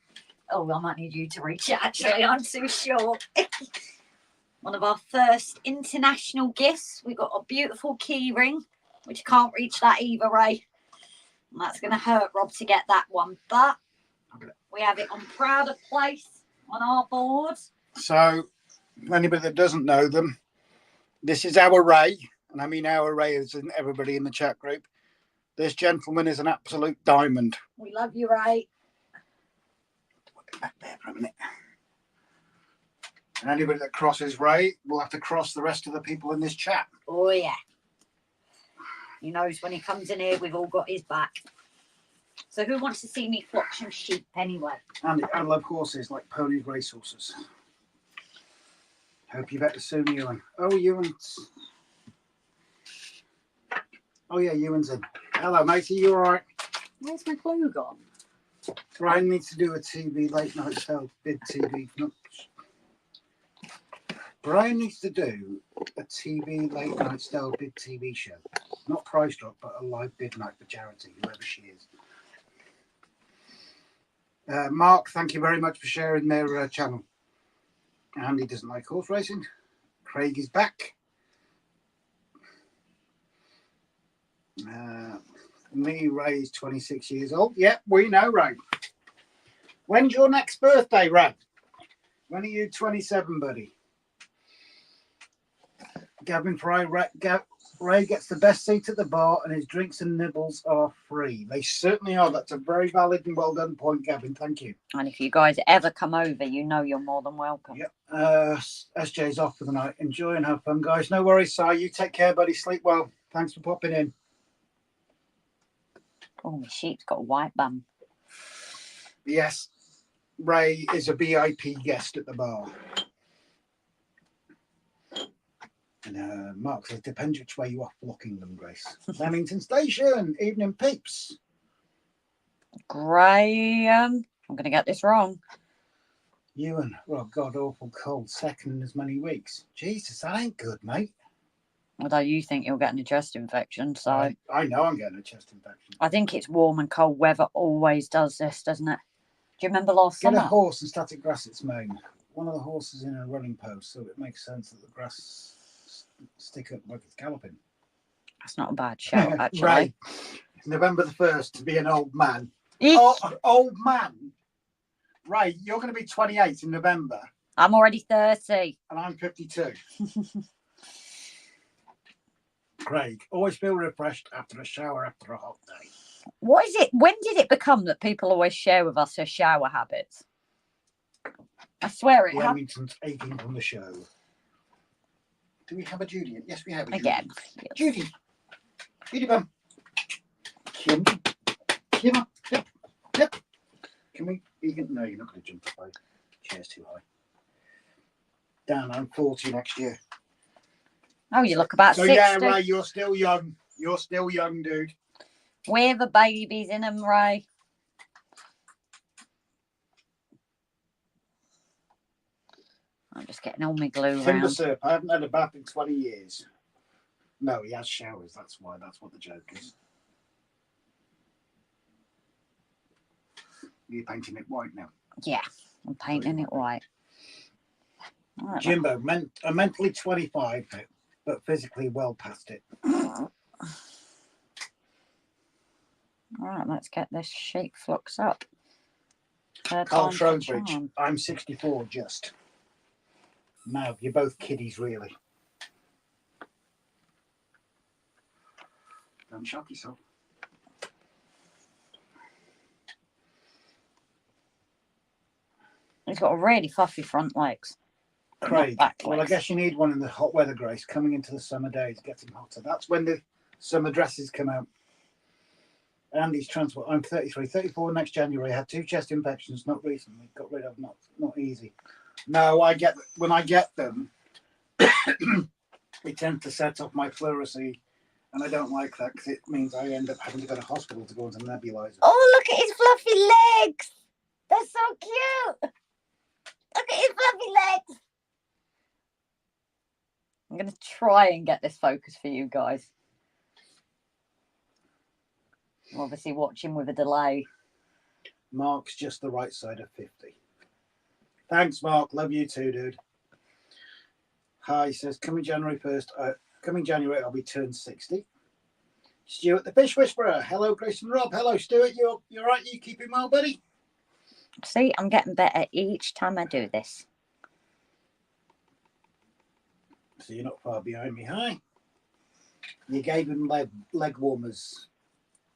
Oh, I might need you to reach it, actually. I'm too short. One of our first international gifts. We got a beautiful key ring, which can't reach that either, Ray. That's going to hurt Rob to get that one, but Okay. we have it on prouder place on our board. So, anybody that doesn't know them, this is our Ray, and I mean our Ray as in everybody in the chat group. This gentleman is an absolute diamond. We love you, Ray. Put it back there for a minute. And anybody that crosses Ray will have to cross the rest of the people in this chat. Oh, yeah. He knows when he comes in here, we've all got his back. So who wants to see me flock some sheep anyway? And I love horses like ponies, racehorses. Hope you're better soon, Ewan. Oh, Ewan's. Oh, yeah, Ewan's in. Hello, matey. You all right? Where's my glue gone? Brian needs to do a TV late night show. Bid TV. No. Brian needs to do a TV late night style bid TV show. Not price drop, but a live bid night for charity, whoever she is. Mark, thank you very much for sharing their channel. Andy doesn't like horse racing. Craig is back. Me, Ray is 26 years old. Yep, we know, Ray. When's your next birthday, Ray? When are you 27, buddy? Gavin Fry, Ray gets the best seat at the bar and his drinks and nibbles are free. They certainly are. That's a very valid and well done point, Gavin. Thank you. And if you guys ever come over, you know you're more than welcome. Yep. SJ's off for the night. Enjoy and have fun, guys. No worries, Si. You take care, buddy. Sleep well. Thanks for popping in. Oh, my sheep's got a white bum. Yes, Ray is a VIP guest at the bar. And Mark says, depends which way you are flocking them, Grace. Leamington Station, evening peeps. Graham, I'm going to get this wrong. Ewan, oh God, awful cold, second in as many weeks. Jesus, that ain't good, mate. Although you think you're getting a chest infection, so I know I'm getting a chest infection. I think it's warm and cold weather always does this, doesn't it? Do you remember last Get summer? a horse and static grass its mane. One of the horses in a running post, so it makes sense that the grass stick up like it's galloping. That's not a bad shout, actually. Ray, November the 1st to be an old man. Eesh. Oh, old man. Ray, you're going to be 28 in November. I'm already 30. And I'm 52. Craig, always feel refreshed after a shower after a hot day. What is it? When did it become that people always share with us their shower habits? I swear it happened. Leamington's aching from the show. Do we have a Judy? Yes, we have a Judy. Again. Yes. Judy. Judy bum. Kim. Yep. Can we? No, you're not going to jump up. Chair's too high. Dan, I'm 40 next year. Oh, you look about 60. Yeah, Ray, you're still young. You're still young, dude. We're the babies in them, Ray. I'm just getting all my glue Timber around. Surf, I haven't had a bath in 20 years. No, he has showers. That's why. That's what the joke is. You're painting it white now. Yeah, I'm painting it white. Right, Jimbo, I'm mentally 25, but physically well past it. All right, let's get this sheep flux up. Carl Trowbridge, I'm 64 just. No, you're both kiddies, really. Don't shock yourself. He's got a really fluffy front legs. Craig, back well, I legs. guess you need one in the hot weather, Grace. Coming into the summer days, getting hotter. That's when the summer dresses come out. Andy's transport. I'm 33, 34 next January. I had 2 chest infections, not recently. Got rid of, not easy. No, when I get them, it tends to set off my pleurisy, and I don't like that because it means I end up having to go to hospital to go into nebulizer. Oh, look at his fluffy legs. They're so cute. Look at his fluffy legs. I'm going to try and get this focus for you guys. I'm obviously watching with a delay. Mark's just the right side of 50. Thanks, Mark. Love you too, dude. Hi, says coming January 1st. Coming January, I'll be turned 60. Stuart the Fish Whisperer. Hello, Grace and Rob. Hello, Stuart. You're right. You keeping well, buddy? See, I'm getting better each time I do this. So you're not far behind me. Hi. You gave him leg warmers.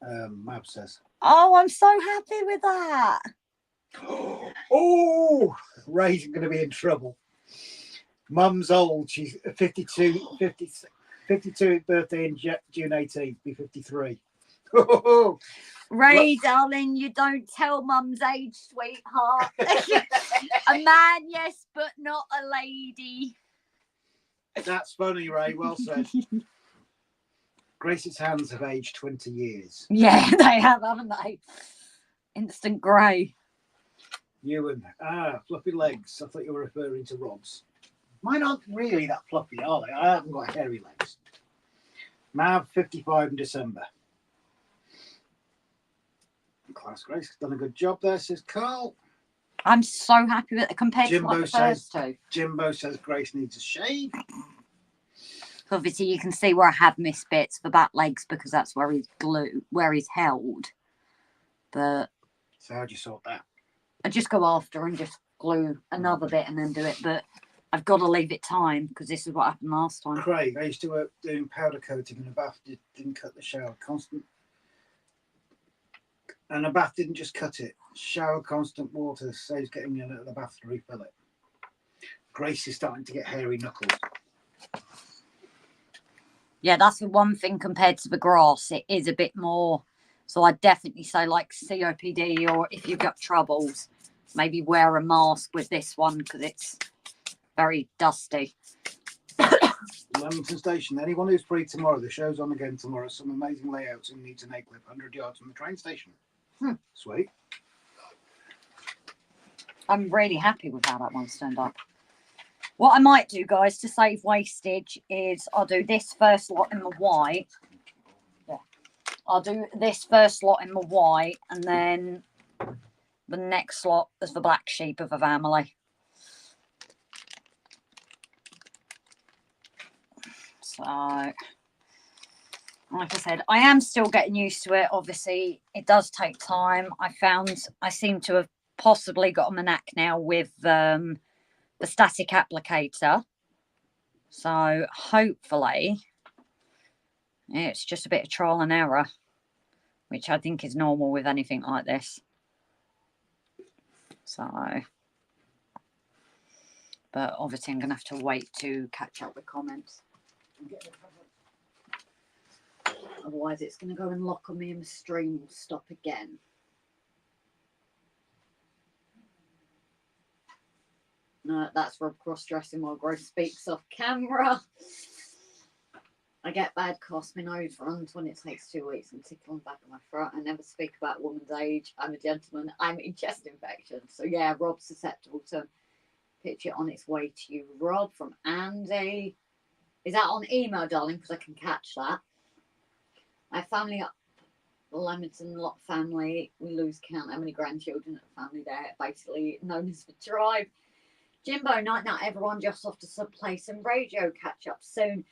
Mab says. Oh, I'm so happy with that. Oh, Ray's going to be in trouble. Mum's old. She's 52 birthday in June 18th. Be 53. Ray, darling, you don't tell Mum's age, sweetheart. A man, yes, but not a lady. That's funny, Ray. Well said. Grace's hands have aged 20 years. Yeah, they have, haven't they? Instant grey. Ewan. Fluffy legs. I thought you were referring to Rob's. Mine aren't really that fluffy, are they? I haven't got hairy legs. Mav, 55 in December. Class Grace, done a good job there, says Carl. I'm so happy with it compared to Jimbo like the first two. Jimbo says Grace needs a shave. Obviously, you can see where I have missed bits for back legs because that's where he's held. But So how'd you sort that? I just go after and just glue another bit and then do it. But I've got to leave it time because this is what happened last time. Craig, I used to work doing powder coating in a bath. Didn't cut the shower constant. And a bath didn't just cut it. Shower constant water saves getting in at the bath to refill it. Grace is starting to get hairy knuckles. Yeah, that's the one thing compared to the grass. It is a bit more. So I'd definitely say like COPD or if you've got troubles, maybe wear a mask with this one because it's very dusty. Leamington Station. Anyone who's free tomorrow, the show's on again tomorrow. Some amazing layouts in Needs and Aycliffe, 100 yards from the train station. Sweet. I'm really happy with how that one's turned up. What I might do, guys, to save wastage is I'll do this first lot in the white. Yeah. I'll do this first lot in the white and then the next lot is the black sheep of the family. So, like I said, I am still getting used to it. Obviously, it does take time. I seem to have possibly got a knack now with the static applicator. So hopefully it's just a bit of trial and error, which I think is normal with anything like this. So, but obviously I'm going to have to wait to catch up with comments. Otherwise it's going to go and lock on me and the stream will stop again. No, that's Rob cross-dressing while Grace speaks off camera. I get bad cough, my nose runs when it takes 2 weeks and tickle on the back of my throat. I never speak about woman's age. I'm a gentleman. I'm in chest infection. So yeah, Rob's susceptible to picture on its way to you. Rob from Andy. Is that on email, darling? Because I can catch that. My family up Leamington lot family. We lose count how many grandchildren at the family there. Basically known as the tribe. Jimbo, night night everyone, just off to some play some radio, catch up soon.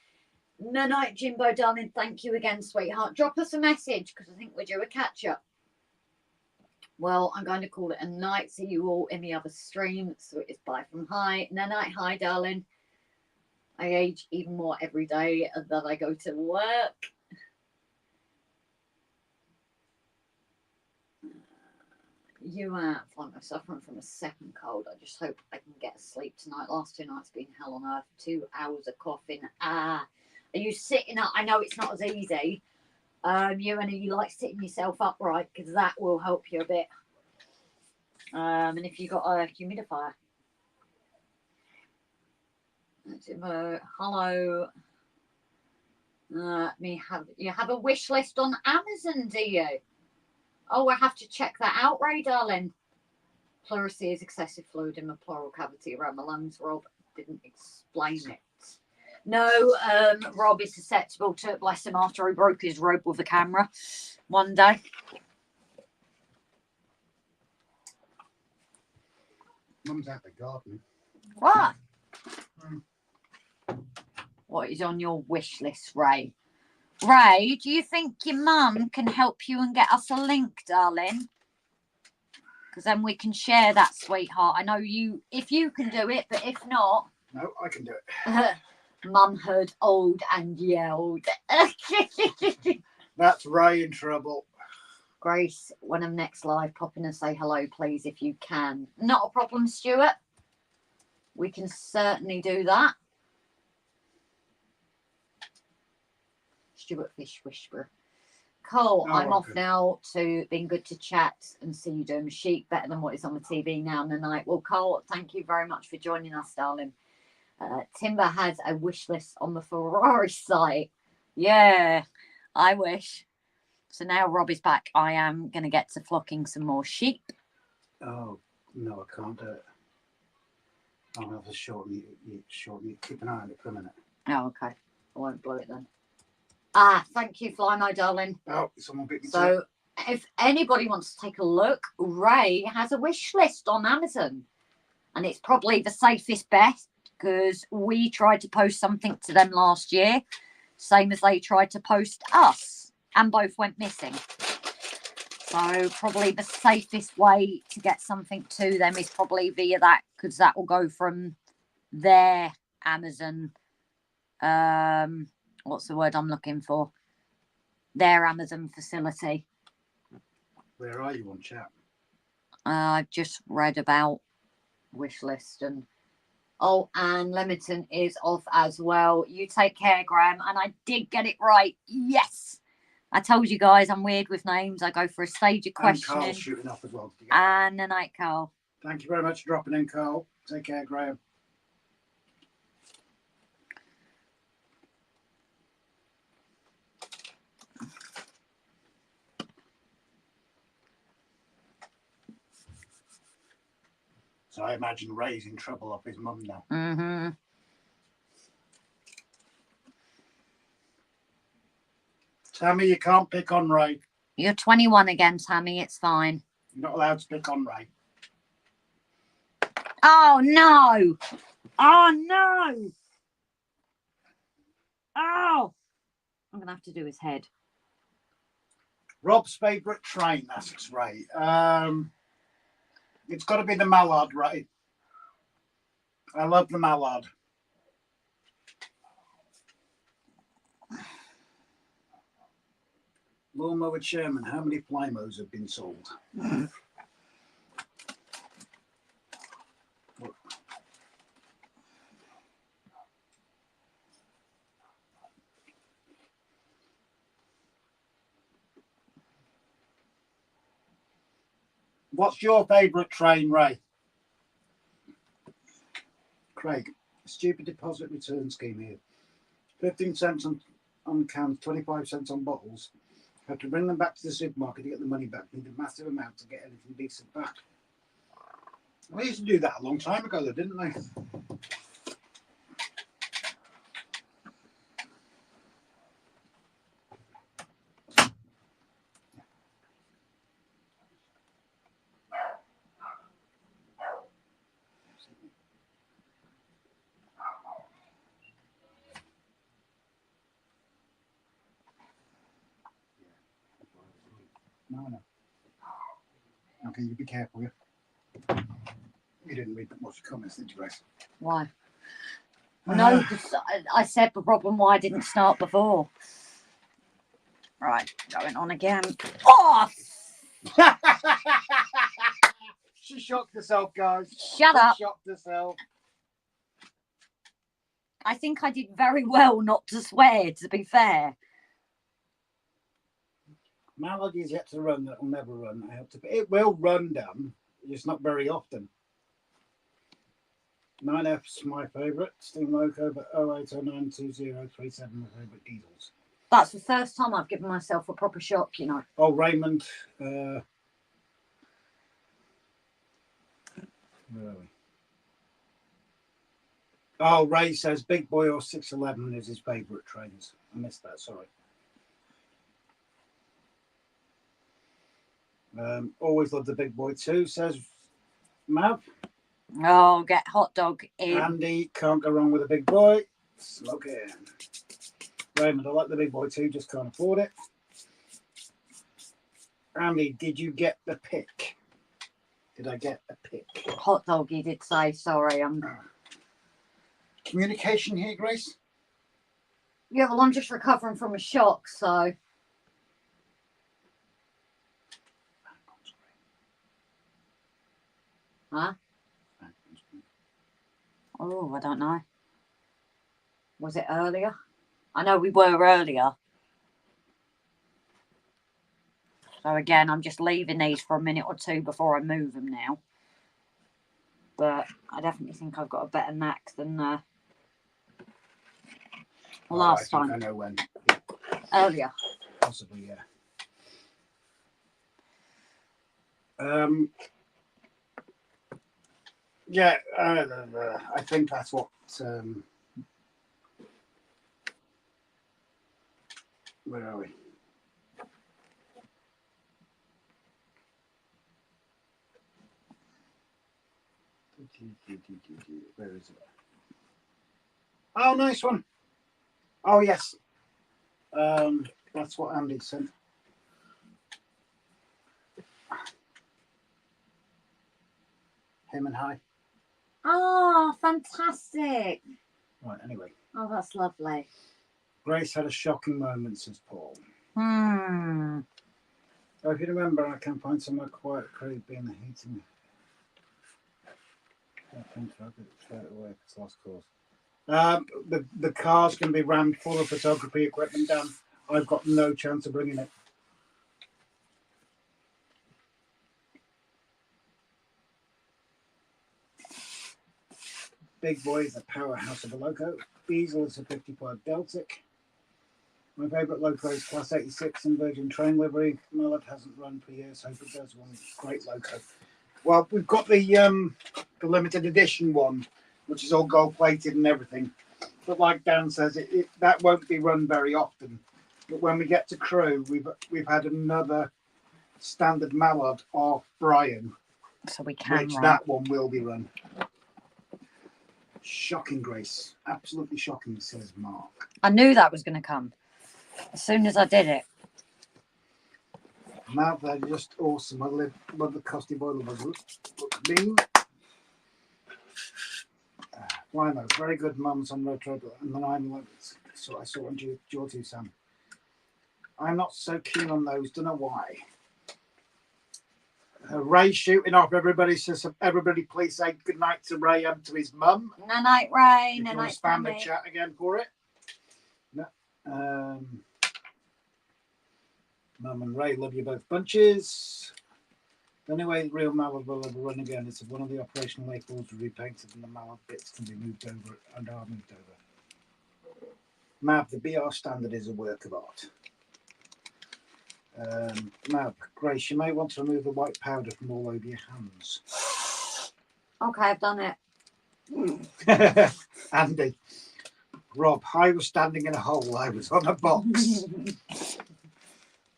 No night, Jimbo, darling, thank you again, sweetheart. Drop us a message because I think we're due a catch up. Well, I'm going to call it a night. See you all in the other stream. So it is bye from hi. No night, hi, darling. I age even more every day that I go to work. You are suffering from a second cold. I just hope I can get sleep tonight. Last 2 nights been hell on earth. 2 hours of coughing. Are you sitting up? I know it's not as easy. You like sitting yourself upright because that will help you a bit. And if you got a humidifier. Hello. You have a wish list on Amazon, do you? Oh, I have to check that out, Ray, darling. Pleurisy is excessive fluid in the pleural cavity around the lungs. Rob didn't explain it. No, Rob is susceptible to it. Bless him, after he broke his rope with the camera one day. Mum's out the garden. What? What is on your wish list, Ray? Ray, do you think your mum can help you and get us a link, darling? Because then we can share that, sweetheart. I know you, if you can do it, but if not... No, I can do it. Mum heard old and yelled. That's Ray in trouble. Grace, when I'm next live, pop in and say hello, please, if you can. Not a problem, Stuart. We can certainly do that. Stuart Fish Whisperer. Cole, Oh, I'm off okay. now to being good to chat and see you doing sheep better than what is on the TV now in the night. Well, Cole, thank you very much for joining us, darling. Timber has a wish list on the Ferrari site. Yeah, I wish. So now Rob is back. I am going to get to flocking some more sheep. Oh, no, I can't do it. I'll have to shorten it. Keep an eye on it for a minute. Oh, okay. I won't blow it then. Ah, thank you, Fly, my darling. Oh, someone beat me to So it. if anybody wants to take a look, Ray has a wish list on Amazon. And it's probably the safest bet because we tried to post something to them last year, same as they tried to post us, and both went missing. So probably the safest way to get something to them is probably via that, because that will go from their Amazon, what's the word I'm looking for? Their Amazon facility. Where are you on chat? I've just read about wish list and and Leamington is off as well. You take care, Graham. And I did get it right. Yes. I told you guys I'm weird with names. I go for a stage of questioning. And Carl's shooting off as well. And the night, Carl. Thank you very much for dropping in, Carl. Take care, Graham. So I imagine Ray's in trouble off his mum now. Mm-hmm. Tammy, you can't pick on Ray. You're 21 again, Tammy. It's fine. You're not allowed to pick on Ray. Oh, no. Oh, no. Oh. I'm going to have to do his head. Rob's favourite train, asks Ray. It's got to be the Mallard, Ray. I love the Mallard. Lawnmower Chairman, how many Plymos have been sold? What's your favourite train, Ray? Craig, stupid deposit return scheme here. 15 cents on cans, 25 cents on bottles. Have to bring them back to the supermarket to get the money back. Need a massive amount to get anything decent back. They used to do that a long time ago, though, didn't they? No. Okay, you be careful, yeah? You didn't read much comments, did you, Grace? Why? No, I said the problem why I didn't start before. Right, going on again. Oh! She shocked herself, guys. Shut up. She shocked herself. I think I did very well not to swear, to be fair. Mallard is yet to run. That will never run. It will run, Dan. Just not very often. 9F's my favourite. Steam Loco, but 08092037 my favourite diesels. That's the first time I've given myself a proper shock, you know. Oh, Raymond. Where are we? Oh, Ray says Big Boy or 611 is his favourite trains. I missed that, sorry. Always love the Big Boy too, says Mav. Oh, get hot dog in. Andy, can't go wrong with a Big Boy. Smoking. Raymond, I like the big boy too, just can't afford it. Andy, did you get the pick? Did I get a pick? Hot dog, he did say, sorry. Communication here, Grace? Yeah, well, I'm just recovering from a shock, so. Huh? Oh, I don't know. Was it earlier? I know we were earlier. So again, I'm just leaving these for a minute or two before I move them now. But I definitely think I've got a better knack than last time. I know when. Earlier. Possibly, yeah. Yeah, I think that's what. Where are we? Where is it? Oh, nice one. Oh, yes. That's what Andy sent. Him and hi. Oh, fantastic. Right, anyway. Oh, that's lovely. Grace had a shocking moment, says Paul. Hmm. Oh, if you remember, I can find somewhere quiet, creepy in the heating. I think I'll get it straight away if it's lost cause. The car's going to be rammed full of photography equipment, Dan. I've got no chance of bringing it. Big boy is a powerhouse of a loco. Diesel is a 55 Deltic. My favourite loco is Class 86 in Virgin Train livery. Mallet hasn't run for years. Hope it does one. Great loco. Well, we've got the limited edition one, which is all gold plated and everything. But like Dan says, that won't be run very often. But when we get to Crewe, we've had another standard mallard off Brian, So we can which run. that one will be run. Shocking, Grace. Absolutely shocking, says Mark. I knew that was going to come as soon as I did it. Now they're just awesome. I love the Costy boiler was. Look, bing. Why not? Very good mums on Road Trouble and the 911s. So I saw on Georgie Sam. I'm not so keen on those. Don't know why. Ray shooting off. Everybody says, everybody please say good night to Ray and to his mum. No night, Ray. If No you want night, to spam the Sammy. chat again for it. No. Mum and Ray, love you both bunches. The only way real mallard will ever run again is if one of the operational acorns will be repainted and the mallard bits can be moved over and are moved over. Mab, the BR standard is a work of art. Mab, Grace, you may want to remove the white powder from all over your hands. Okay, I've done it. Andy, Rob, I was standing in a hole. I was on a box.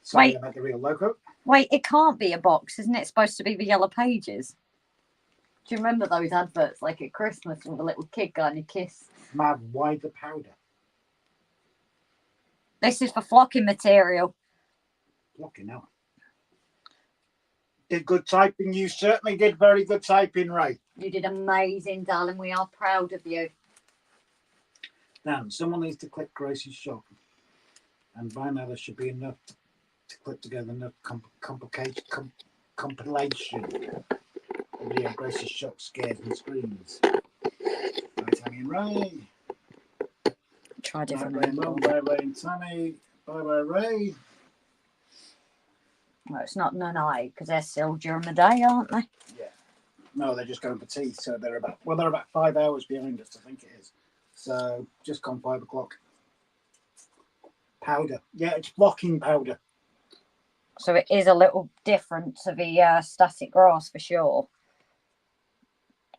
Sorry, Wait. about the real loco. Wait, it can't be a box, isn't it? Supposed to be the yellow pages. Do you remember those adverts like at Christmas with a little kid going a kiss? Mab, why the powder? This is for flocking material. Fucking hell. Did good typing. You certainly did very good typing, Ray. You did amazing, darling. We are proud of you. Dan, someone needs to clip Grace's shop. And by now there should be enough to clip together enough compilation of video Grace's shop scares and screams. Right, Tammy and Ray. Try different. Ray and Mum, bye Ray and Tammy. Bye bye Ray. Well, it's not none eye because they're still during the day, aren't they? Yeah. No, they're just going for tea, so they're about 5 hours behind us, I think it is. So just gone 5 o'clock. Powder. Yeah, it's blocking powder. So it is a little different to the static grass for sure.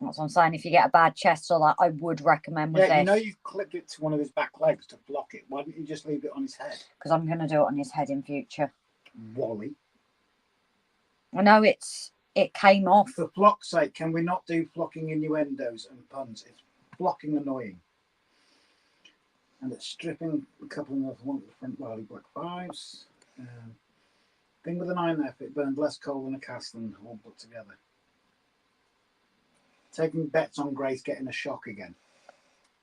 That's what I'm saying. If you get a bad chest or that, I would recommend with Yeah, you this. know you've clipped it to one of his back legs to block it. Why don't you just leave it on his head? Because I'm going to do it on his head in future. Wally. I know it came off. For flock's sake, can we not do flocking innuendos and puns? It's flocking annoying. And it's stripping a couple of the front barley black 5s. Thing with the 9F, it burned less coal than a cast and all put together. Taking bets on Grace getting a shock again.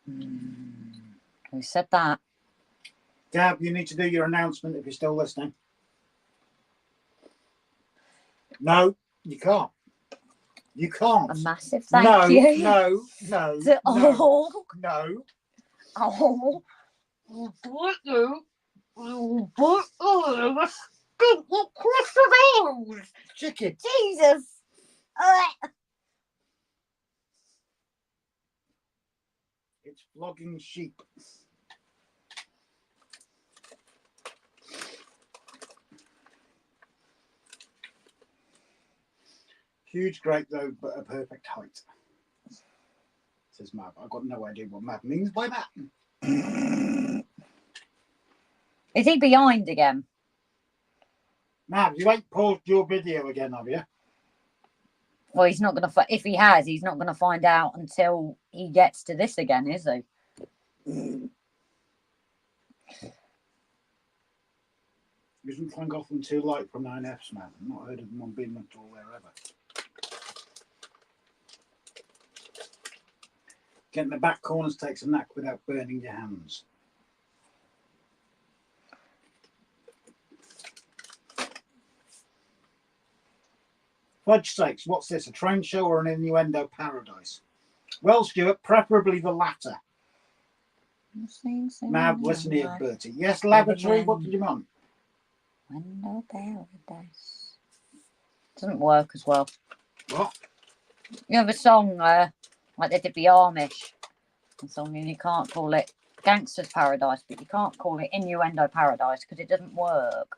Who said that? Gab, you need to do your announcement if you're still listening. No, you can't. You can't. A massive thank you. No. To all. No. Oh. Chicken. Jesus. It's flogging sheep. Huge grape though, but a perfect height. Says Mab. I've got no idea what Mab means by that. Is he behind again? Mab, you ain't paused your video again, have you? Well, he's not going to. If he has, he's not going to find out until he gets to this again, is he? Isn't Llangollen too light from 9Fs, man? I've not heard of them on being at all there ever. Getting the back corners takes a knack without burning your hands. Fudge sakes, what's this? A train show or an innuendo paradise? Well, Stuart, preferably the latter. Mab, listen here, Bertie. Yes, laboratory, what did you want? Window paradise. Doesn't work as well. What? You have a song like they did the Amish. A song and you can't call it Gangster's Paradise, but you can't call it Innuendo Paradise because it doesn't work.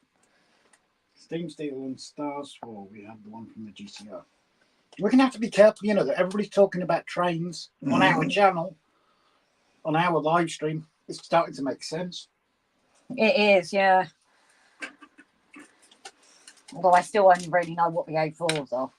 Steam Steel and Stars Fall, we had the one from the GCR. We're going to have to be careful, you know, that everybody's talking about trains on our channel, on our live stream. It's starting to make sense. It is, yeah. Although I still only really know what the A4s are.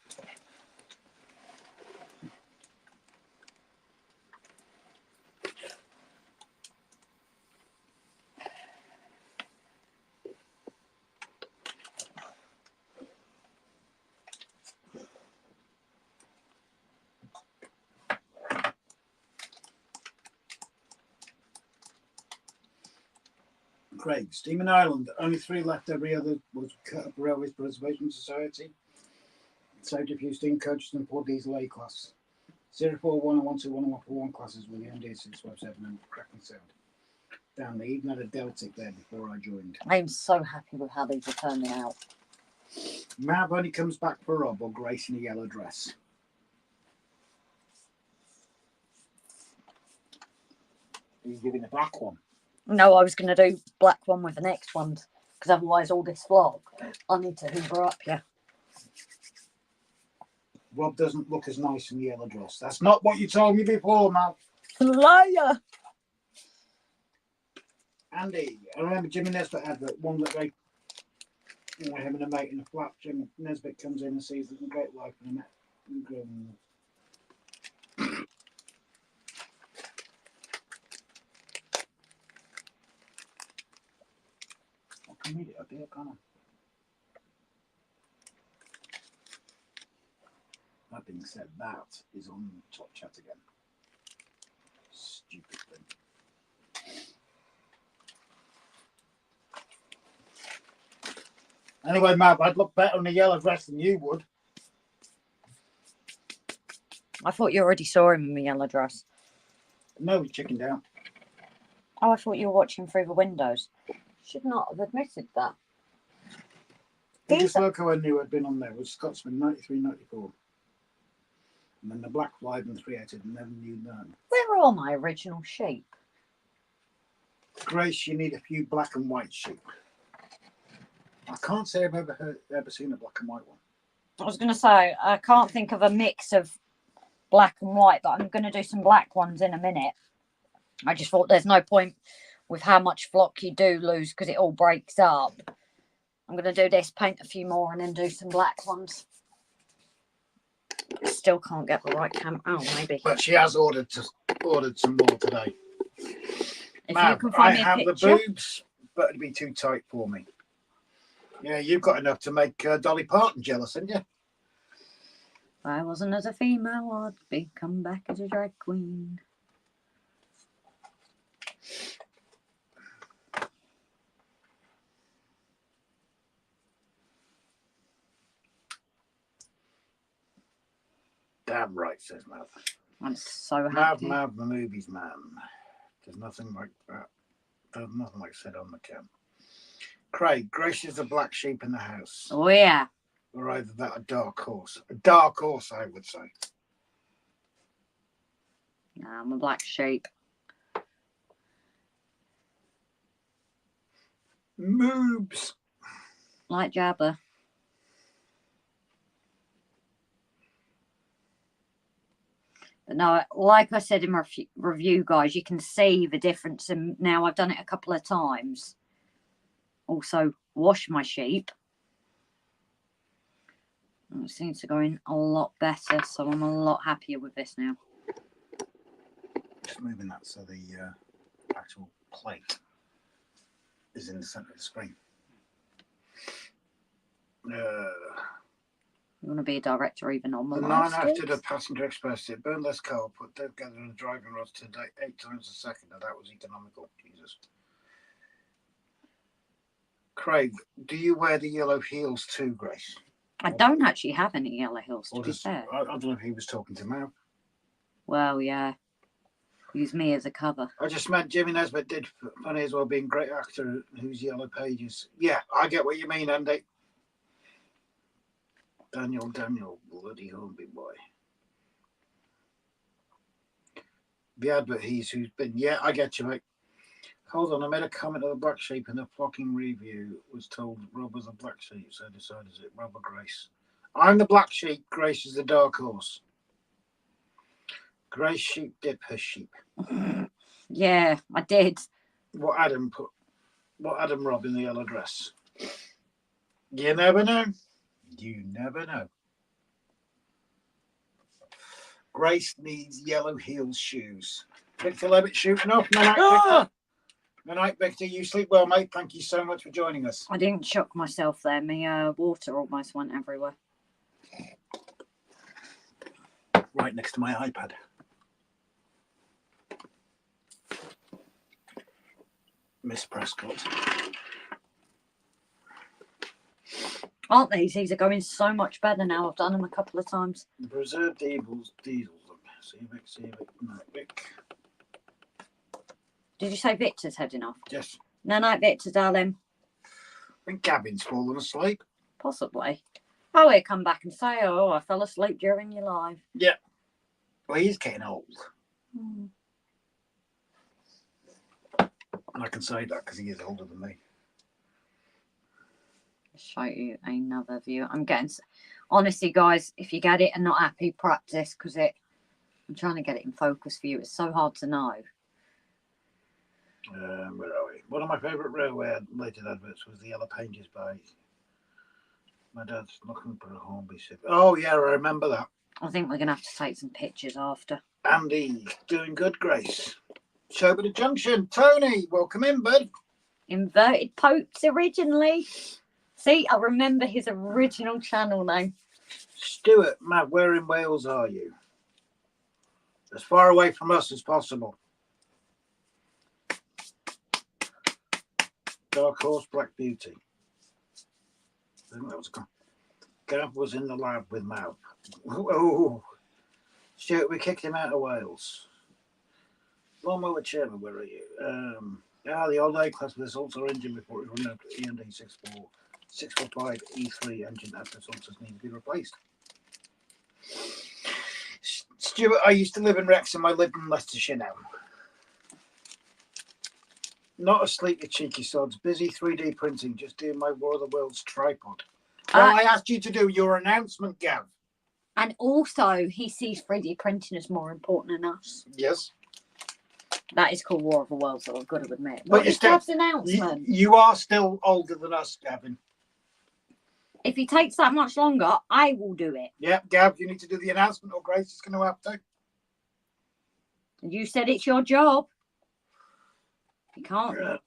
Craig, Steaming Island, only 3 left. Every other was cut up Railways Preservation Society. Saved a few steam coaches and 4 diesel A class. 041 and 121 and 141 classes with the MD657 and cracking sound. Damn, they even had a Deltic there before I joined. I am so happy with how these are turning out. Mav only comes back for Rob or Grace in a yellow dress. Are you giving a black one? No, I was going to do black one with the next ones because otherwise all this vlog, I need to hoover up, yeah. Rob doesn't look as nice in the yellow dress. That's not what you told me before, Mav. Liar! Andy, I remember Jimmy Nesbitt advert, one that they, you know, him and a mate in a flat. Jimmy Nesbitt comes in and sees them great life and a met. I can read it up here, can't I? That being said, that is on top chat again. Stupid thing. Anyway, Mav, I'd look better in a yellow dress than you would. I thought you already saw him in the yellow dress. No, he's chickened out. Oh, I thought you were watching through the windows. Should not have admitted that. Biggest loco I knew had been on there was Scotsman 93, 94. And then the Black Flag and 380, never knew none. Where are my original sheep? Grace, you need a few black and white sheep. I can't say I've ever seen a black and white one. I was going to say, I can't think of a mix of black and white, but I'm going to do some black ones in a minute. I just thought there's no point with how much flock you do lose because it all breaks up. I'm going to do this, paint a few more, and then do some black ones. Still can't get the right camera. Oh, maybe. But she has ordered some more today. If you Mav, can I find me a have the picture. boobs, but it'd be too tight for me. Yeah, you've got enough to make Dolly Parton jealous, haven't you? If I wasn't as a female, I'd come back as a drag queen. Damn right, says Mav. I'm so Mav, happy. Mav, the movies man. There's nothing like that. There's nothing like said on the cam. Craig, Grace is the black sheep in the house. Oh yeah. Or either that or dark horse. A dark horse, I would say. Nah, I'm a black sheep. Moobs. Like Jabba. But no, like I said in my review, guys, you can see the difference. And now I've done it a couple of times. Also, wash my sheep. And it seems to go in a lot better, so I'm a lot happier with this now. Just moving that so the actual plate is in the centre of the screen. You want to be a director even on the The live 9 after streams? the passenger express, it burned less coal, put together in the driving rods to 8 times a second. Now that was economical. Jesus. Craig, do you wear the yellow heels too, Grace? I don't actually have any yellow heels, to Or be does, fair. I don't know if he was talking to Mal. Well, yeah. Use me as a cover. I just meant Jimmy Nesbitt did funny as well, being a great actor whose yellow pages. Yeah, I get what you mean, Andy. Daniel, bloody Hornby boy. The advert who's been. Yeah, I get you, mate. Hold on, I made a comment of the black sheep in the fucking review. Was told Rob was a black sheep, so I decided it. Rob or Grace. I'm the black sheep. Grace is the dark horse. Grace sheep dip her sheep. Yeah, I did. What Adam Rob in the yellow dress. You never know. You never know. Grace needs yellow heels shoes. Victor Levitt shooting off. Good night, Victor. You sleep well, mate. Thank you so much for joining us. I didn't shock myself there. My water almost went everywhere. Right next to my iPad. Miss Prescott. Aren't these? These are going so much better now. I've done them a couple of times. The preserved diesels. Civic. No, Vic. Did you say Victor's heading off? Yes. No, Victor, darling. I think Gavin's fallen asleep. Possibly. Oh, he'll come back and say, oh, I fell asleep during your live. Yeah. Well, he's getting old. And I can say that because he is older than me. Show you another view. I'm getting... Honestly, guys, if you get it and not happy, practice, because I'm trying to get it in focus for you. It's so hard to know. Where are we? One of my favourite railway-related adverts was the Yellow Pages by my dad's looking for a Hornby ship. Oh, yeah, I remember that. I think we're going to have to take some pictures after. Andy, doing good, Grace. Showbit Junction. Tony, welcome in, bud. Inverted Popes originally. See, I remember his original channel name. Stuart, Matt, where in Wales are you? As far away from us as possible. Dark Horse, Black Beauty. I think that was Gav was in the lab with Mal. Oh, Stuart, we kicked him out of Wales. Lawnmower Chairman, where are you? The old A class with assaults or engine before it was run out to E&D 645 E3 engine after assaults need to be replaced. Stuart, I used to live in Wrexham. I lived in Leicestershire now. Not asleep, you cheeky sods. Busy 3D printing. Just doing my War of the Worlds tripod. Well, I asked you to do your announcement, Gav. And also, he sees 3D printing as more important than us. Yes. That is called War of the Worlds, so I've got to admit. But What is Gav's announcement? You are still older than us, Gavin. If he takes that much longer, I will do it. Yeah, Gav, you need to do the announcement or Grace is going to have to. You said it's your job. You can't.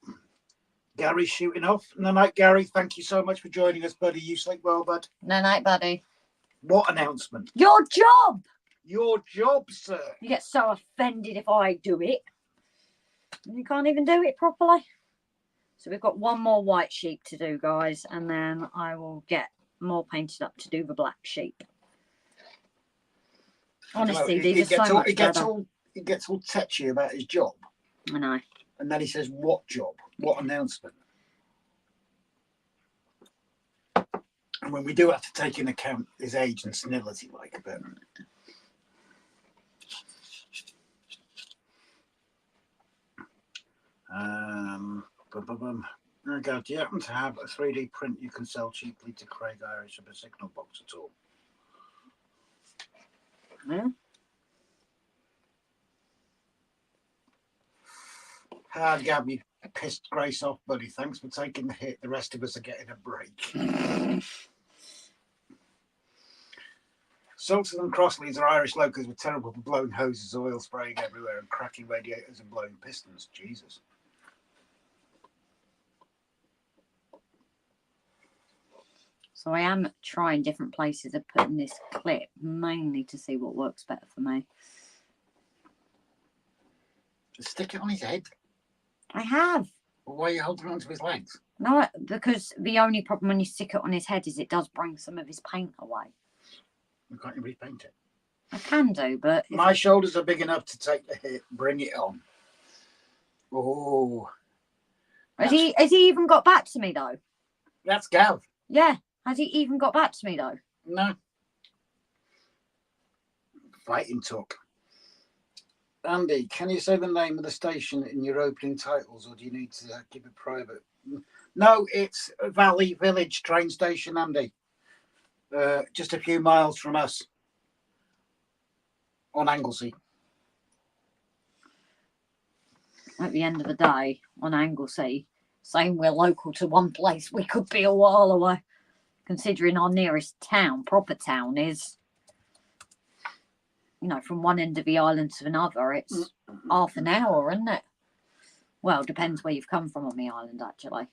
Gary's shooting off. No night, Gary. Thank you so much for joining us, buddy. You sleep well, bud. No night, buddy. What announcement? Your job! Your job, sir. You get so offended if I do it. And you can't even do it properly. So we've got one more white sheep to do, guys. And then I will get more painted up to do the black sheep. Honestly, these are so much better. He gets all tetchy about his job. I know. And then he says, what job? What announcement? And when we do have to take into account his age and senility, like a bit. There we go. Do you happen to have a 3D print you can sell cheaply to Craig Irish of a signal box at all? Yeah. Hard Gab, you pissed Grace off, buddy. Thanks for taking the hit. The rest of us are getting a break. Sultan and Crossleys are Irish locals with terrible for blowing hoses, oil spraying everywhere, and cracking radiators and blowing pistons. Jesus. So I am trying different places of putting this clip, mainly to see what works better for me. Just stick it on his head. I have. Well, why are you holding on to his legs? No, because the only problem when you stick it on his head is it does bring some of his paint away. You can't repaint it. I can do, but... My shoulders are big enough to take the hit. Bring it on. Oh. Has he even got back to me, though? That's Gav. Yeah. Has he even got back to me, though? No. Fighting talk. Andy, can you say the name of the station in your opening titles, or do you need to keep it private? No, it's Valley Village train station, Andy. Just a few miles from us. On Anglesey. At the end of the day, on Anglesey, saying we're local to one place, we could be a while away. Considering our nearest town, proper town, is, you know, from one end of the island to another, it's half an hour, isn't it? Well, depends where you've come from on the island, actually.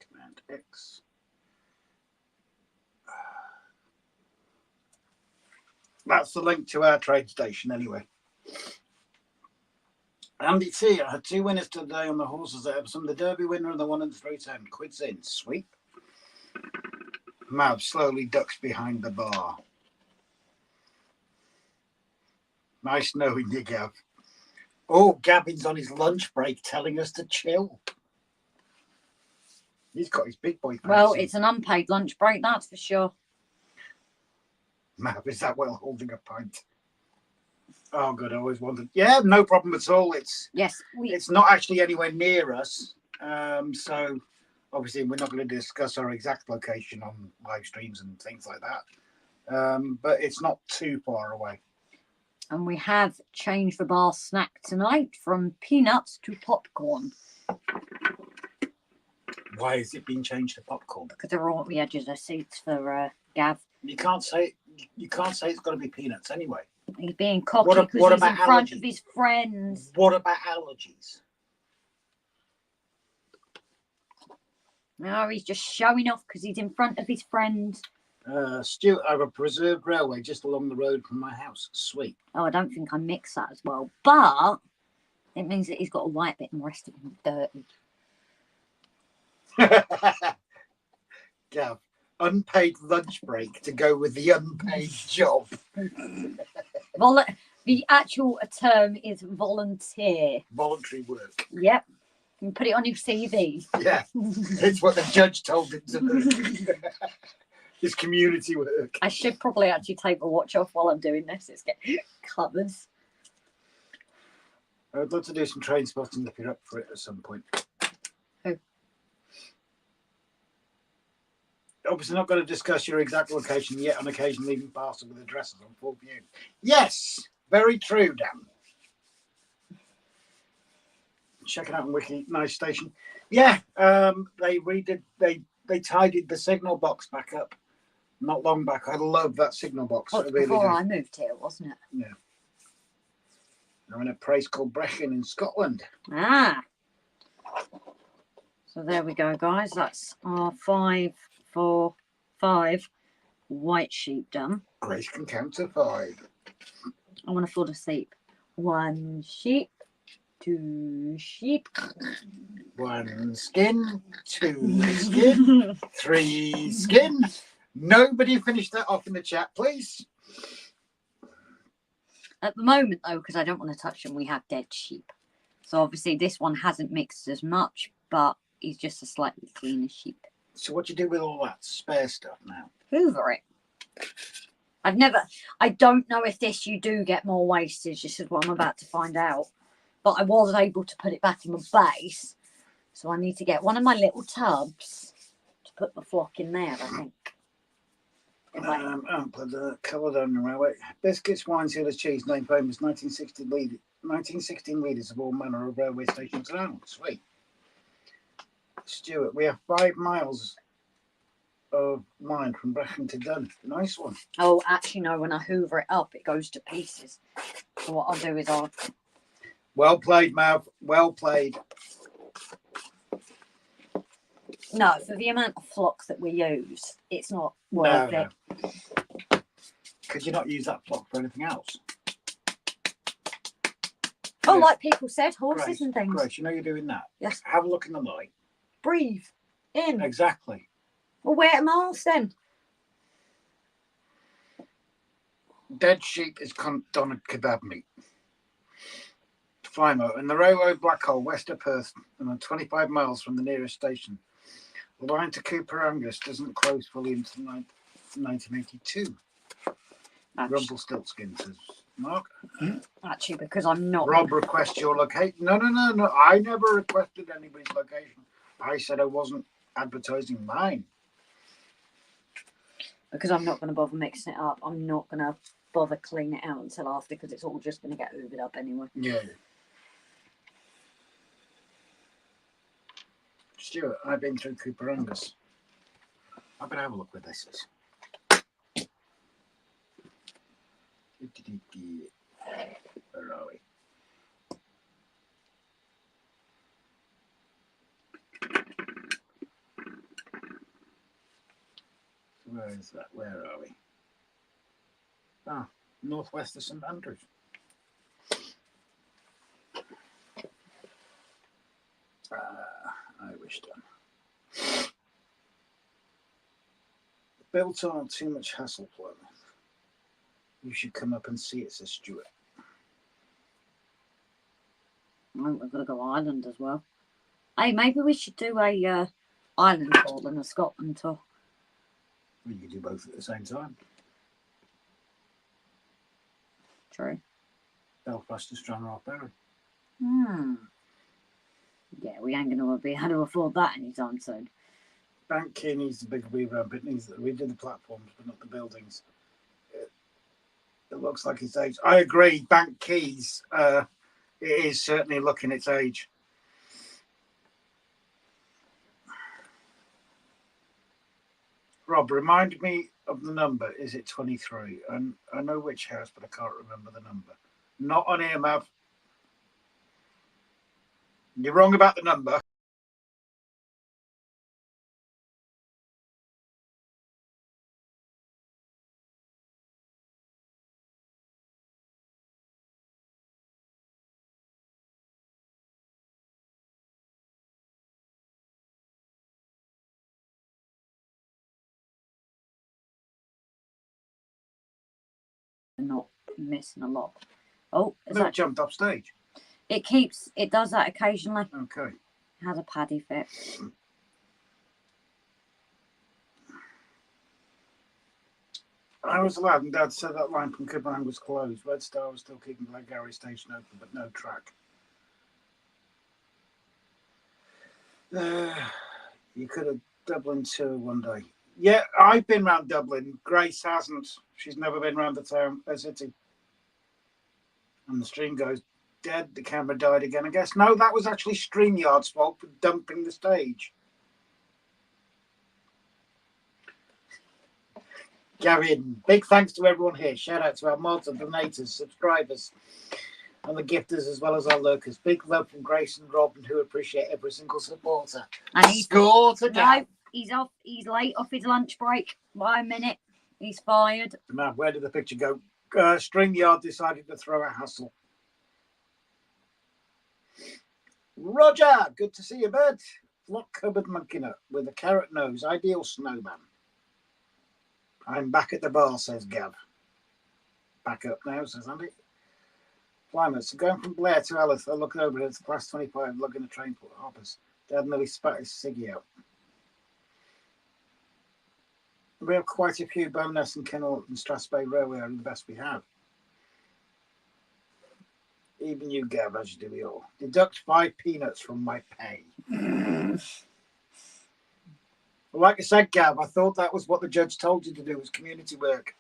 Command X. That's the link to our trade station, anyway. Andy T, I had 2 winners today on the horses at Epsom. The Derby winner and the 1 in 310. Quids in. Sweep. Mav slowly ducks behind the bar. Nice knowing you, Gav. Oh, Gavin's on his lunch break telling us to chill. He's got his big boy pants. Well, it's an unpaid lunch break, that's for sure. Mav, is that well holding a pint? Oh, good. I always wanted. Yeah, no problem at all. It's not actually anywhere near us. So obviously we're not going to discuss our exact location on live streams and things like that. But it's not too far away. And we have changed the bar snack tonight from peanuts to popcorn. Why has it been changed to popcorn? Because they're all at the edges of seats for Gav. You can't say it's got to be peanuts anyway. He's being cocky because he's in front of his friends. What about allergies? No, he's just showing off because he's in front of his friends. Stuart, I have a preserved railway just along the road from my house. Sweet. Oh, I don't think I mix that as well. But it means that he's got a white bit and the rest of him dirty. Gav, unpaid lunch break to go with the unpaid job. The actual term is volunteer. Voluntary work. Yep. You can put it on your CV. Yeah. It's what the judge told him to do. It's community work. I should probably actually take the watch off while I'm doing this. It's getting covers. I would love to do some train spotting if you're up for it at some point. Who? Obviously not going to discuss your exact location yet, on occasion leaving parcel with addresses on full view. Yes, very true, Dan. Check it out on Wiki. Nice station. Yeah, they redid. They tidied the signal box back up not long back. I love that signal box. Well, I really before do. I moved here, wasn't it? Yeah. I'm in a place called Brechin in Scotland. Ah. So there we go, guys. That's our 5, 4, 5 white sheep done. Grace can count to 5. I want to fall asleep. 1 sheep, 2 sheep, 1 skin, 2 skin, 3 skin. Nobody finish that off in the chat, please. At the moment, though, because I don't want to touch them, we have dead sheep. So obviously this one hasn't mixed as much, but he's just a slightly cleaner sheep. So what do you do with all that spare stuff now? Hoover it. I don't know if this you do get more wastage. This is what I'm about to find out. But I was able to put it back in the base. So I need to get one of my little tubs to put the flock in there, I think. I'll put the colour down the railway. Biscuits, wine, sealers, cheese, name famous 1916 leaders of all manner of railway stations around. Sweet. Stuart, we have 5 miles of line from Brechin to Dun. Nice one. Oh, actually, no, when I hoover it up, it goes to pieces. So what I'll do is I'll... Well played, Mav. Well played. No, for the amount of flock that we use, it's not worth it. Could you not use that flock for anything else? Oh, Yes. like people said, horses Grace, and things. Grace, you know you're doing that. Yes. Have a look in the light. Breathe in. Exactly. Well, where am I then? Dead sheep is done kebab meat. Flymo and the railroad black hole west of Perth and on 25 miles from the nearest station. The line to Cooper Angus doesn't close fully until 1982. Rumpelstiltskin says Mark. Actually, because I'm not. Rob requests your location. No. I never requested anybody's location. I said I wasn't advertising mine. Because I'm not going to bother mixing it up. I'm not going to bother cleaning it out until after because it's all just going to get hoovered up anyway. Yeah. Stuart, I've been through Cooper Angus. I'm going to have a look where this is. Where are we? Where is that? Where are we? Ah, northwest of St Andrews. I wish done. Built on too much hassle, Plymouth. You should come up and see it, says Stuart. I think we're going to go Ireland as well. Hey, maybe we should do a Ireland tour and a Scotland tour. Well, you can do both at the same time. True. Belfast to Stranraer Ferry. Yeah, we ain't going to be able to afford that anytime soon. Bank Key needs a big revamp. It needs we did the platforms, but not the buildings. It looks like its age. I agree. Bank Keys, it is certainly looking its age. Rob, remind me of the number. Is it 23? And I know which house, but I can't remember the number. Not on here, Mav. You're wrong about the number. Not missing a lot. Oh, is No, that jumped off stage. it does that occasionally. Okay. It has a paddy fit. I was a lad and Dad said that line from Kibang was closed. Red Star was still keeping Glengarry Station open, but no track. You could have Dublin tour one day. Yeah, I've been round Dublin. Grace hasn't. She's never been round the town, the city. And the stream goes dead. The camera died again, I guess. No, that was actually StreamYard's fault for dumping the stage. Gavin, big thanks to everyone here. Shout out to our mods and donators, subscribers, and the gifters, as well as our lurkers. Big love from Grace and Robin, who appreciate every single supporter. And he's Score to Gav. no, he's off. He's late off his lunch break by a minute. He's fired. Man, where did the picture go? StreamYard decided to throw a hassle. Roger, good to see you, bud. Flock cupboard monkey nut with a carrot nose, ideal snowman. I'm back at the bar, says Gav. Back up now, says Andy. Climate. So going from Blair to Ellis, I look over at class 25, lugging a train full of hoppers. Dad nearly spat his ciggy out. We have quite a few. Bowness and Kennel and Strathspey Railway are the best we have. Even you, Gav, as you do we all. Deduct 5 peanuts from my pay. Well, like I said, Gav, I thought that was what the judge told you to do, was community work.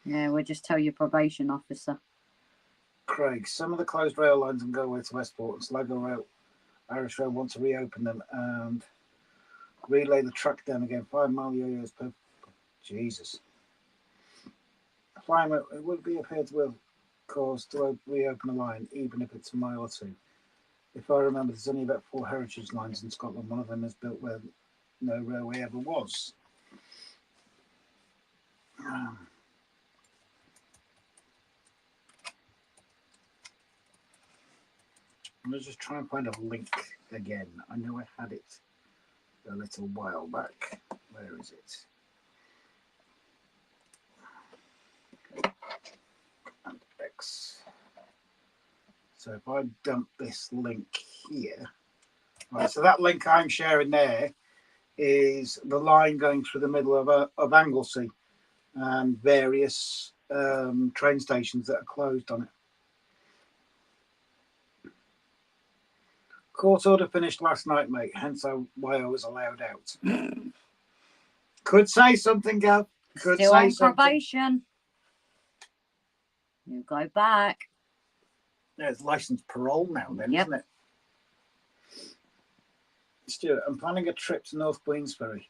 Yeah, we'll just tell your probation officer. Craig, some of the closed rail lines and go away to Westport and Sligo Rail, Irish Rail want to reopen them and relay the track down again. 5 mile yo-yos per. Jesus. Climate, it would be a pay-to-will cause to reopen a line, even if it's a mile or two. If I remember, there's only about 4 heritage lines in Scotland. One of them is built where no railway ever was. Let's just try and find a link again. I know I had it a little while back. Where is it? And X. So if I dump this link here, right, so that link I'm sharing there is the line going through the middle of Anglesey and various train stations that are closed on it. Court order finished last night, mate, hence why I was allowed out. Could say something, Gav. Could Still say on something. probation. You go back. Yeah, it's licensed parole now, then, Yep. isn't it? Stuart, I'm planning a trip to North Queensferry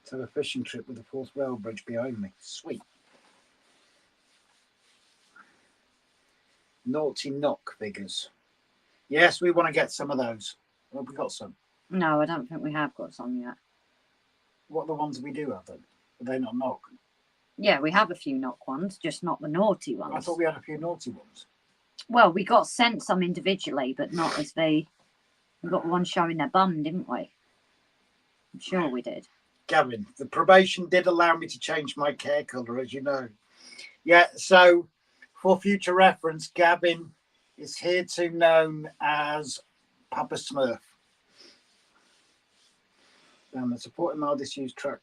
to have a fishing trip with the Fourth Rail Bridge behind me. Sweet. Naughty knock figures. Yes, we want to get some of those. Well, we got some. No, I don't think we have got some yet. What are the ones we do have then? Are they not knock? Yeah, we have a few knock ones, just not the naughty ones. I thought we had a few naughty ones. Well, we got sent some individually, but not as they. We got one showing their bum, didn't we? I'm sure we did. Gavin, the probation did allow me to change my hair colour, as you know. Yeah, so for future reference, Gavin is hereto known as Papa Smurf. And the supporting mile disused track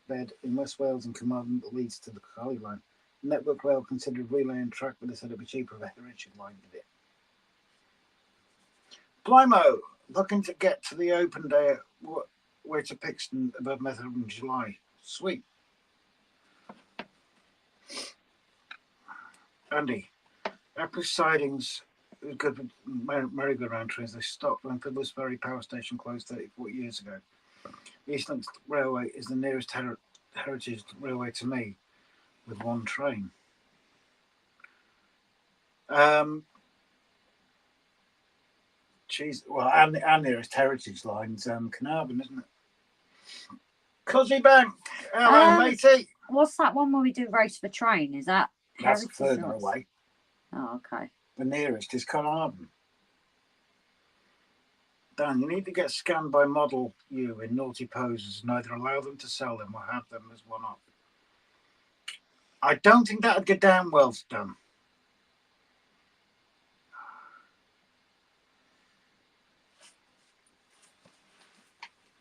bed in West Wales and Carmarthen that leads to the Cali line. Network Rail considered relaying track, but they said it'd be cheaper if a heritage line did it. Blymo, looking to get to the open day way to Pixton above Method in July. Sweet. Andy, Apple sidings good with merry-go-round trains. They stopped when Fiddler's Ferry Power Station closed 40 years ago. The Eastlands Railway is the nearest heritage railway to me, with one train. Well, our nearest heritage line's Carnarvon, isn't it? Cuzzy Bank, hello, matey. What's that one where we do race for train? Is that That's heritage? further or- away. Oh, okay. The nearest is Carnarvon. Dan, you need to get scanned by Model U in naughty poses and either allow them to sell them or have them as one-off. I don't think that would go down well, Stan.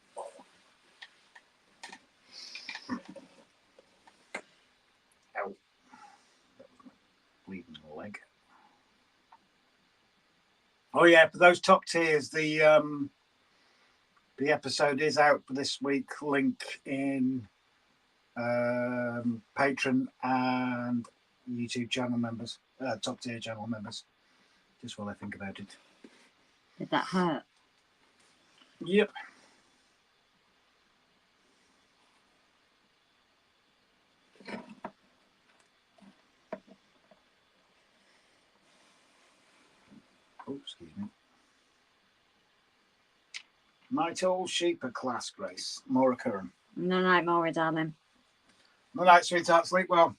Ow. That was my bleeding leg. Oh yeah, for those top tiers, the episode is out for this week. Link in Patreon and YouTube channel members, top tier channel members. Just while I think about it. Did that hurt? Yep. Oh, excuse me. Night all sheep are class, Grace. Maura Curran. No night, Maura, darling. Good night, sweetheart. Sleep well.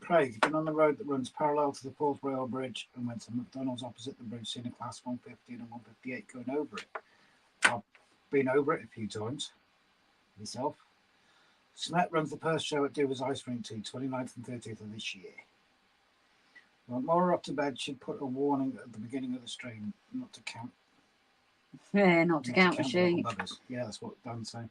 Craig, been on the road that runs parallel to the Port Royal Bridge and went to McDonald's opposite the bridge, seen a class 150 and a 158 going over it. I've been over it a few times myself. Smet runs the first show at Dover's Ice Rink too, 29th and 30th of this year. When Maura up to bed, she'd put a warning at the beginning of the stream not to count. Yeah, not to count the the little sheep. buggers. Yeah, that's what Dan's saying.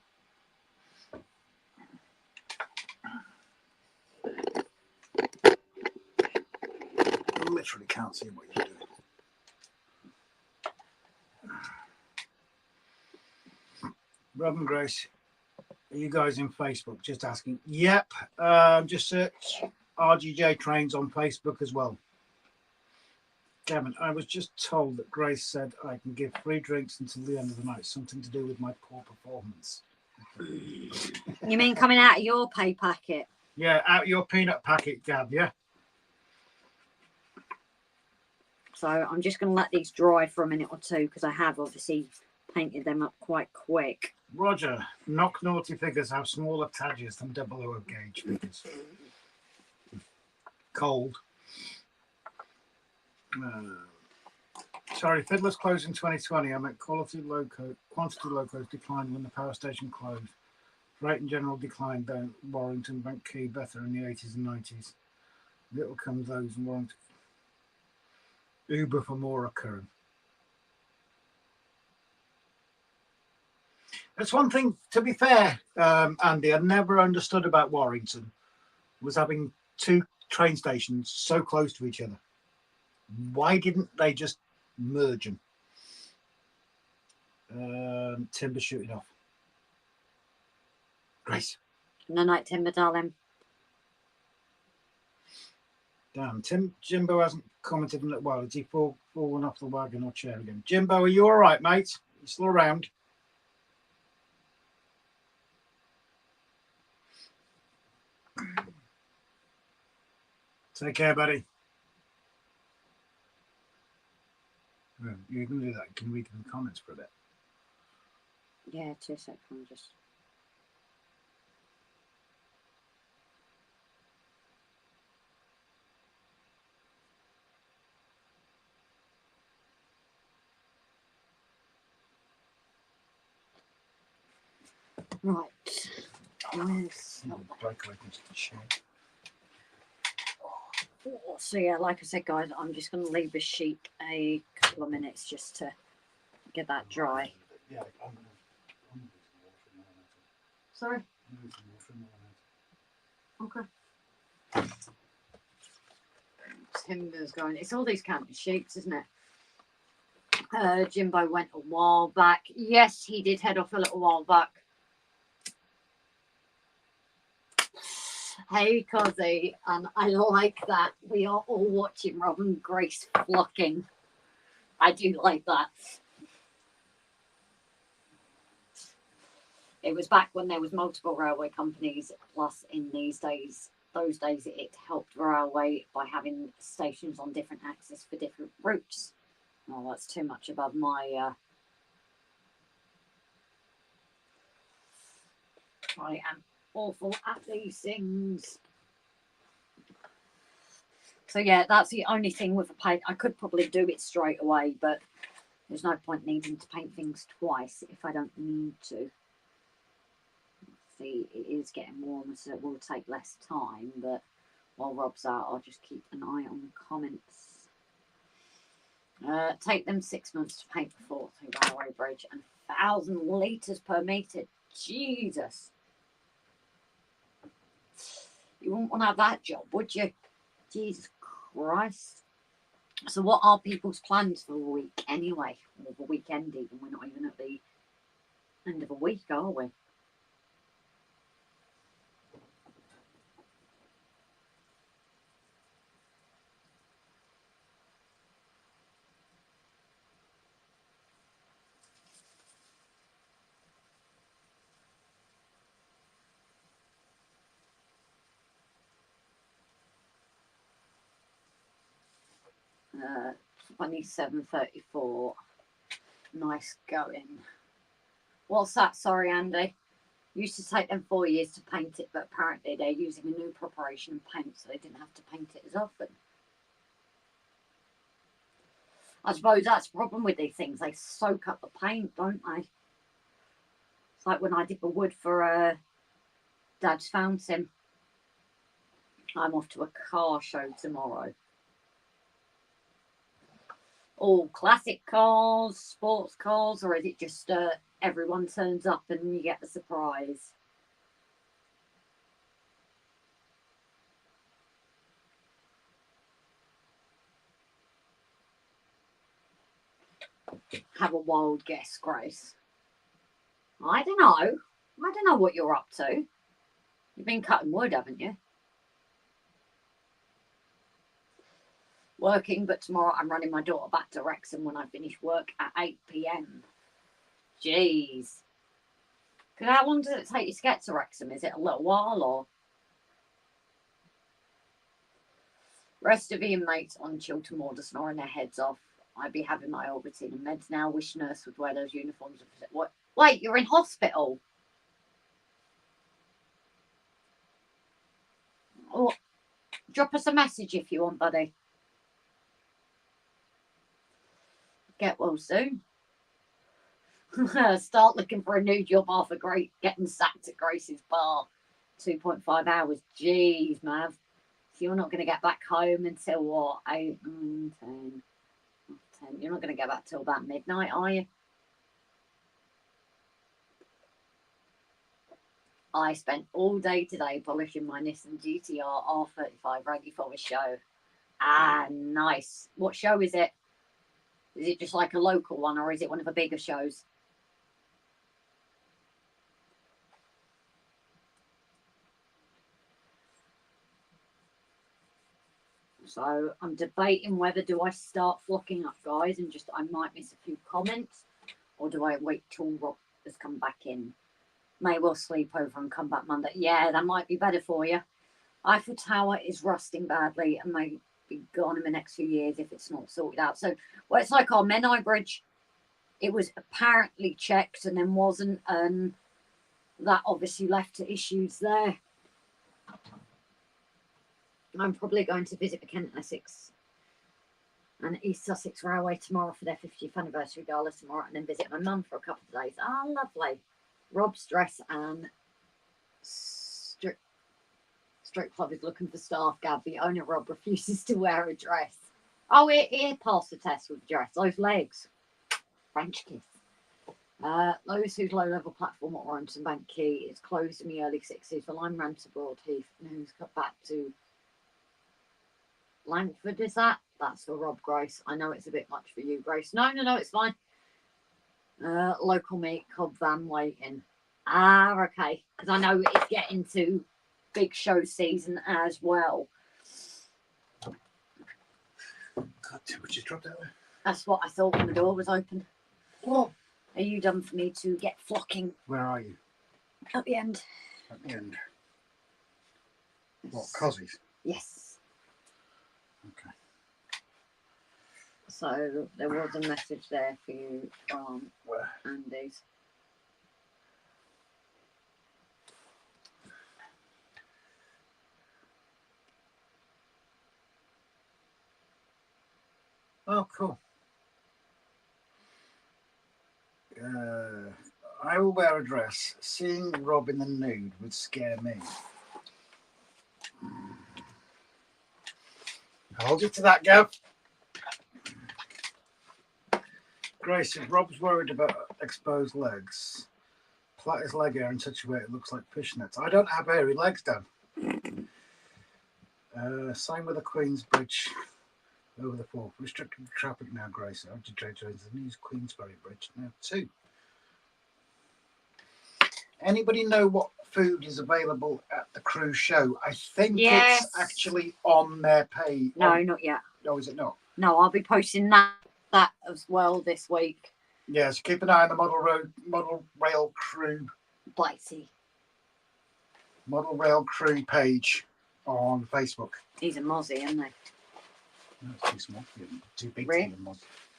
I literally can't see what you're doing. Rob and Grace, are you guys in Facebook? Just asking. Yep. Just search RGJ Trains on Facebook as well. Gavin, I was just told that Grace said I can give free drinks until the end of the night. Something to do with my poor performance. You mean coming out of your pay packet? Yeah, out your peanut packet, Gav, yeah? So I'm just going to let these dry for a minute or two because I have obviously painted them up quite quick. Roger, knock naughty figures have smaller tadges than 00 gauge figures. Cold. Sorry, Fiddler's closed in 2020. I meant quantity locos declined when the power station closed. Rate in general declined down Warrington, Bank Key, better in the 80s and 90s. Little comes those in Warrington. Uber for more occurring. That's one thing, to be fair, Andy, I never understood about Warrington was having two train stations so close to each other. Why didn't they just merge them? Timber shooting off. Grace. No night, Timber, darling. Damn, Jimbo hasn't commented in a little while. Is he fallen off the wagon or chair again? Jimbo, are you all right, mate? You still around? Take care, buddy. You can do that. You can read the comments for a bit. Yeah, 2 seconds. Just. Right. Yes. Break away from the chair. So yeah, like I said, guys, I'm just going to leave this sheet a couple of minutes just to get that dry. Yeah, I'm gonna do some water. Sorry. Okay. Timber's going. It's all these camping sheets, isn't it? Jimbo went a while back. Yes, he did head off a little while back. Hey, Cozzy, and I like that. We are all watching Rob and Grace flocking. I do like that. It was back when there was multiple railway companies, plus in those days it helped railway by having stations on different axes for different routes. Oh, that's too much above my I am awful at these things. So yeah, that's the only thing with the paint. I could probably do it straight away, but there's no point needing to paint things twice if I don't need to. See, it is getting warmer, so it will take less time, but while Rob's out, I'll just keep an eye on the comments. Take them 6 months to paint the 4-through railway bridge and 1,000 litres per metre. Jesus. You wouldn't want to have that job, would you? Jesus Christ. So what are people's plans for the week anyway? Or the weekend even? We're not even at the end of a week, are we? 27.34. Nice going. What's that? Sorry, Andy. Used to take them 4 years to paint it, but apparently they're using a new preparation of paint, so they didn't have to paint it as often. I suppose that's the problem with these things. They soak up the paint, don't they? It's like when I did the wood for Dad's fountain. I'm off to a car show tomorrow. All classic cars, sports cars, or is it just everyone turns up and you get the surprise? Have a wild guess, Grace. I don't know. I don't know what you're up to. You've been cutting wood, haven't you? Working, but tomorrow I'm running my daughter back to Wrexham when I finish work at 8 p.m. Jeez. How long does it take you to get to Wrexham? Is it a little while or? Rest of the inmates on Chiltern Ward are snoring their heads off. I'd be having my Orbitin and meds now. Wish nurse would wear those uniforms. What? Wait, you're in hospital? Oh, drop us a message if you want, buddy. Get well soon. Start looking for a new job after getting sacked at Grace's bar. 2.5 hours. Jeez, Mav. So you're not going to get back home until what? 8, 9, 10. You're not going to get back till about midnight, are you? I spent all day today polishing my Nissan GTR R35 ready for the show. Ah, nice. What show is it? Is it just like a local one or is it one of the bigger shows? So I'm debating whether do I start flocking up, guys, and just I might miss a few comments, or do I wait till Rob has come back in? May well sleep over and come back Monday. Yeah, that might be better for you. Eiffel Tower is rusting badly and may be gone in the next few years if it's not sorted out. So, well, it's like our Menai Bridge. It was apparently checked and then wasn't, and that obviously left to issues there. I'm probably going to visit the Kent Essex and East Sussex Railway tomorrow for their 50th anniversary gala tomorrow, and then visit my mum for a couple of days. Ah, lovely. Rob's dress and strip club is looking for staff. Gab, the owner Rob refuses to wear a dress. Oh, he passed the test with the dress. Those legs. French kiss. Those whose low-level platform at Warrington Bank Quay is closed in the early 60s. The line ran to Broadheath, who's cut back to Langford, is that? That's for Rob Grace. I know it's a bit much for you, Grace. No, it's fine. Local meat, Cobb Van waiting. Ah, okay. Because I know it's getting to big show season as well. God, what just dropped out there? That's what I thought when the door was open. Oh, are you done for me to get flocking? Where are you? At the end. At the end. What, Cozzies? Yes. Okay. So there was a message there for you from Where? Andy's. Oh, cool. I will wear a dress. Seeing Rob in the nude would scare me. Hold it to that, Gav. Grace, if Rob's worried about exposed legs, plait his leg hair in such a way it looks like fishnets. I don't have hairy legs, Dan. Same with the Queensbridge over the Forth. Restricted traffic now, Grace. RJ joins the news Queensbury Bridge now too. Anybody know what food is available at the cruise show? I think Yes. it's actually on their page. No, not yet. No, is it not? No, I'll be posting that as well this week. Yes, keep an eye on the Model Rail Crew Model Rail Crew page on Facebook. He's a mozzie, isn't he? No, it's too small for him. Too big Really? for him.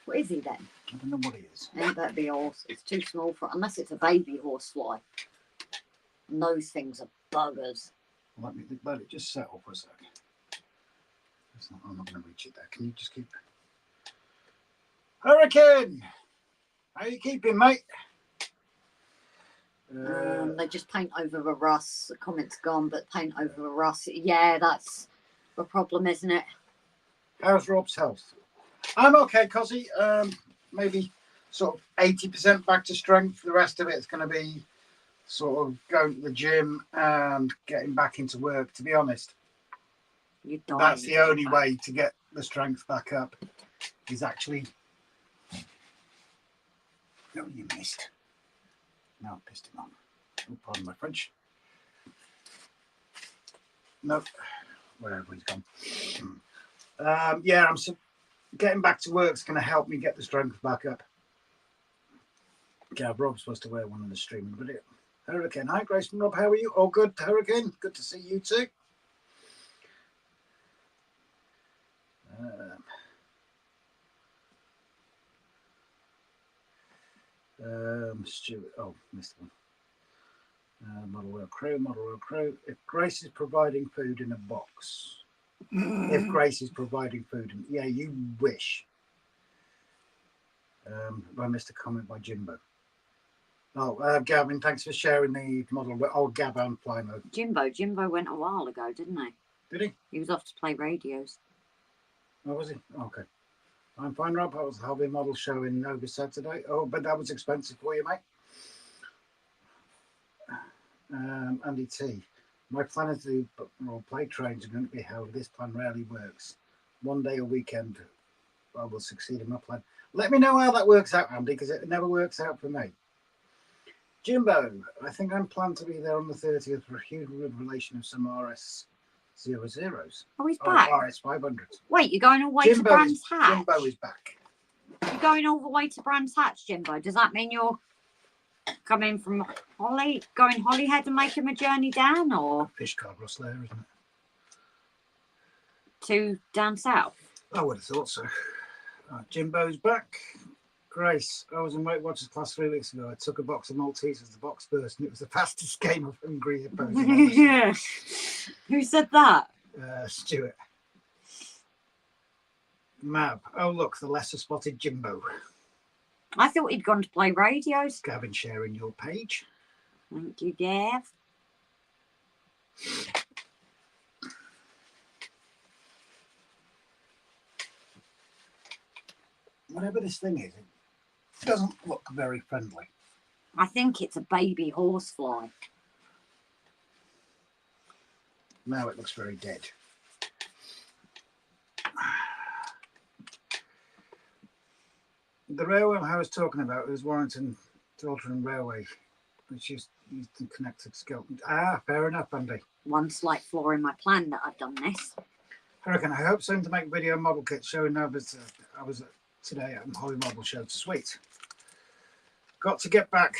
What is he then? I don't know what he is. Ain't that be a horse? It's too small for, unless it's a baby horsefly. And those things are buggers. Let it just settle for a second. I'm not going to reach it there. Can you just keep... Hurricane! How you keeping, mate? They just paint over the rust. The comment's gone, but paint over the rust. Yeah, that's the problem, isn't it? How's Rob's health? I'm okay, Cosy. Maybe sort of 80% back to strength. The rest of it's going to be sort of going to the gym and getting back into work, to be honest. That's the only way to get the strength back up, is actually... No, you missed. No, I pissed him off. Oh, pardon my French. Nope. Wherever he's gone. Yeah, getting back to work is going to help me get the strength back up. Yeah, Rob's supposed to wear one in the streaming video. Hurricane. Hi, Grace and Rob. How are you? All good, Hurricane. Good to see you too. Stuart. Oh, missed one. Model World Crew. If Grace is providing food in a box. If Grace is providing food, yeah, you wish. I missed a comment by Jimbo. Oh, Gavin, thanks for sharing the model. Oh, Gavin fly mode. Jimbo went a while ago, didn't he? Did he? He was off to play radios. Oh, was he? Okay. I'm fine, Rob. I was having a model show in Nova Saturday. Oh, but that was expensive for you, mate. Andy T. My plan is to do role play trains are going to be held. This plan rarely works. One day a weekend, I will succeed in my plan. Let me know how that works out, Andy, because it never works out for me. Jimbo, I think I'm planned to be there on the 30th for a huge revelation of some RS00s. Oh, he's back. RS 500s. Wait, you're going all the way to Brands Hatch? Jimbo is back. You're going all the way to Brands Hatch, Jimbo. Does that mean you're coming from going Holyhead and making a journey down, or Fishguard Ross there, isn't it? To down south? I would have thought so. Jimbo's back. Grace, I was in Weight Watchers class 3 weeks ago. I took a box of Maltesers, the box burst, and it was the fastest game of Hungry opposing. Yeah. Who said that? Stuart. Mab. Oh, look, the lesser spotted Jimbo. I thought he'd gone to play radios. Gavin sharing your page. Thank you, Gav. Whatever this thing is, it doesn't look very friendly. I think it's a baby horsefly. Now it looks very dead. The railway I was talking about was Warrington Dalton Railway, which is used to connect to Skelton. Fair enough, Andy. One slight flaw in my plan that I've done this. I reckon I hope soon to make video model kits showing Novas. I was today at Holly Model Show. Sweet. Got to get back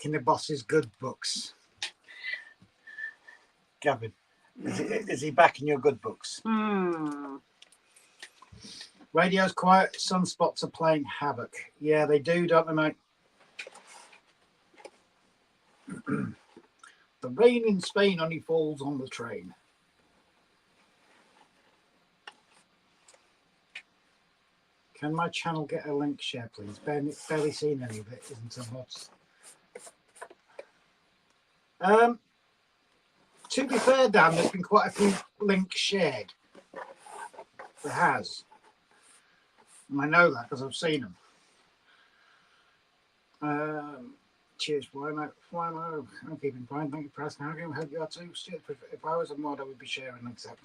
in the boss's good books. Gavin, is he back in your good books? Radio's quiet. Sunspots are playing havoc. Yeah, they do, don't they, mate? The rain in Spain only falls on the train. Can my channel get a link share, please? Barely seen any of it, isn't it, bots? To be fair, Dan, there's been quite a few links shared. There has. And I know that because I've seen them. Cheers, Flymo. I'm keeping fine. Thank you for asking. I hope you are too. If I was a mod, I would be sharing links out.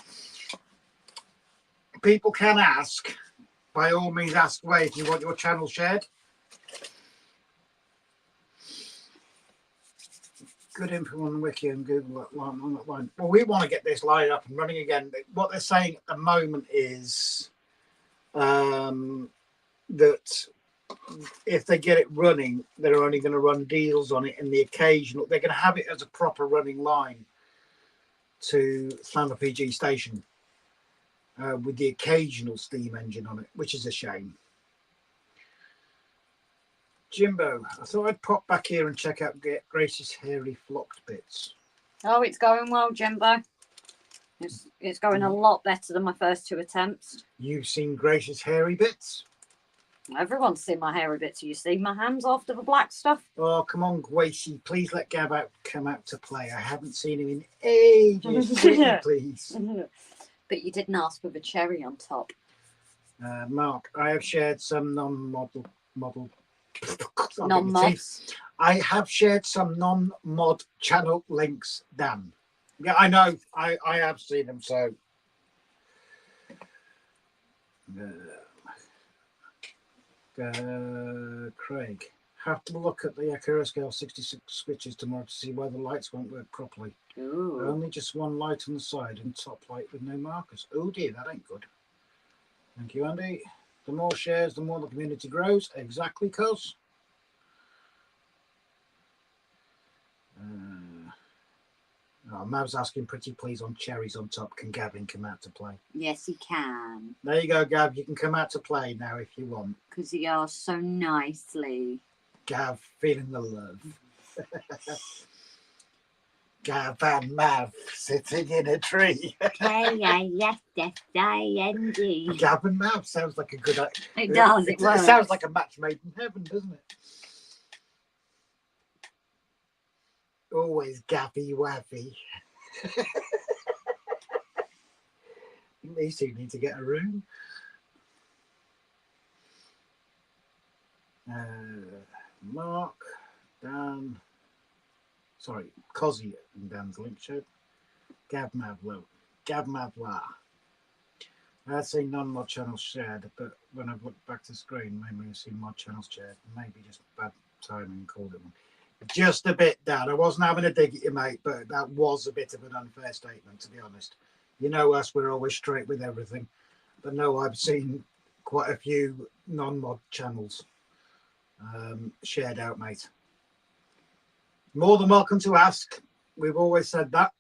People can ask. By all means, ask away if you want your channel shared. Good info on the wiki and Google on that line. Well, we want to get this line up and running again. What they're saying at the moment is that if they get it running, they're only going to run deals on it in the occasional. They're going to have it as a proper running line to Slammer PG station. with the occasional steam engine on it, which is a shame. Jimbo, I thought I'd pop back here and check out Grace's hairy flocked bits. Oh, it's going well, Jimbo. It's going a lot better than my first 2 attempts. You've seen Grace's hairy bits? Everyone's seen my hairy bits. You see my hands after the black stuff? Oh, come on, Gracie. Please let Gav come out to play. I haven't seen him in ages. Please. But you didn't ask for the cherry on top. Mark, I have shared some non-mod. I have shared some non-mod channel links, Dan. Yeah, I know. I have seen them, so. Craig, have to look at the Akira Scale 66 switches tomorrow to see why the lights won't work properly. Ooh. Only just one light on the side and top light with no markers. Oh dear, that ain't good. Thank you, Andy. The more shares, the more the community grows. Exactly, cuz. Mav's asking pretty please on cherries on top. Can Gavin come out to play? Yes, he can. There you go, Gav. You can come out to play now if you want. Because he asked so nicely. Gav, feeling the love. Gav and Mav sitting in a tree. K-A-S-S-I-N-G. Gav and Mav sounds like a good. It does. It works. It sounds like a match made in heaven, doesn't it? Always gaffy waffy. These two need to get a room. Mark, Dan, sorry, Cozzy and Dan's link show. Gav Mavlo. I'd say non-mod channels shared, but when I've looked back to the screen, maybe I've seen mod channels shared. Maybe just bad timing called it one. Just a bit, Dan. I wasn't having a dig at you, mate, but that was a bit of an unfair statement, to be honest. You know us, we're always straight with everything. But no, I've seen quite a few non-mod channels shared out, mate. More than welcome to ask. We've always said that.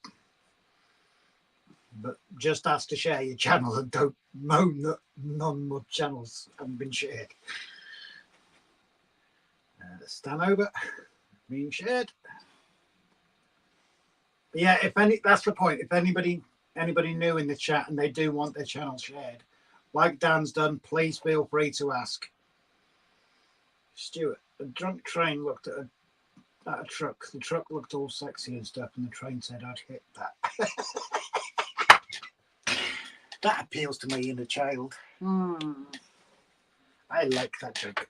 But just ask to share your channel and don't moan that non-mod channels haven't been shared. Stan over. Being shared. But yeah, that's the point. If anybody new in the chat and they do want their channel shared, like Dan's done, please feel free to ask. Stuart, a drunk train looked at a truck. The truck looked all sexy and stuff, and the train said I'd hit that. That appeals to me in a child. I like that joke.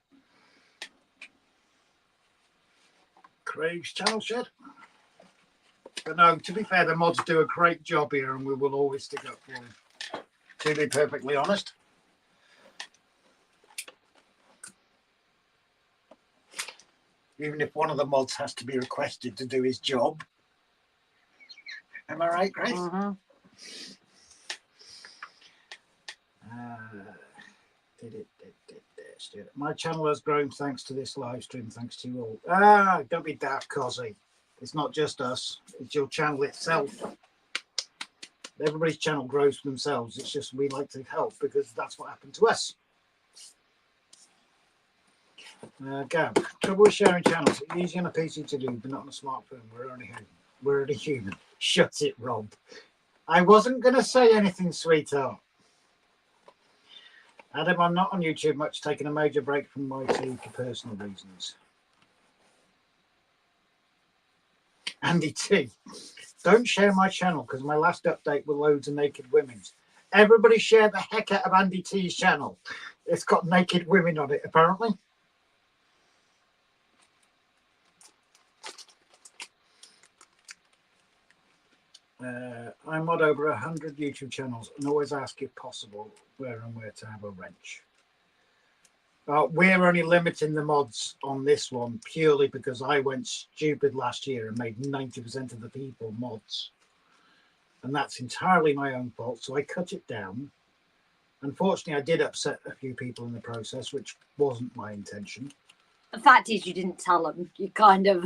Craig's channel shed. But no, to be fair, the mods do a great job here and we will always stick up for them, to be perfectly honest. Even if one of the mods has to be requested to do his job. Am I right, Grace? My channel has grown thanks to this live stream. Thanks to you all. Don't be daft, Cozzy. It's not just us. It's your channel itself. Everybody's channel grows for themselves. It's just we like to help because that's what happened to us. Gav, trouble with sharing channels. It's easy on a PC to do, but not on a smartphone. We're only human. Shut it, Rob. I wasn't going to say anything, sweetheart. Adam, I'm not on YouTube much, taking a major break from my team for personal reasons. Andy T, don't share my channel because my last update were loads of naked women. Everybody share the heck out of Andy T's channel. It's got naked women on it, apparently. I mod over 100 YouTube channels and always ask if possible where and where to have a wrench. We're only limiting the mods on this one purely because I went stupid last year and made 90% of the people mods. And that's entirely my own fault, so I cut it down. Unfortunately, I did upset a few people in the process, which wasn't my intention. The fact is you didn't tell them. You kind of...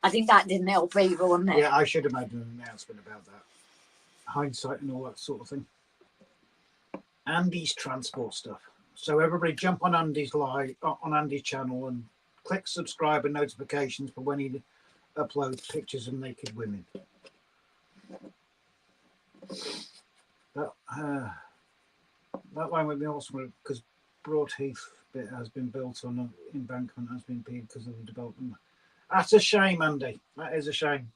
I think that didn't help either, wasn't it? Yeah, I should have made an announcement about that. Hindsight and all that sort of thing. Andy's transport stuff. So everybody jump on Andy's live on Andy's channel and click subscribe and notifications for when he uploads pictures of naked women. That line would be awesome because Broadheath bit has been built on an embankment has been paid because of the development. That's a shame, Andy. That is a shame.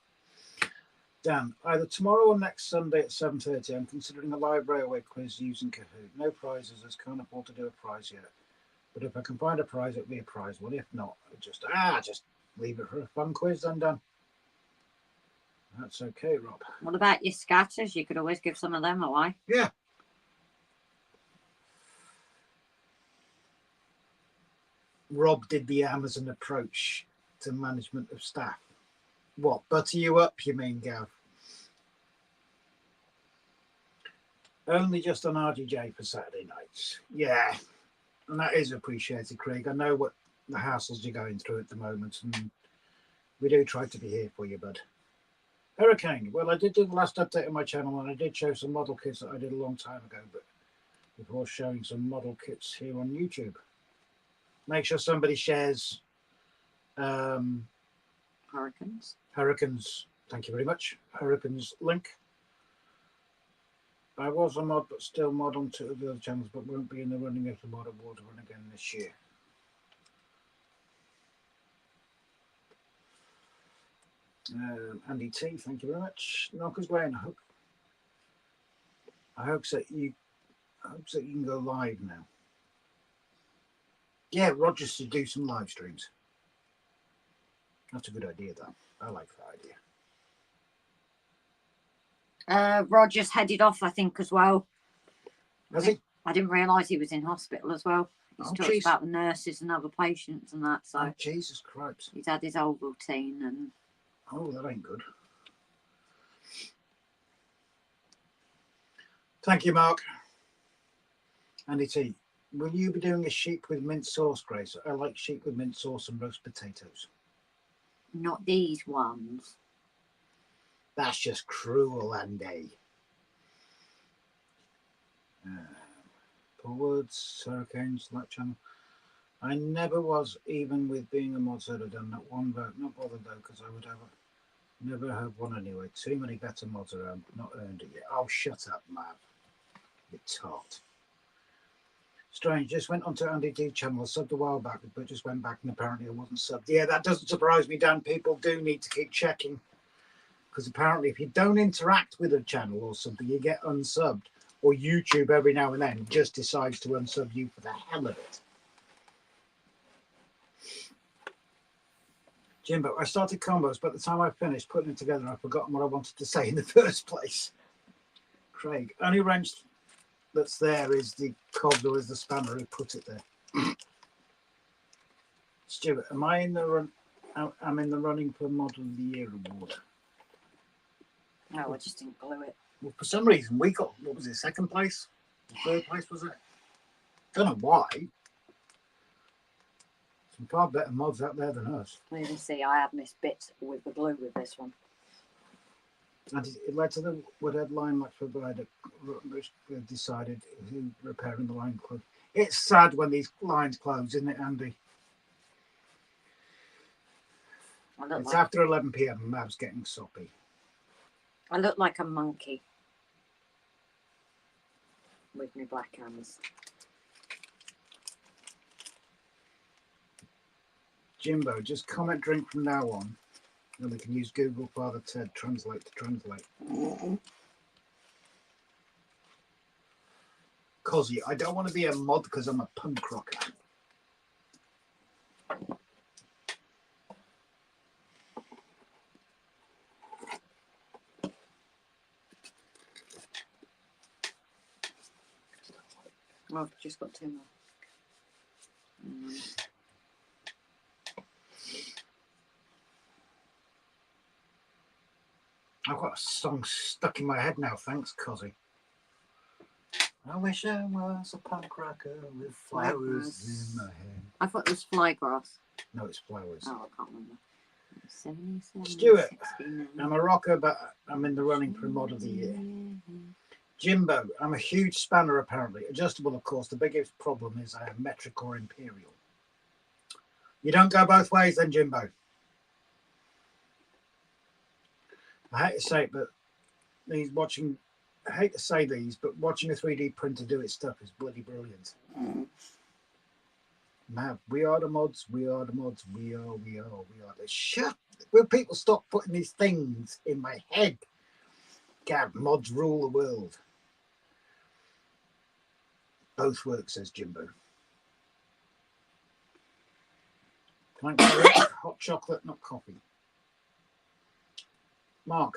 Dan, either tomorrow or next Sunday at 7:30, I'm considering a live railway quiz using Kahoot. No prizes, as can't afford to do a prize yet. But if I can find a prize, it'll be a prize one. If not, just leave it for a fun quiz then, Dan. That's okay, Rob. What about your scatters? You could always give some of them away. Yeah. Rob did the Amazon approach to management of staff. What, butter you up, you mean, Gav? Only just on RDJ for Saturday nights. Yeah, and that is appreciated, Craig. I know what the hassles you're going through at the moment, and we do try to be here for you, bud. Hurricane. Well, I did do the last update on my channel, and I did show some model kits that I did a long time ago, but before showing some model kits here on YouTube. Make sure somebody shares Hurricanes. Thank you very much. Hurricanes link. I was a mod, but still mod on two of the other channels, but won't be in the running of the mod award run again this year. Andy T, thank you very much. Knockers Wayne, I hope that you can go live now. Yeah, Roger should do some live streams. That's a good idea, though. I like that idea. Roger's headed off, I think, as well. Has he? I didn't realise he was in hospital as well. He's talked about the nurses and other patients and that. So oh, Jesus Christ. He's had his old routine and. Oh, that ain't good. Thank you, Mark. Andy T, will you be doing a sheep with mint sauce, Grace? I like sheep with mint sauce and roast potatoes. Not these ones. That's just cruel, Andy. Paul Woods, Hurricanes, that channel. I never was, even with being a mod, so I've done that one vote. Not bothered though, because I would never have one anyway. Too many better mods around, but not earned it yet. Oh, shut up, Mav. You tart. Strange, just went onto Andy T channel, subbed a while back, but just went back and apparently I wasn't subbed. Yeah, that doesn't surprise me, Dan. People do need to keep checking. Because apparently if you don't interact with a channel or something, you get unsubbed. Or YouTube every now and then just decides to unsub you for the hell of it. Jimbo, I started combos, but by the time I finished putting it together, I've forgotten what I wanted to say in the first place. Craig, only wrench that's there is the cobbler, is the spanner who put it there. Stuart, am I in the run? I'm in the running for Model of the Year award. No, I just didn't glue it. Well, for some reason we got, what was it, second place? Third place, was it? Don't know why. Some far better mods out there than us. You can see I have missed bits with the glue with this one. And it led to the Woodhead line like provider decided who repairing the line closed. It's sad when these lines close, isn't it, Andy? It's after 11 p.m. and Mav's getting soppy. I look like a monkey with my black hands. Jimbo, just comment drink from now on, and we can use Google Father Ted Translate to translate. Cozzy, I don't want to be a mod because I'm a punk rocker. Well, I've just got two more. I've got a song stuck in my head now, thanks, Cozzy. I wish I was a punk rocker with flowers in my hair. I thought it was flygrass. No, it's flowers. Oh, I can't remember. 77, Stuart, 69. I'm a rocker, but I'm in the running for Mod of the Year. Jimbo, I'm a huge spanner apparently. Adjustable, of course. The biggest problem is I have metric or imperial. You don't go both ways then, Jimbo. I hate to say it, but these watching, I hate to say these, but watching a 3D printer do its stuff is bloody brilliant. Mav, we are the mods, we are the mods, we are the shut. Will people stop putting these things in my head? Gav, mods rule the world. Both work, says Jimbo. Hot chocolate, not coffee. Mark,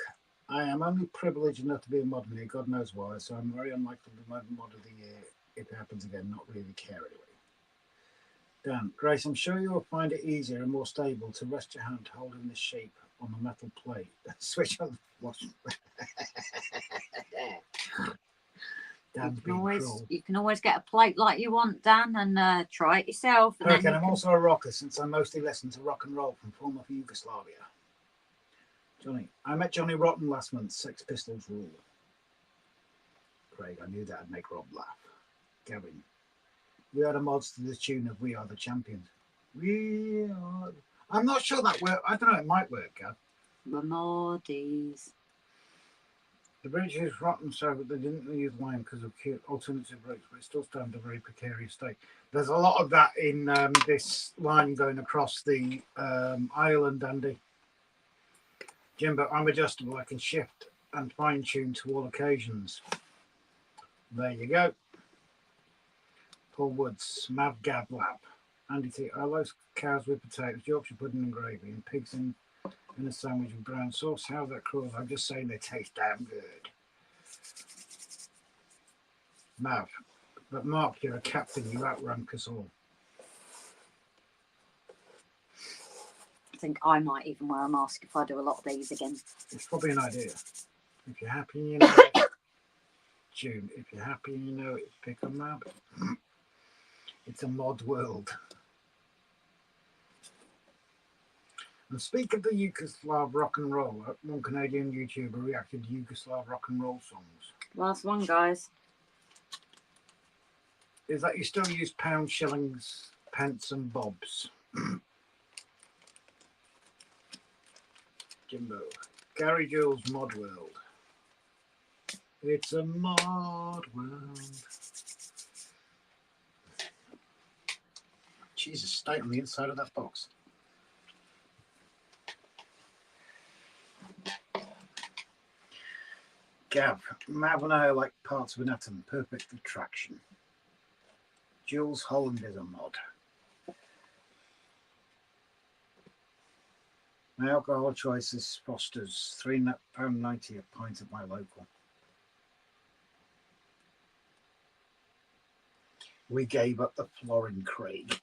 I am only privileged enough to be a mod here, God knows why, so I'm very unlikely to be mod of the year if it happens again, not really care anyway. Dan, Grace, I'm sure you'll find it easier and more stable to rest your hand holding the shape on the metal plate. Switch on the wash. You can always get a plate like you want, Dan, and try it yourself. And Hurricane, I'm also a rocker since I mostly listen to rock and roll from former Yugoslavia. Johnny, I met Johnny Rotten last month. Sex Pistols rule. Craig, I knew that'd make Rob laugh. Gavin, we are the mods to the tune of We Are the Champions. We are. I'm not sure that works. I don't know, it might work, Gav. The Moddies. The bridge is rotten, so but they didn't use lime because of alternative routes, but it still stands in a very precarious state. There's a lot of that in this line going across the island, Andy. Jimbo, I'm adjustable. I can shift and fine tune to all occasions. There you go. Paul Woods, Mav Gab Lab. Andy T. I love cows with potatoes, Yorkshire pudding and gravy, and pigs in a sandwich with brown sauce. How's that cruel? I'm just saying they taste damn good. Mav, but Mark, you're a captain. You outrank us all. I think I might even wear a mask if I do a lot of these again. It's probably an idea. If you're happy, you know it. June, if you're happy, you know it. Pick a map. It's a mod world. And speak of the Yugoslav rock and roll, one Canadian YouTuber reacted to Yugoslav rock and roll songs. Last one, guys. Is that you still use pounds, shillings, pence, and bobs? Jimbo. Gary Jules, Mod World. It's a mod world. Jesus, stay on the inside of that box. Gav, Mav and I are like parts of an atom, perfect attraction. Jules Holland is a mod. My alcohol choice is Foster's, £3.90 a pint at my local. We gave up the Florin Craig.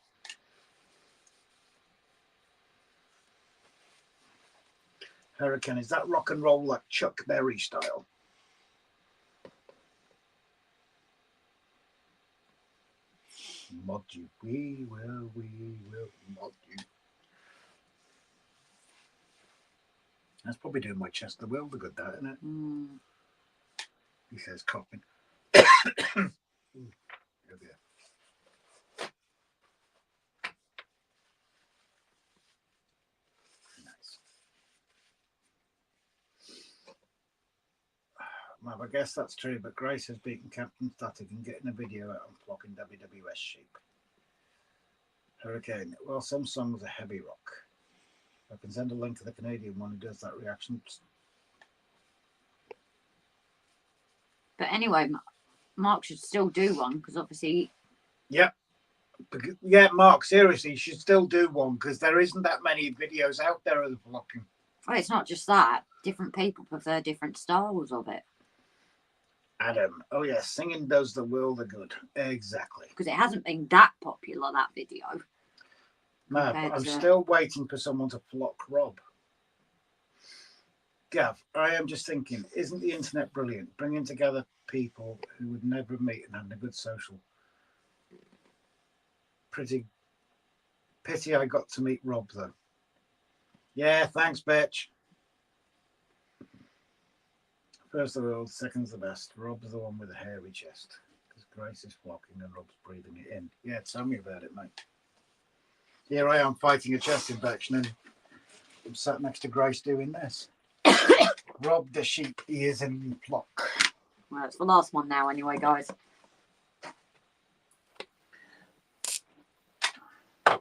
Hurricane, is that rock and roll like Chuck Berry style? Mod you. We will mod you. That's probably doing my chest the world a good, that, isn't it? Mm. He says coughing. Oh dear. Nice. Well, I guess that's true, but Grace has beaten Captain Static and getting a video out and flocking WWS sheep. Hurricane. Well, some songs are heavy rock. I can send a link to the Canadian one who does that reaction. But anyway, Mark should still do one because obviously. Yep. Yeah, Mark, seriously, you should still do one because there isn't that many videos out there of the vlogging. Oh, it's not just that. Different people prefer different styles of it. Adam. Oh, yes, singing does the world a good. Exactly. Because it hasn't been that popular, that video. Mav, I'm still waiting for someone to flock Rob. Gav, I am just thinking, isn't the internet brilliant? Bringing together people who would never meet and having a good social. Pretty pity I got to meet Rob, though. Yeah, thanks, bitch. First the world, second's the best. Rob's the one with a hairy chest. Because Grace is flocking and Rob's breathing it in. Yeah, tell me about it, mate. Here I am fighting a chest infection and I'm sat next to Grace doing this. Rob the sheep, he is in the flock. Well, it's the last one now anyway, guys. Oh.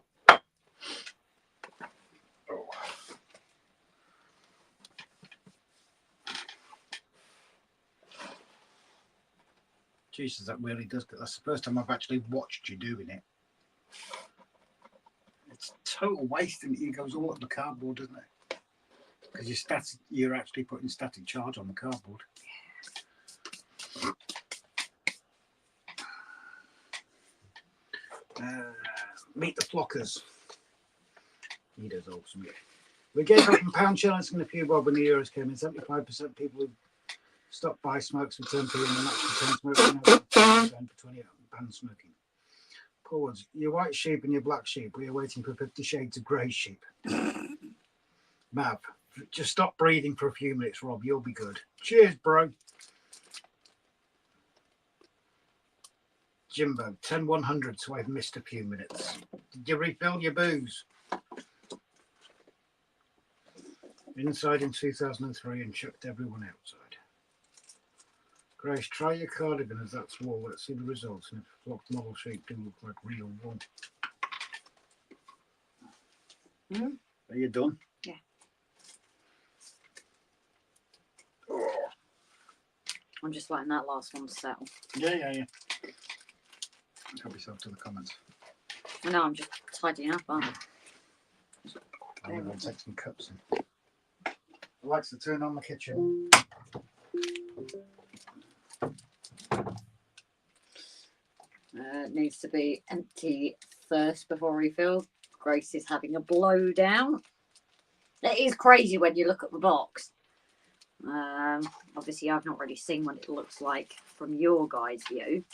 Jesus, that really does. That's the first time I've actually watched you doing it. It's total waste, and it goes all up the cardboard, doesn't it? Because you're actually putting static charge on the cardboard. Meet the flockers. He does awesome. We gave up in pound shillings and a few bob when the Euros came in. 75% people who stopped by smokes returned to and actually turned smoking down for 20 pounds smoking. Poor ones. Your white sheep and your black sheep. We are waiting for 50 shades of grey sheep. Mav, just stop breathing for a few minutes, Rob. You'll be good. Cheers, bro. Jimbo, 10-100, so I've missed a few minutes. Did you refill your booze? Inside in 2003 and chucked everyone outside. Grace, try your cardigan as that's wool. Let's see the results. And if flocked model sheep do look like real wool. Are you done? Yeah. Oh. I'm just letting that last one settle. Yeah. Help yourself to the comments. I know, I'm just tidying up, aren't I? I'm going to take some cups in. Alexa, turn on the kitchen. Needs to be empty first before refilled. Grace is having a blow down. It is crazy when you look at the box. Obviously, I've not really seen what it looks like from your guys' view.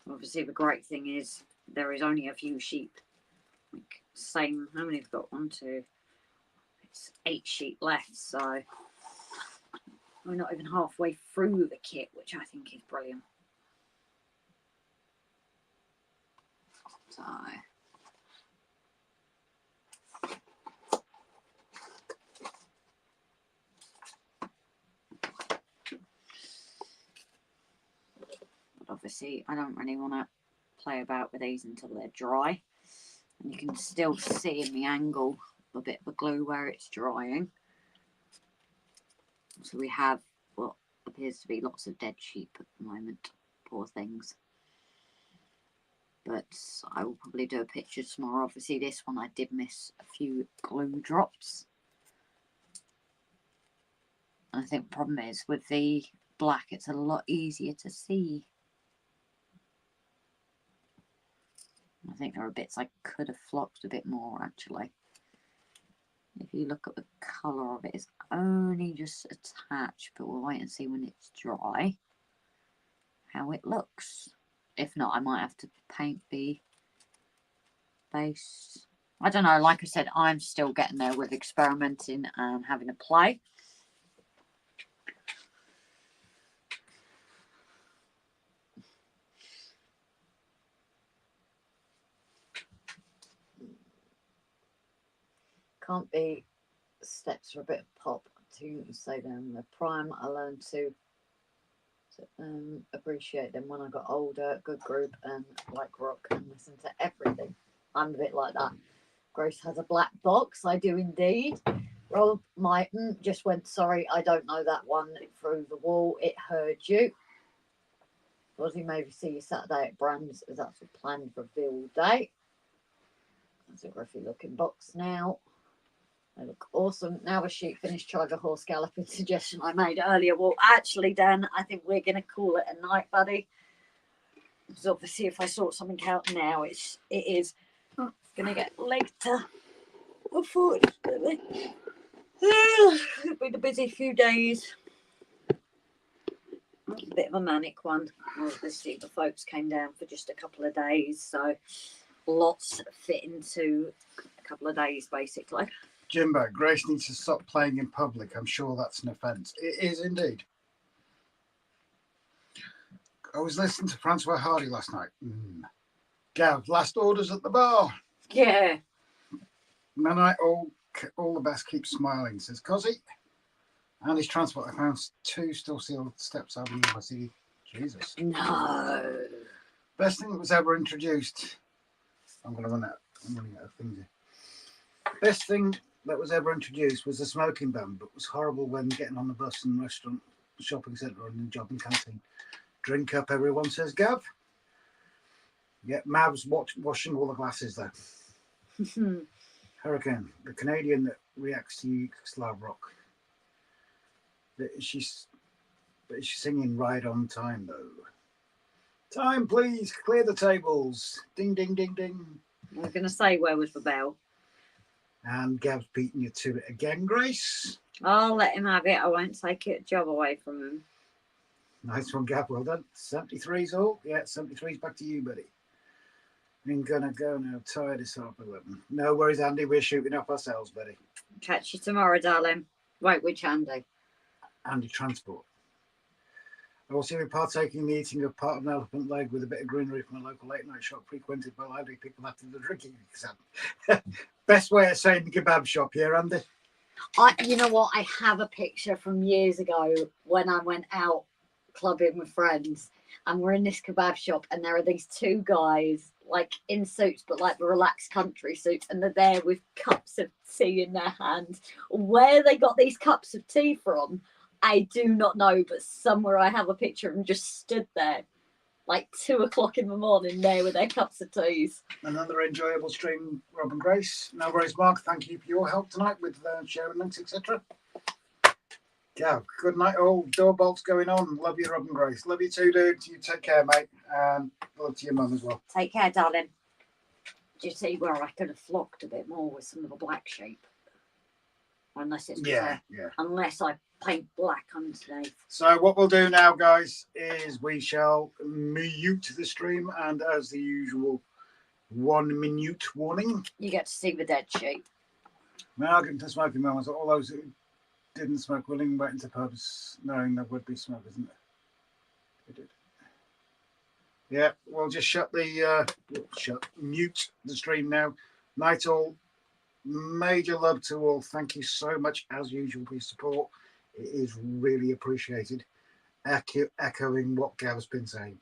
Obviously, the great thing is there is only a few sheep. Like, same, how many have got? 1, 2, it's 8 sheep left, so we're not even halfway through the kit, which I think is brilliant. So but obviously I don't really want to play about with these until they're dry, and you can still see in the angle a bit of the glue where it's drying. So we have what appears to be lots of dead sheep at the moment, poor things. But I will probably do a picture tomorrow. Obviously this one I did miss a few glue drops. And I think the problem is with the black it's a lot easier to see. I think there are bits I could have flocked a bit more actually. If you look at the colour of it, it's only just attached, but we'll wait and see when it's dry how it looks. If not, I might have to paint the base. I don't know, like I said, I'm still getting there with experimenting and having a play. Can't be steps for a bit of pop to say them. The prime I learned to appreciate them when I got older. Good group and like rock and listen to everything. I'm a bit like that. Grace has a black box. I do indeed. Rob Myton just went, sorry, I don't know that one through the wall. It heard you. Lozzie, maybe see you Saturday at Brands as that's a planned reveal day. That's a griffy looking box now. They look awesome. Now a sheep finished trying the horse galloping suggestion I made earlier. Well, actually, Dan, I think we're going to call it a night, buddy. Because obviously, if I sort something out now, it is going to get later. Unfortunately, it's been a busy few days. A bit of a manic one. Obviously, the folks came down for just a couple of days, so lots fit into couple of days, basically. Jimbo, Grace needs to stop playing in public. I'm sure that's an offence. It is indeed. I was listening to Francois Hardy last night. Gav, last orders at the bar. Yeah. Man, all the best. Keep smiling, says Cozzy. And his transport, I found 2 still sealed steps Avenue by CD. Jesus. No. Best thing that was ever introduced. I'm running out of things here. Best thing that was ever introduced was the smoking ban, but was horrible when getting on the bus and restaurant, shopping centre, and the job and canteen. Drink up, everyone, says Gav. Yeah, Mav's washing all the glasses though. Hurricane, the Canadian that reacts to Slav rock. She's singing right on time though. Time, please, clear the tables. Ding, ding, ding, ding. I was going to say, where was the bell? And Gav's beating you to it again, Grace. I'll let him have it. I won't take a job away from him. Nice one, Gav. Well done. 73's all. Yeah, 73's back to you, buddy. I'm gonna go now. Tired is 11:30. No worries, Andy. We're shooting off ourselves, buddy. Catch you tomorrow, darling. Wait, which Andy? Andy Transport. I will see you partaking in the eating of part of an elephant leg with a bit of greenery from a local late night shop frequented by lively people after the drinking exam. Best way of saying the kebab shop here, Andy. You know what? I have a picture from years ago when I went out clubbing with friends, and we're in this kebab shop, and there are these 2 guys like in suits, but like the relaxed country suits, and they're there with cups of tea in their hands. Where they got these cups of tea from, I do not know, but somewhere I have a picture of them just stood there like 2 o'clock in the morning there with their cups of teas. Another enjoyable stream, Rob and Grace. No worries, Mark. Thank you for your help tonight with sharing links, etc. Yeah, good night all. Door bolts going on. Love you, Rob and Grace. Love you too, dude. You take care, mate. And love to your mum as well. Take care, darling. Do you see where I could have flocked a bit more with some of the black sheep? Unless it's yeah. Unless I paint black underneath. So what we'll do now, guys, is we shall mute the stream, and as the usual, 1 minute warning. You get to see the dead sheep. Now getting to smoking moments. All those who didn't smoke willing went into purpose knowing there would be smoke, isn't there? We did. Yeah, we'll just mute the stream now. Night all. Major love to all. Thank you so much, as usual, for your support. It is really appreciated. Echoing what Gav's been saying.